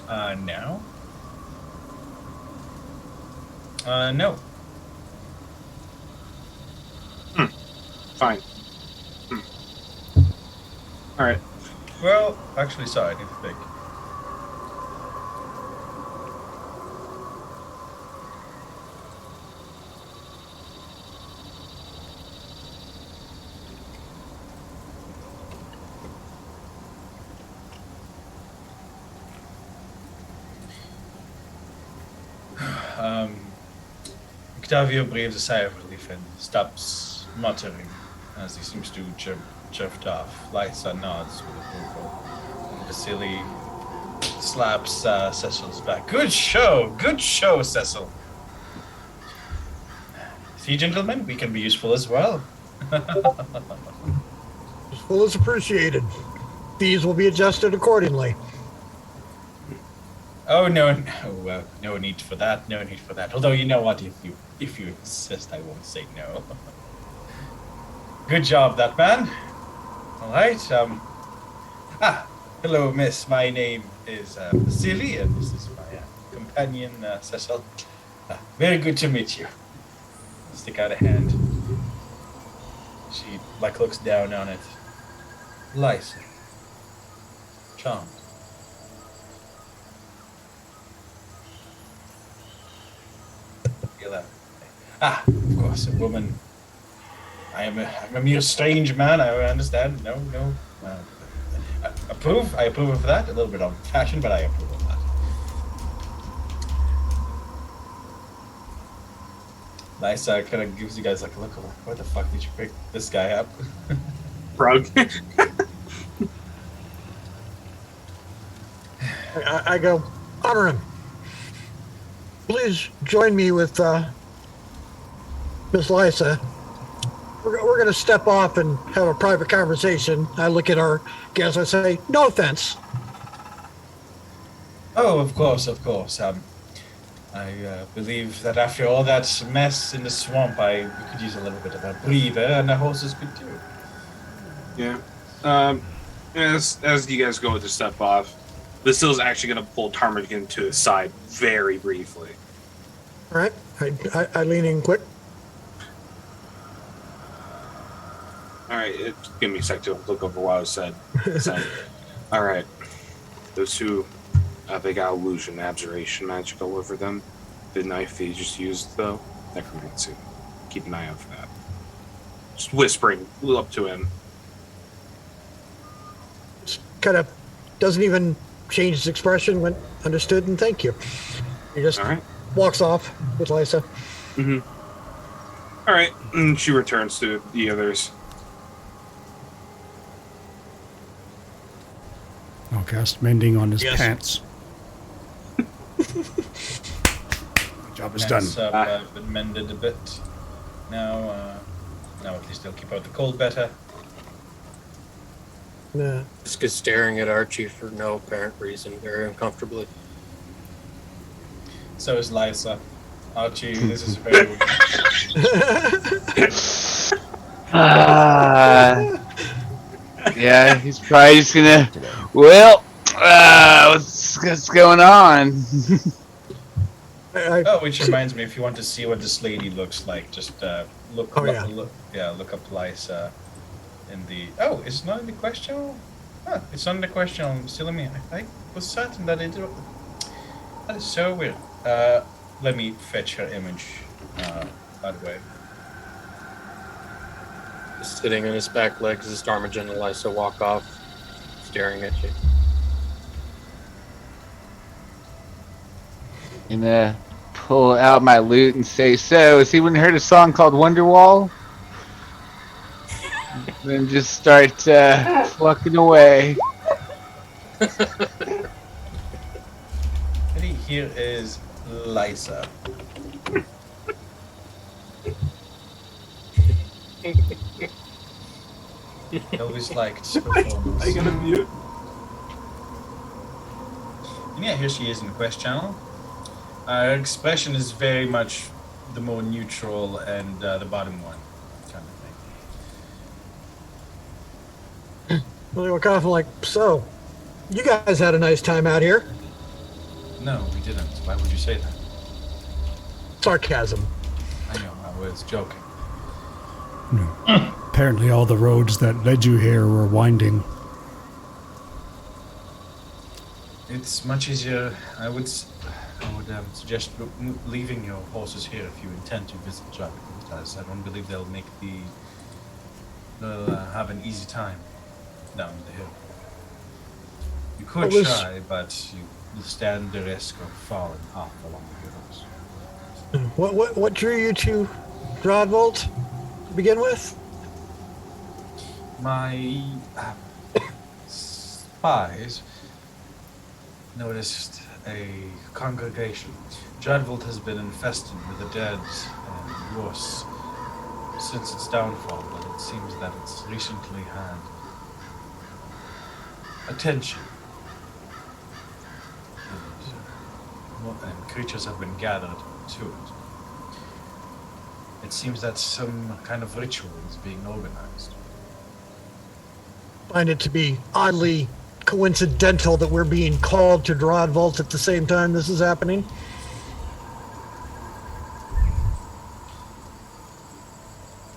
Now? No. Fine. All right. Well, actually, sorry, I need to think. Rictavio breathes a sigh of relief and stops muttering as he seems to drift off. Lysa nods with approval, and Vasily slaps Cecil's back. Good show, Cecil. See, gentlemen, we can be useful as well. Full is appreciated. Fees will be adjusted accordingly. Oh no, no need for that. No need for that. Although you know what, if you insist, I won't say no. Good job, that man. All right. Hello, miss. My name is Vasily, and this is my companion, Cecil. Very good to meet you. Stick out a hand. She looks down on it. Lysa. Charmed. Feel that? Of course, a woman. I'm a mere strange man. I understand. No. I approve of that. A little bit on fashion, but I approve of that. Lysa kind of gives you guys like a look of like, where the fuck did you pick this guy up? Rug. I go, honor him. Please join me with Miss Lysa. We're going to step off and have a private conversation. I look at our guest. I say, no offense. Oh, of course. I believe that after all that mess in the swamp, we could use a little bit of a breather, and the horses could too. Yeah. As you guys go to step off, Vasili's actually going to pull Ptarmigan to the side very briefly. All right. I lean in quick. All right, give me a sec to look over what I said. All right, those two, they got illusion, abjuration magic all over them. The knife they just used, though, necromancy. Keep an eye out for that. Just whispering up to him. Just kind of doesn't even change his expression when understood and thank you. He just walks off with Lysa. Mm-hmm. All right, and she returns to the others. I'll cast mending on his Yes. pants. Job is done. Been mended a bit. Now at least they'll keep out the cold better. Nah. Just is staring at Archie for no apparent reason, very uncomfortably. So is Lysa. Archie, this is very... Yeah, he's probably just gonna. Well, what's going on? Which reminds me, if you want to see what this lady looks like, just look up Lysa in the... Oh, it's not in the question? It's not in the question. Still me. I was certain that it... That is so weird. Let me fetch her image, by the way. Sitting on his back legs as Ptarmigan and Lysa walk off, staring at you. And pull out my lute and say, "So, has anyone heard a song called Wonderwall?" Then just start plucking away. Here is Lysa. I always liked performance. I gotta mute. And yeah, here she is in the quest channel. Her expression is very much the more neutral and the bottom one kind of thing. Well, they were kind of like, so, you guys had a nice time out here. No, we didn't. Why would you say that? Sarcasm. I know, I was joking. No. Apparently all the roads that led you here were winding. It's much easier. I would suggest leaving your horses here if you intend to visit Drahdvult, as I don't believe they'll have an easy time down the hill. You could try, but you stand the risk of falling off along the hills. What drew you to Drahdvult to begin with? My spies noticed a congregation. Drahdvult has been infested with the dead and worse since its downfall, but it seems that it's recently had attention. And creatures have been gathered to it. It seems that some kind of ritual is being organized. Find it to be oddly coincidental that we're being called to Drahdvult at the same time this is happening.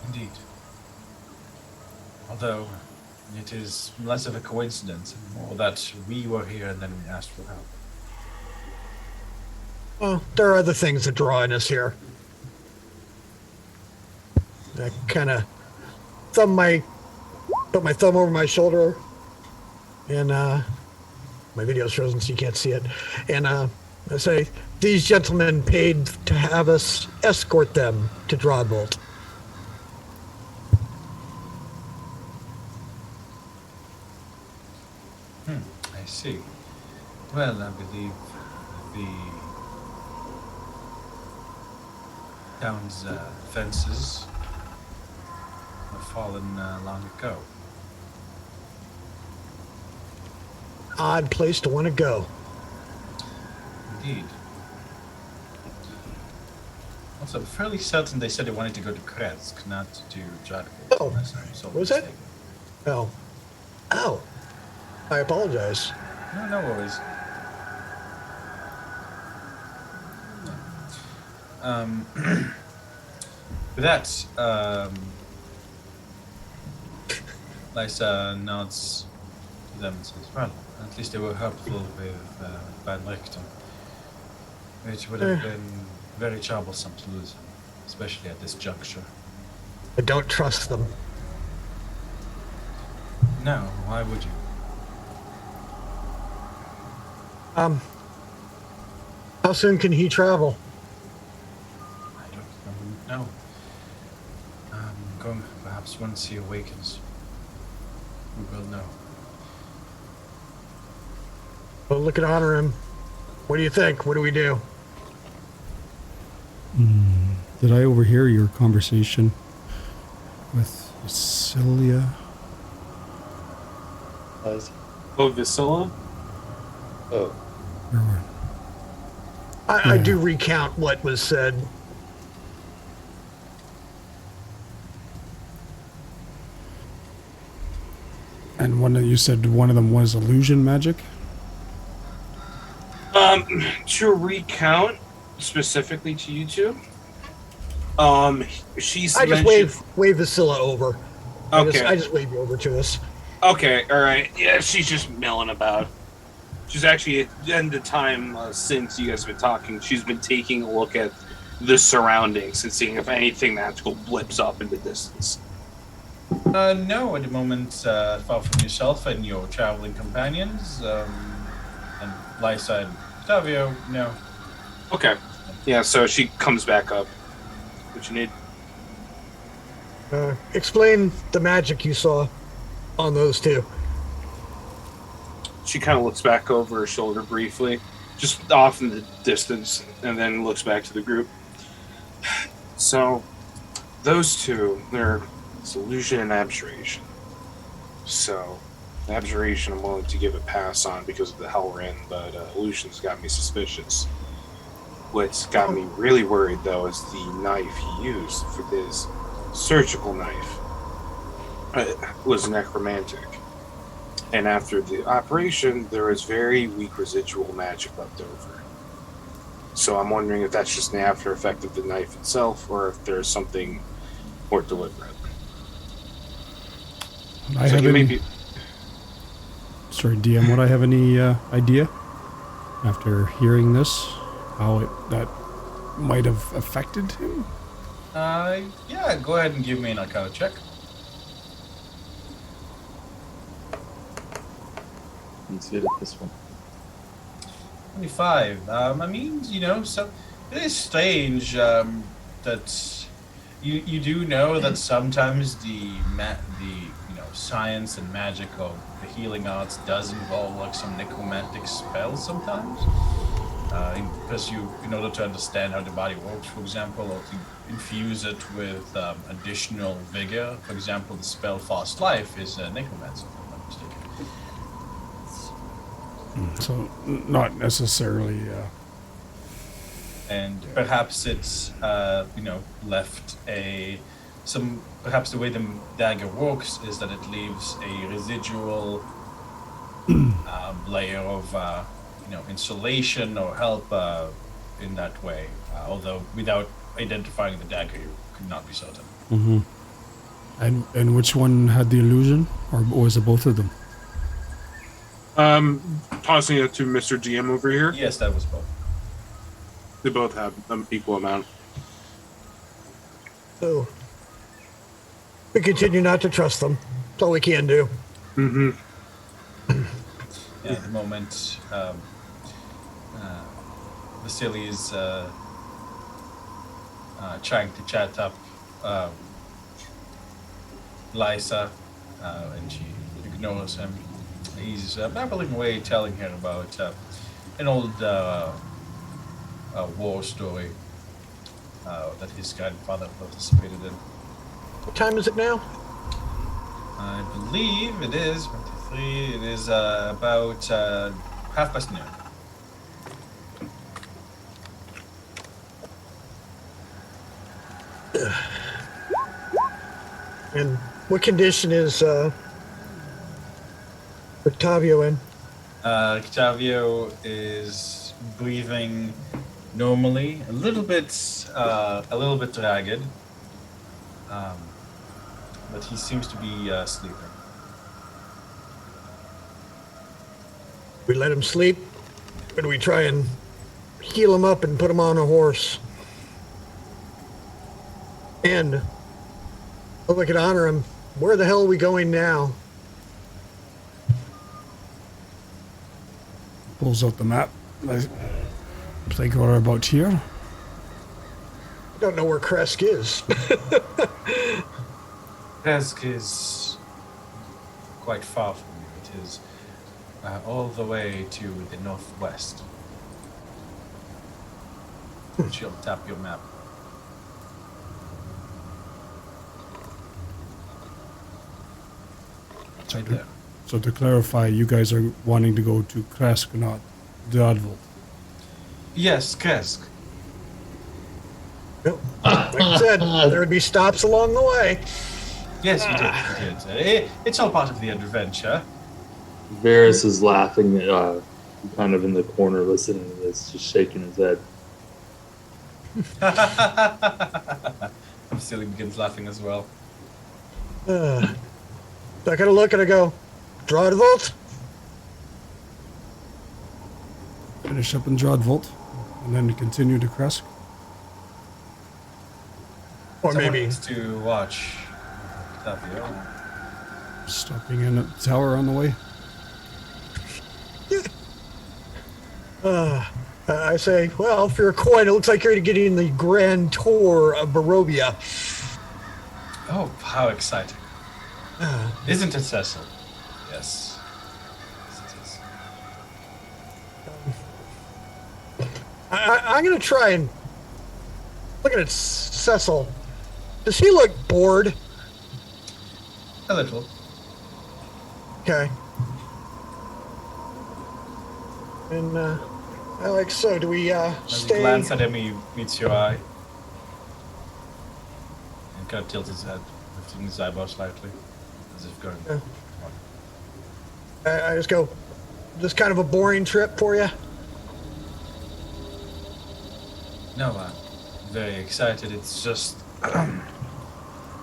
Indeed. Although it is less of a coincidence and more that we were here and then we asked for help. Well, there are other things that draw us here. I kind of put my thumb over my shoulder, and my video's frozen so you can't see it. And I say, these gentlemen paid to have us escort them to Drahdvult. I see. Well, I believe the town's fences have fallen long ago. Odd place to want to go. Indeed. Also, fairly certain they said they wanted to go to Kresk, not to Drahdvult. Oh, unless I'm so was it? mistaken. Oh. Ow. I apologize. No worries. With that, Lysa nods to them and says, well, at least they were helpful with Van Richten, which would have been very troublesome to lose him, especially at this juncture. I don't trust them. No, why would you? How soon can he travel? I don't know. Going perhaps once he awakens, we will know. Well, look at honor him. What do you think? What do we do? Did I overhear your conversation with Vasilia? Oh, Vasilla? Oh, Or what? I do recount what was said. And you said one of them was illusion magic? To recount specifically to you two, she's I just mentioned... wave Vasilla over. Okay. I just wave you over to us. Okay, all right. Yeah, she's just milling about. She's actually, in the time since you guys have been talking, she's been taking a look at the surroundings and seeing if anything magical blips up in the distance. No, at the moment, far from yourself and your traveling companions, and Lysa and Rictavio, no. Okay. Yeah, so she comes back up. What you need? Explain the magic you saw on those two. She kind of looks back over her shoulder briefly, just off in the distance, and then looks back to the group. So, those two, they're illusion and abjuration. So, abjuration I'm willing to give a pass on because of the hell we're in, but illusion's got me suspicious. What's got me really worried, though, is the knife he used for his surgical knife. It was necromantic. And after the operation, there was very weak residual magic left over. So I'm wondering if that's just an after effect of the knife itself, or if there's something more deliberate. Sorry, DM, would I have any idea after hearing this how that might have affected him? Yeah, go ahead and give me an Arcana check. he's good at this one. 25. I mean, you know, It is strange that you do know that sometimes the science and magic of the healing arts does involve like some necromantic spells sometimes. Because in order to understand how the body works, for example, or to infuse it with additional vigor. For example, the spell Fast Life is necromancy, if I'm not mistaken. So not necessarily. And perhaps it's left perhaps the way the dagger works is that it leaves a residual layer of insulation or help in that way, although without identifying the dagger you could not be certain. Mm-hmm. And which one had the illusion, or was it both of them? Tossing it to Mr. GM over here. Yes, that was both. They both have an equal amount. So we continue not to trust them. That's all we can do. Mm-hmm. Yeah, at the moment, Vasily is trying to chat up Lysa, and she ignores him. He's babbling away, telling her about an old war story that his grandfather participated in. What time is it now? I believe it is 23. It is about noon. And what condition is Rictavio in? Rictavio is breathing normally, a little bit ragged, but he seems to be sleeping. We let him sleep, or do we try and heal him up and put him on a horse? And if we could honor him, where the hell are we going now? Pulls out the map. I think we're about here. I don't know where Kresk is. Kresk is quite far from you. It is all the way to the northwest. She'll tap your map. It's right there. So to clarify, you guys are wanting to go to Kresk, not Drahdvult. Yes, Kresk. Like I said, there would be stops along the way. Yes, we did. It's all part of the adventure. Varys is laughing, kind of in the corner listening to this, just shaking his head. Vasily begins laughing as well. So I kind of look and I go, Drahdvult? Finish up in Drahdvult, and then continue to Kresk. Or Someone maybe needs to watch Rictavio. Stopping in at the tower on the way. I say, well, for your coin, it looks like you're getting the grand tour of Barovia. Oh, how exciting. Isn't it, Cecil? Yes. Yes, it is. I'm going to try and look at Cecil. Does he look bored? A little. Okay. And, Alex, so do we As you stay? glance at him, he meets your eye. And kind of tilts his head, lifting his eyebrow slightly, as if going, Yeah. I just go, just kind of a boring trip for you? No, I'm very excited. It's just,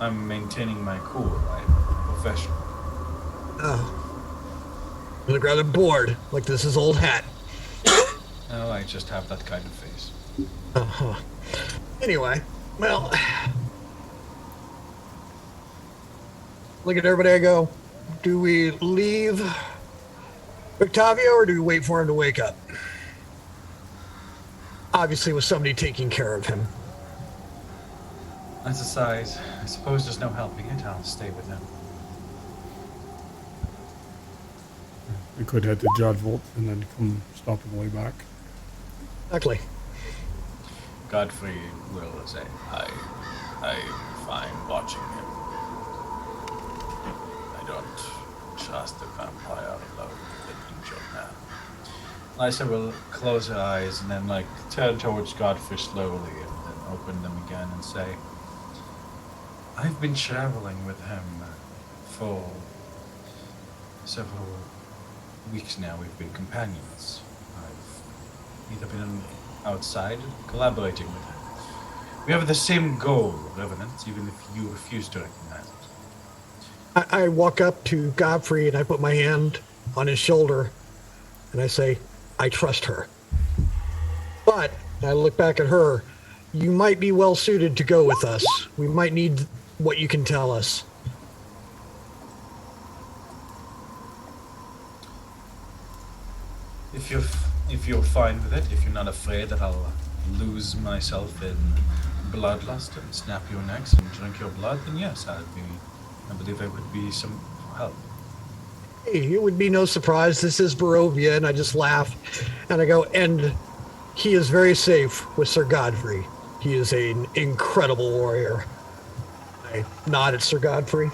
I'm maintaining my cool. I'm a professional. Oh. You look rather bored, like this is old hat. No, I just have that kind of face. Uh-huh. Anyway, well, look at everybody. I go, do we leave Rictavio or do we wait for him to wake up? obviously with somebody taking care of him. As a size, I suppose there's no helping it. I'll stay with him. We could head to Drahdvult and then come stop on the way back. Exactly. Godfrey will say, I'm fine watching him. I don't trust the vampire alone with an injured man. Lysa will close her eyes and then turn towards Godfrey slowly and then open them again and say, I've been traveling with him for several weeks now. We've been companions. I've either been outside collaborating with him. We have the same goal, Revenant, even if you refuse to recognize it. I walk up to Godfrey and I put my hand on his shoulder and I say, I trust her. But I look back at her. You might be well suited to go with us. We might need what you can tell us. If you're fine with it, if you're not afraid that I'll lose myself in bloodlust and snap your necks and drink your blood, then yes, I believe it would be some help. Hey, it would be no surprise. This is Barovia, and I just laugh. And I go, and he is very safe with Sir Godfrey. He is an incredible warrior. I nod at Sir Godfrey.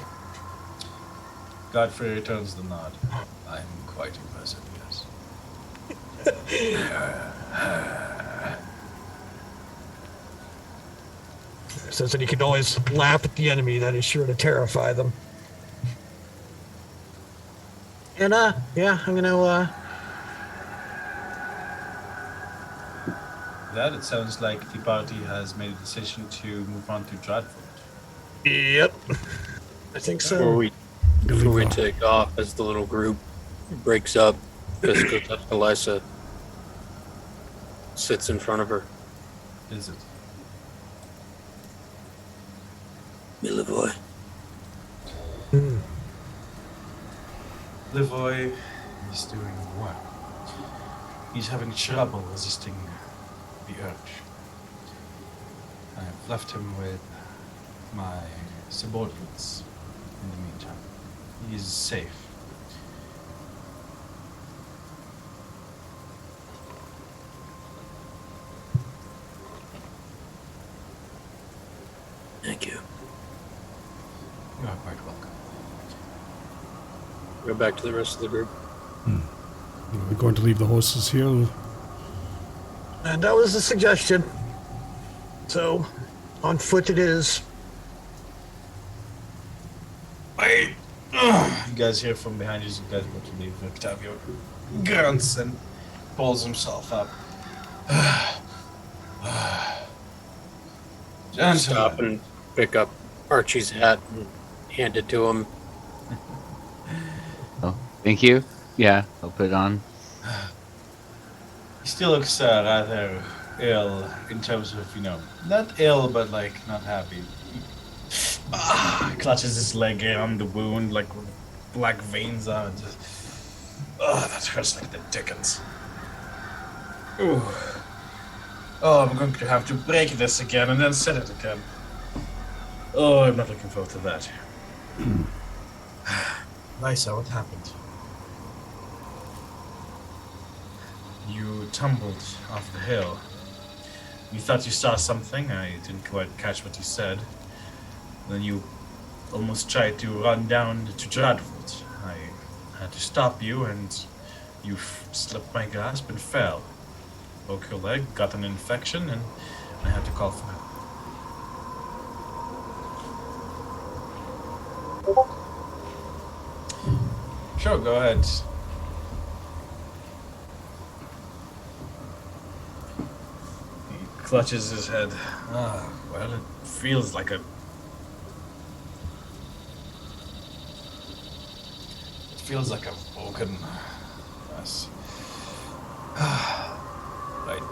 Godfrey returns the nod. I'm quite impressive, yes. Says that he can always laugh at the enemy. That is sure to terrify them. And, yeah, I'm gonna, That it sounds like the party has made a decision to move on to Drahdvult. Yep. I think so. Before we take off, as the little group breaks up, Fisk goes up to Lysa, sits in front of her. Is it? Milivoy. Livoy is doing well. He's having trouble resisting the urge. I've left him with my subordinates in the meantime. He's safe. Thank you. You are quite welcome. Go back to the rest of the group. We're going to leave the horses here. And that was the suggestion. So, on foot it is. Wait! You guys hear from behind you, you guys want to leave. Rictavio grunts and pulls himself up. Stop and pick up Archie's hat and hand it to him. Oh, thank you. Yeah, I'll put it on. He still looks rather ill in terms of, not ill, but not happy. Clutches his leg around the wound, black veins on it. That hurts like the dickens. Ooh. Oh, I'm going to have to break this again and then set it again. Oh, I'm not looking forward to that. Lysa, what happened? You tumbled off the hill. You thought you saw something. I didn't quite catch what you said. Then you almost tried to run down to Drahdvult. I had to stop you, and you slipped my grasp and fell. Broke your leg, got an infection, and I had to call for help. Sure, go ahead. He clutches his head. Well, it feels like a... It feels like a broken... Yes. Right.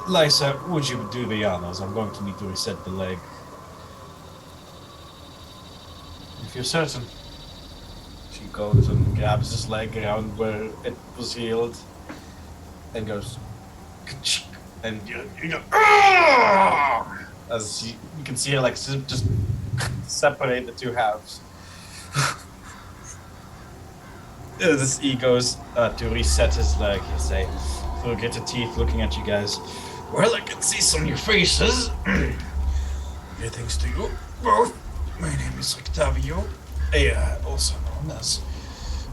Lysa, would you do the honors? I'm going to need to reset the leg. If you're certain. She goes and grabs his leg around where it was healed and goes, ka-chick, and you go, "Argh!" As you can see her like just separate the two halves. As he goes to reset his leg, he say, through gritted teeth, looking at you guys. Well, I can see some new faces. Greetings to you both. My name is Rictavio, also known as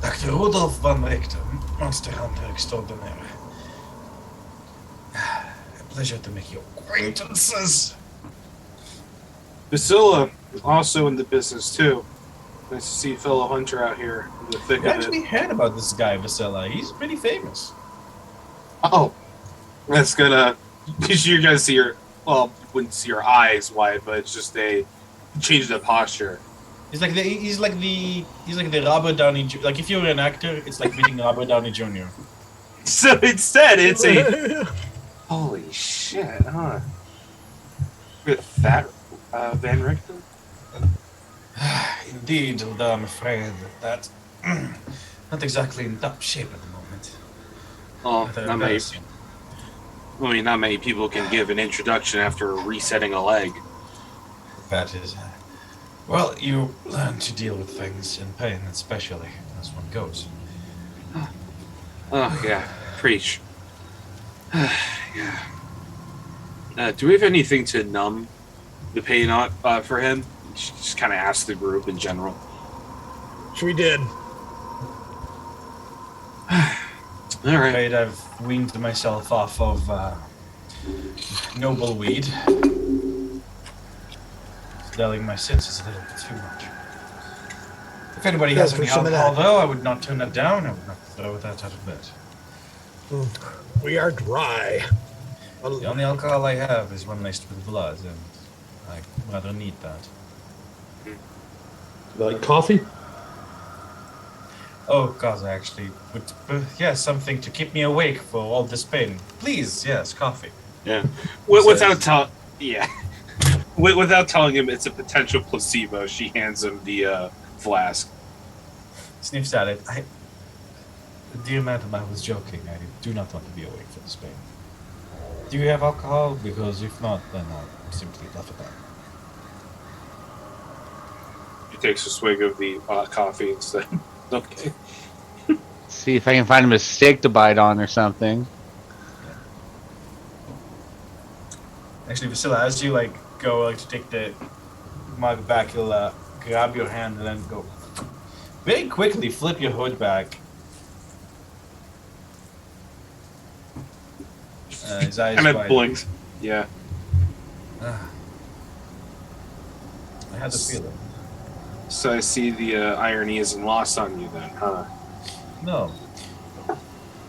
Dr. Rudolph Van Richten, monster hunter extraordinaire. A pleasure to make your acquaintances. Priscilla is also in the business too. Nice to see a fellow hunter out here in the thick I of actually it. heard about this guy, Vasilla. He's pretty famous. Oh, that's gonna. You're gonna see your. Well, you wouldn't see your eyes wide, but it's just they change the posture. He's like the Robert Downey like if you were an actor, it's like meeting Robert Downey Jr. So instead, it's a. Holy shit! Huh? With that Van Richten. Indeed, although I'm afraid that not exactly in top shape at the moment. Oh, Rather not many. embarrassing. I mean, not many people can give an introduction after resetting a leg. That is, well, you learn to deal with things in pain, especially as one goes. Oh yeah, preach. Yeah. Do we have anything to numb the pain for him? Just kind of ask the group in general. Which we did. All right. Afraid I've weaned myself off of noble weed. Dulling my senses a little bit too much. If anybody has for any some of alcohol, that. though, I would not turn that down. I would not throw that out of bed. We are dry. The only alcohol I have is one laced with blood, and I rather need that. Like coffee? Oh, God, I actually would. Yes, something to keep me awake for all this pain. Please, yes, coffee. Yeah. Without telling him it's a potential placebo, she hands him the flask. Sniffs at it. Dear madam, I was joking. I do not want to be awake for this pain. Do you have alcohol? Because if not, then I'll simply laugh it out. He takes a swig of the coffee instead. Okay. See if I can find him a stick to bite on or something. Actually, Vasilla, as you go to take the mug back, he'll grab your hand and then go very quickly flip your hood back. His eyes And it wide. blinks. Yeah. I had the feeling. So I see the irony isn't lost on you then, huh? No.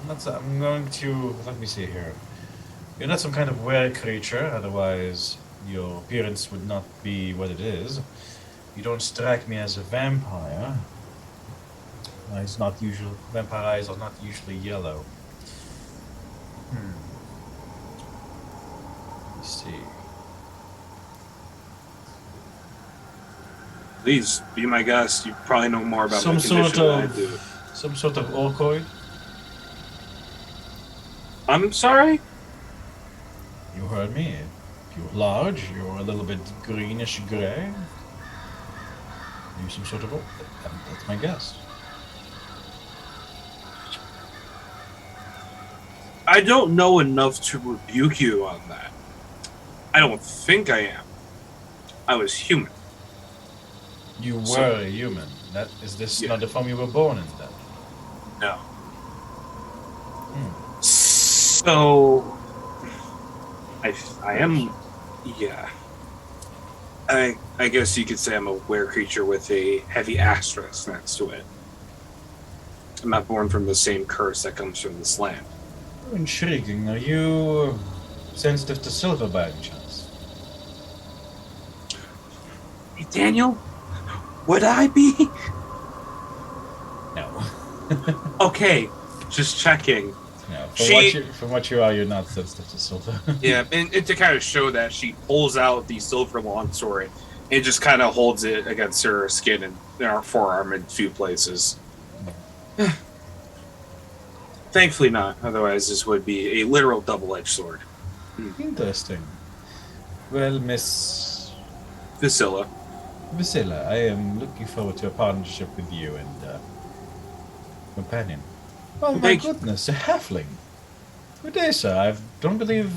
I'm going to. Let me see here. You're not some kind of weird creature, otherwise your appearance would not be what it is. You don't strike me as a vampire. It's not usual. Vampire eyes are not usually yellow. Let's see. Please be my guest. You probably know more about Some my condition sort than I of- do. Some sort of orcoid. I'm sorry? You heard me. You're large. You're a little bit greenish gray. You some sort of orc. That's my guess. I don't know enough to rebuke you on that. I don't think I am. I was human. You were So- a human. Is this Yeah. not the form you were born in then? No. So I am, yeah. I guess you could say I'm a were creature with a heavy asterisk next to it. I'm not born from the same curse that comes from this land. Intriguing. Are you sensitive to silver by any chance? Hey, Daniel, would I be? No. Okay, just checking. No. She- From what you are, you're not sensitive to silver. Yeah, and to kind of show that, she pulls out the silver longsword and just kind of holds it against her skin and her forearm in a few places. Thankfully not, otherwise this would be a literal double-edged sword. Interesting. Well, Miss Vasilla. Vasilla, I am looking forward to a partnership with you and companion. Oh my Thank you. goodness, a halfling. Good day, sir. I don't believe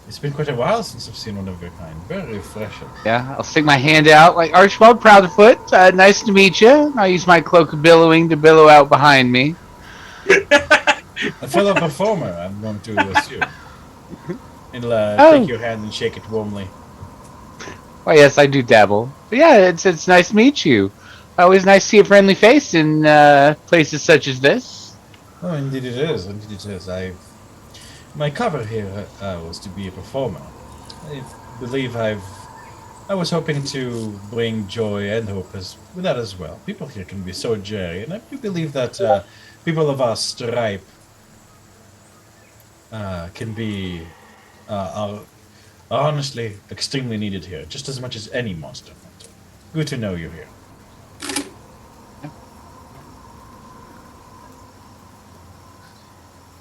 it's been quite a while since I've seen one of your kind. Very refreshing. Yeah, I'll stick my hand out like Archibald Proudfoot. Nice to meet you. I'll use my cloak of billowing to billow out behind me. A fellow performer, I'm going to assume. He'll take your hand and shake it warmly. Well, yes, I do dabble. But yeah, it's nice to meet you. Always nice to see a friendly face in places such as this. Oh, indeed it is. Indeed it is. My cover here was to be a performer. I believe I was hoping to bring joy and hope with that as well. People here can be so jerry, and I do believe that people of our stripe can be are honestly extremely needed here, just as much as any monster hunter. Good to know you're here.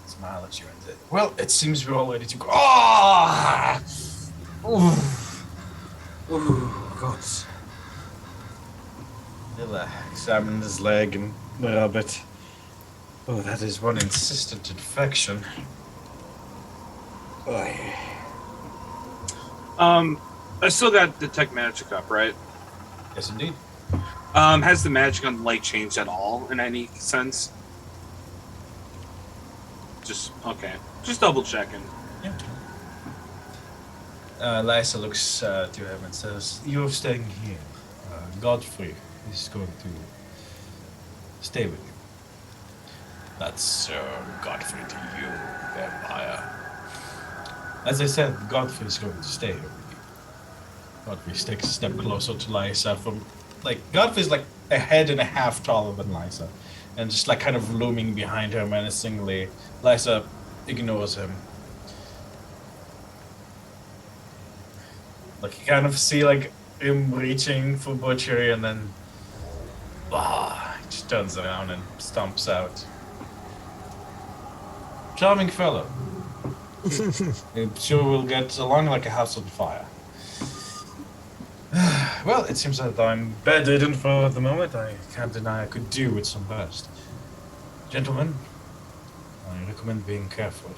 Smile at you and say, well, it seems we're all ready to go. Ah! Ooh, God. He'll examine his leg and rub it. Oh, that is one insistent infection. Oy. I still got detect magic up, right? Yes, indeed. Has the magic on the light changed at all in any sense? Just okay. Just double checking. Yeah. Lysa looks to him and says, "You're staying here. Godfrey is going to stay with you." That's Godfrey to you, vampire. As I said, Godfrey is going to stay here with you. Godfrey takes a step closer to Lysa Godfrey's like a head and a half taller than Lysa, and just like kind of looming behind her menacingly. Lysa ignores him. Like you kind of see like him reaching for butchery, and then he just turns around and stomps out. Charming fellow. I'm sure we'll get along like a house on fire. Well, it seems that I'm bedridden for the moment. I can't deny I could do with some rest. Gentlemen, I recommend being careful.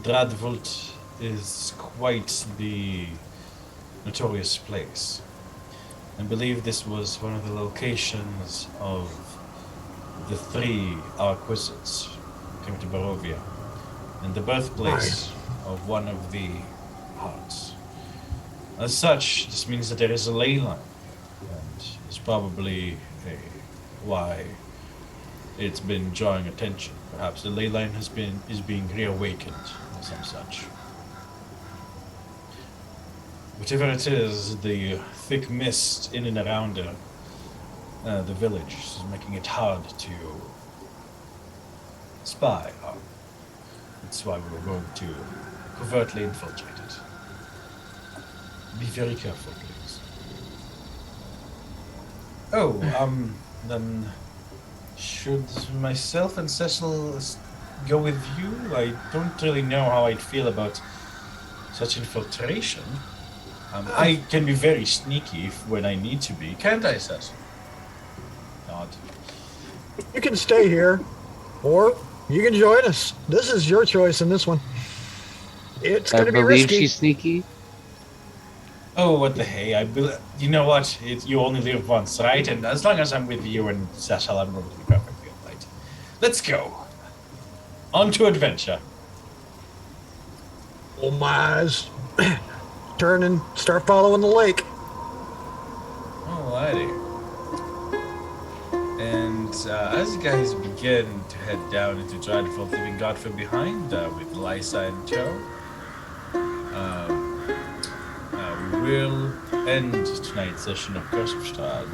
Drahdvult is quite the notorious place. I believe this was one of the locations of the 3 Arquisites who came to Barovia, and the birthplace of one of the hearts. As such, this means that there is a ley line, and it's probably why it's been drawing attention. Perhaps the ley line is being reawakened or some such. Whatever it is, the thick mist in and around the village is making it hard to spy on. That's why we're going to covertly infiltrate it. Be very careful, please. Then should myself and Cecil go with you? I don't really know how I'd feel about such infiltration. I can be very sneaky when I need to be, can't I, Cecil? Nod. You can stay here, or you can join us. This is your choice in this one. It's going to be I believe risky. she's sneaky. Oh, what the hey! You know what? You only live once, right? And as long as I'm with you and Cecil, I'm going to be perfectly alright. Let's go. On to adventure. Hold my eyes. Turn and start following the lake. Alrighty. And as you guys begin to head down into Drahdvult, leaving Godfrey behind with Lysa in tow, we will end tonight's session of Curse of Strahd.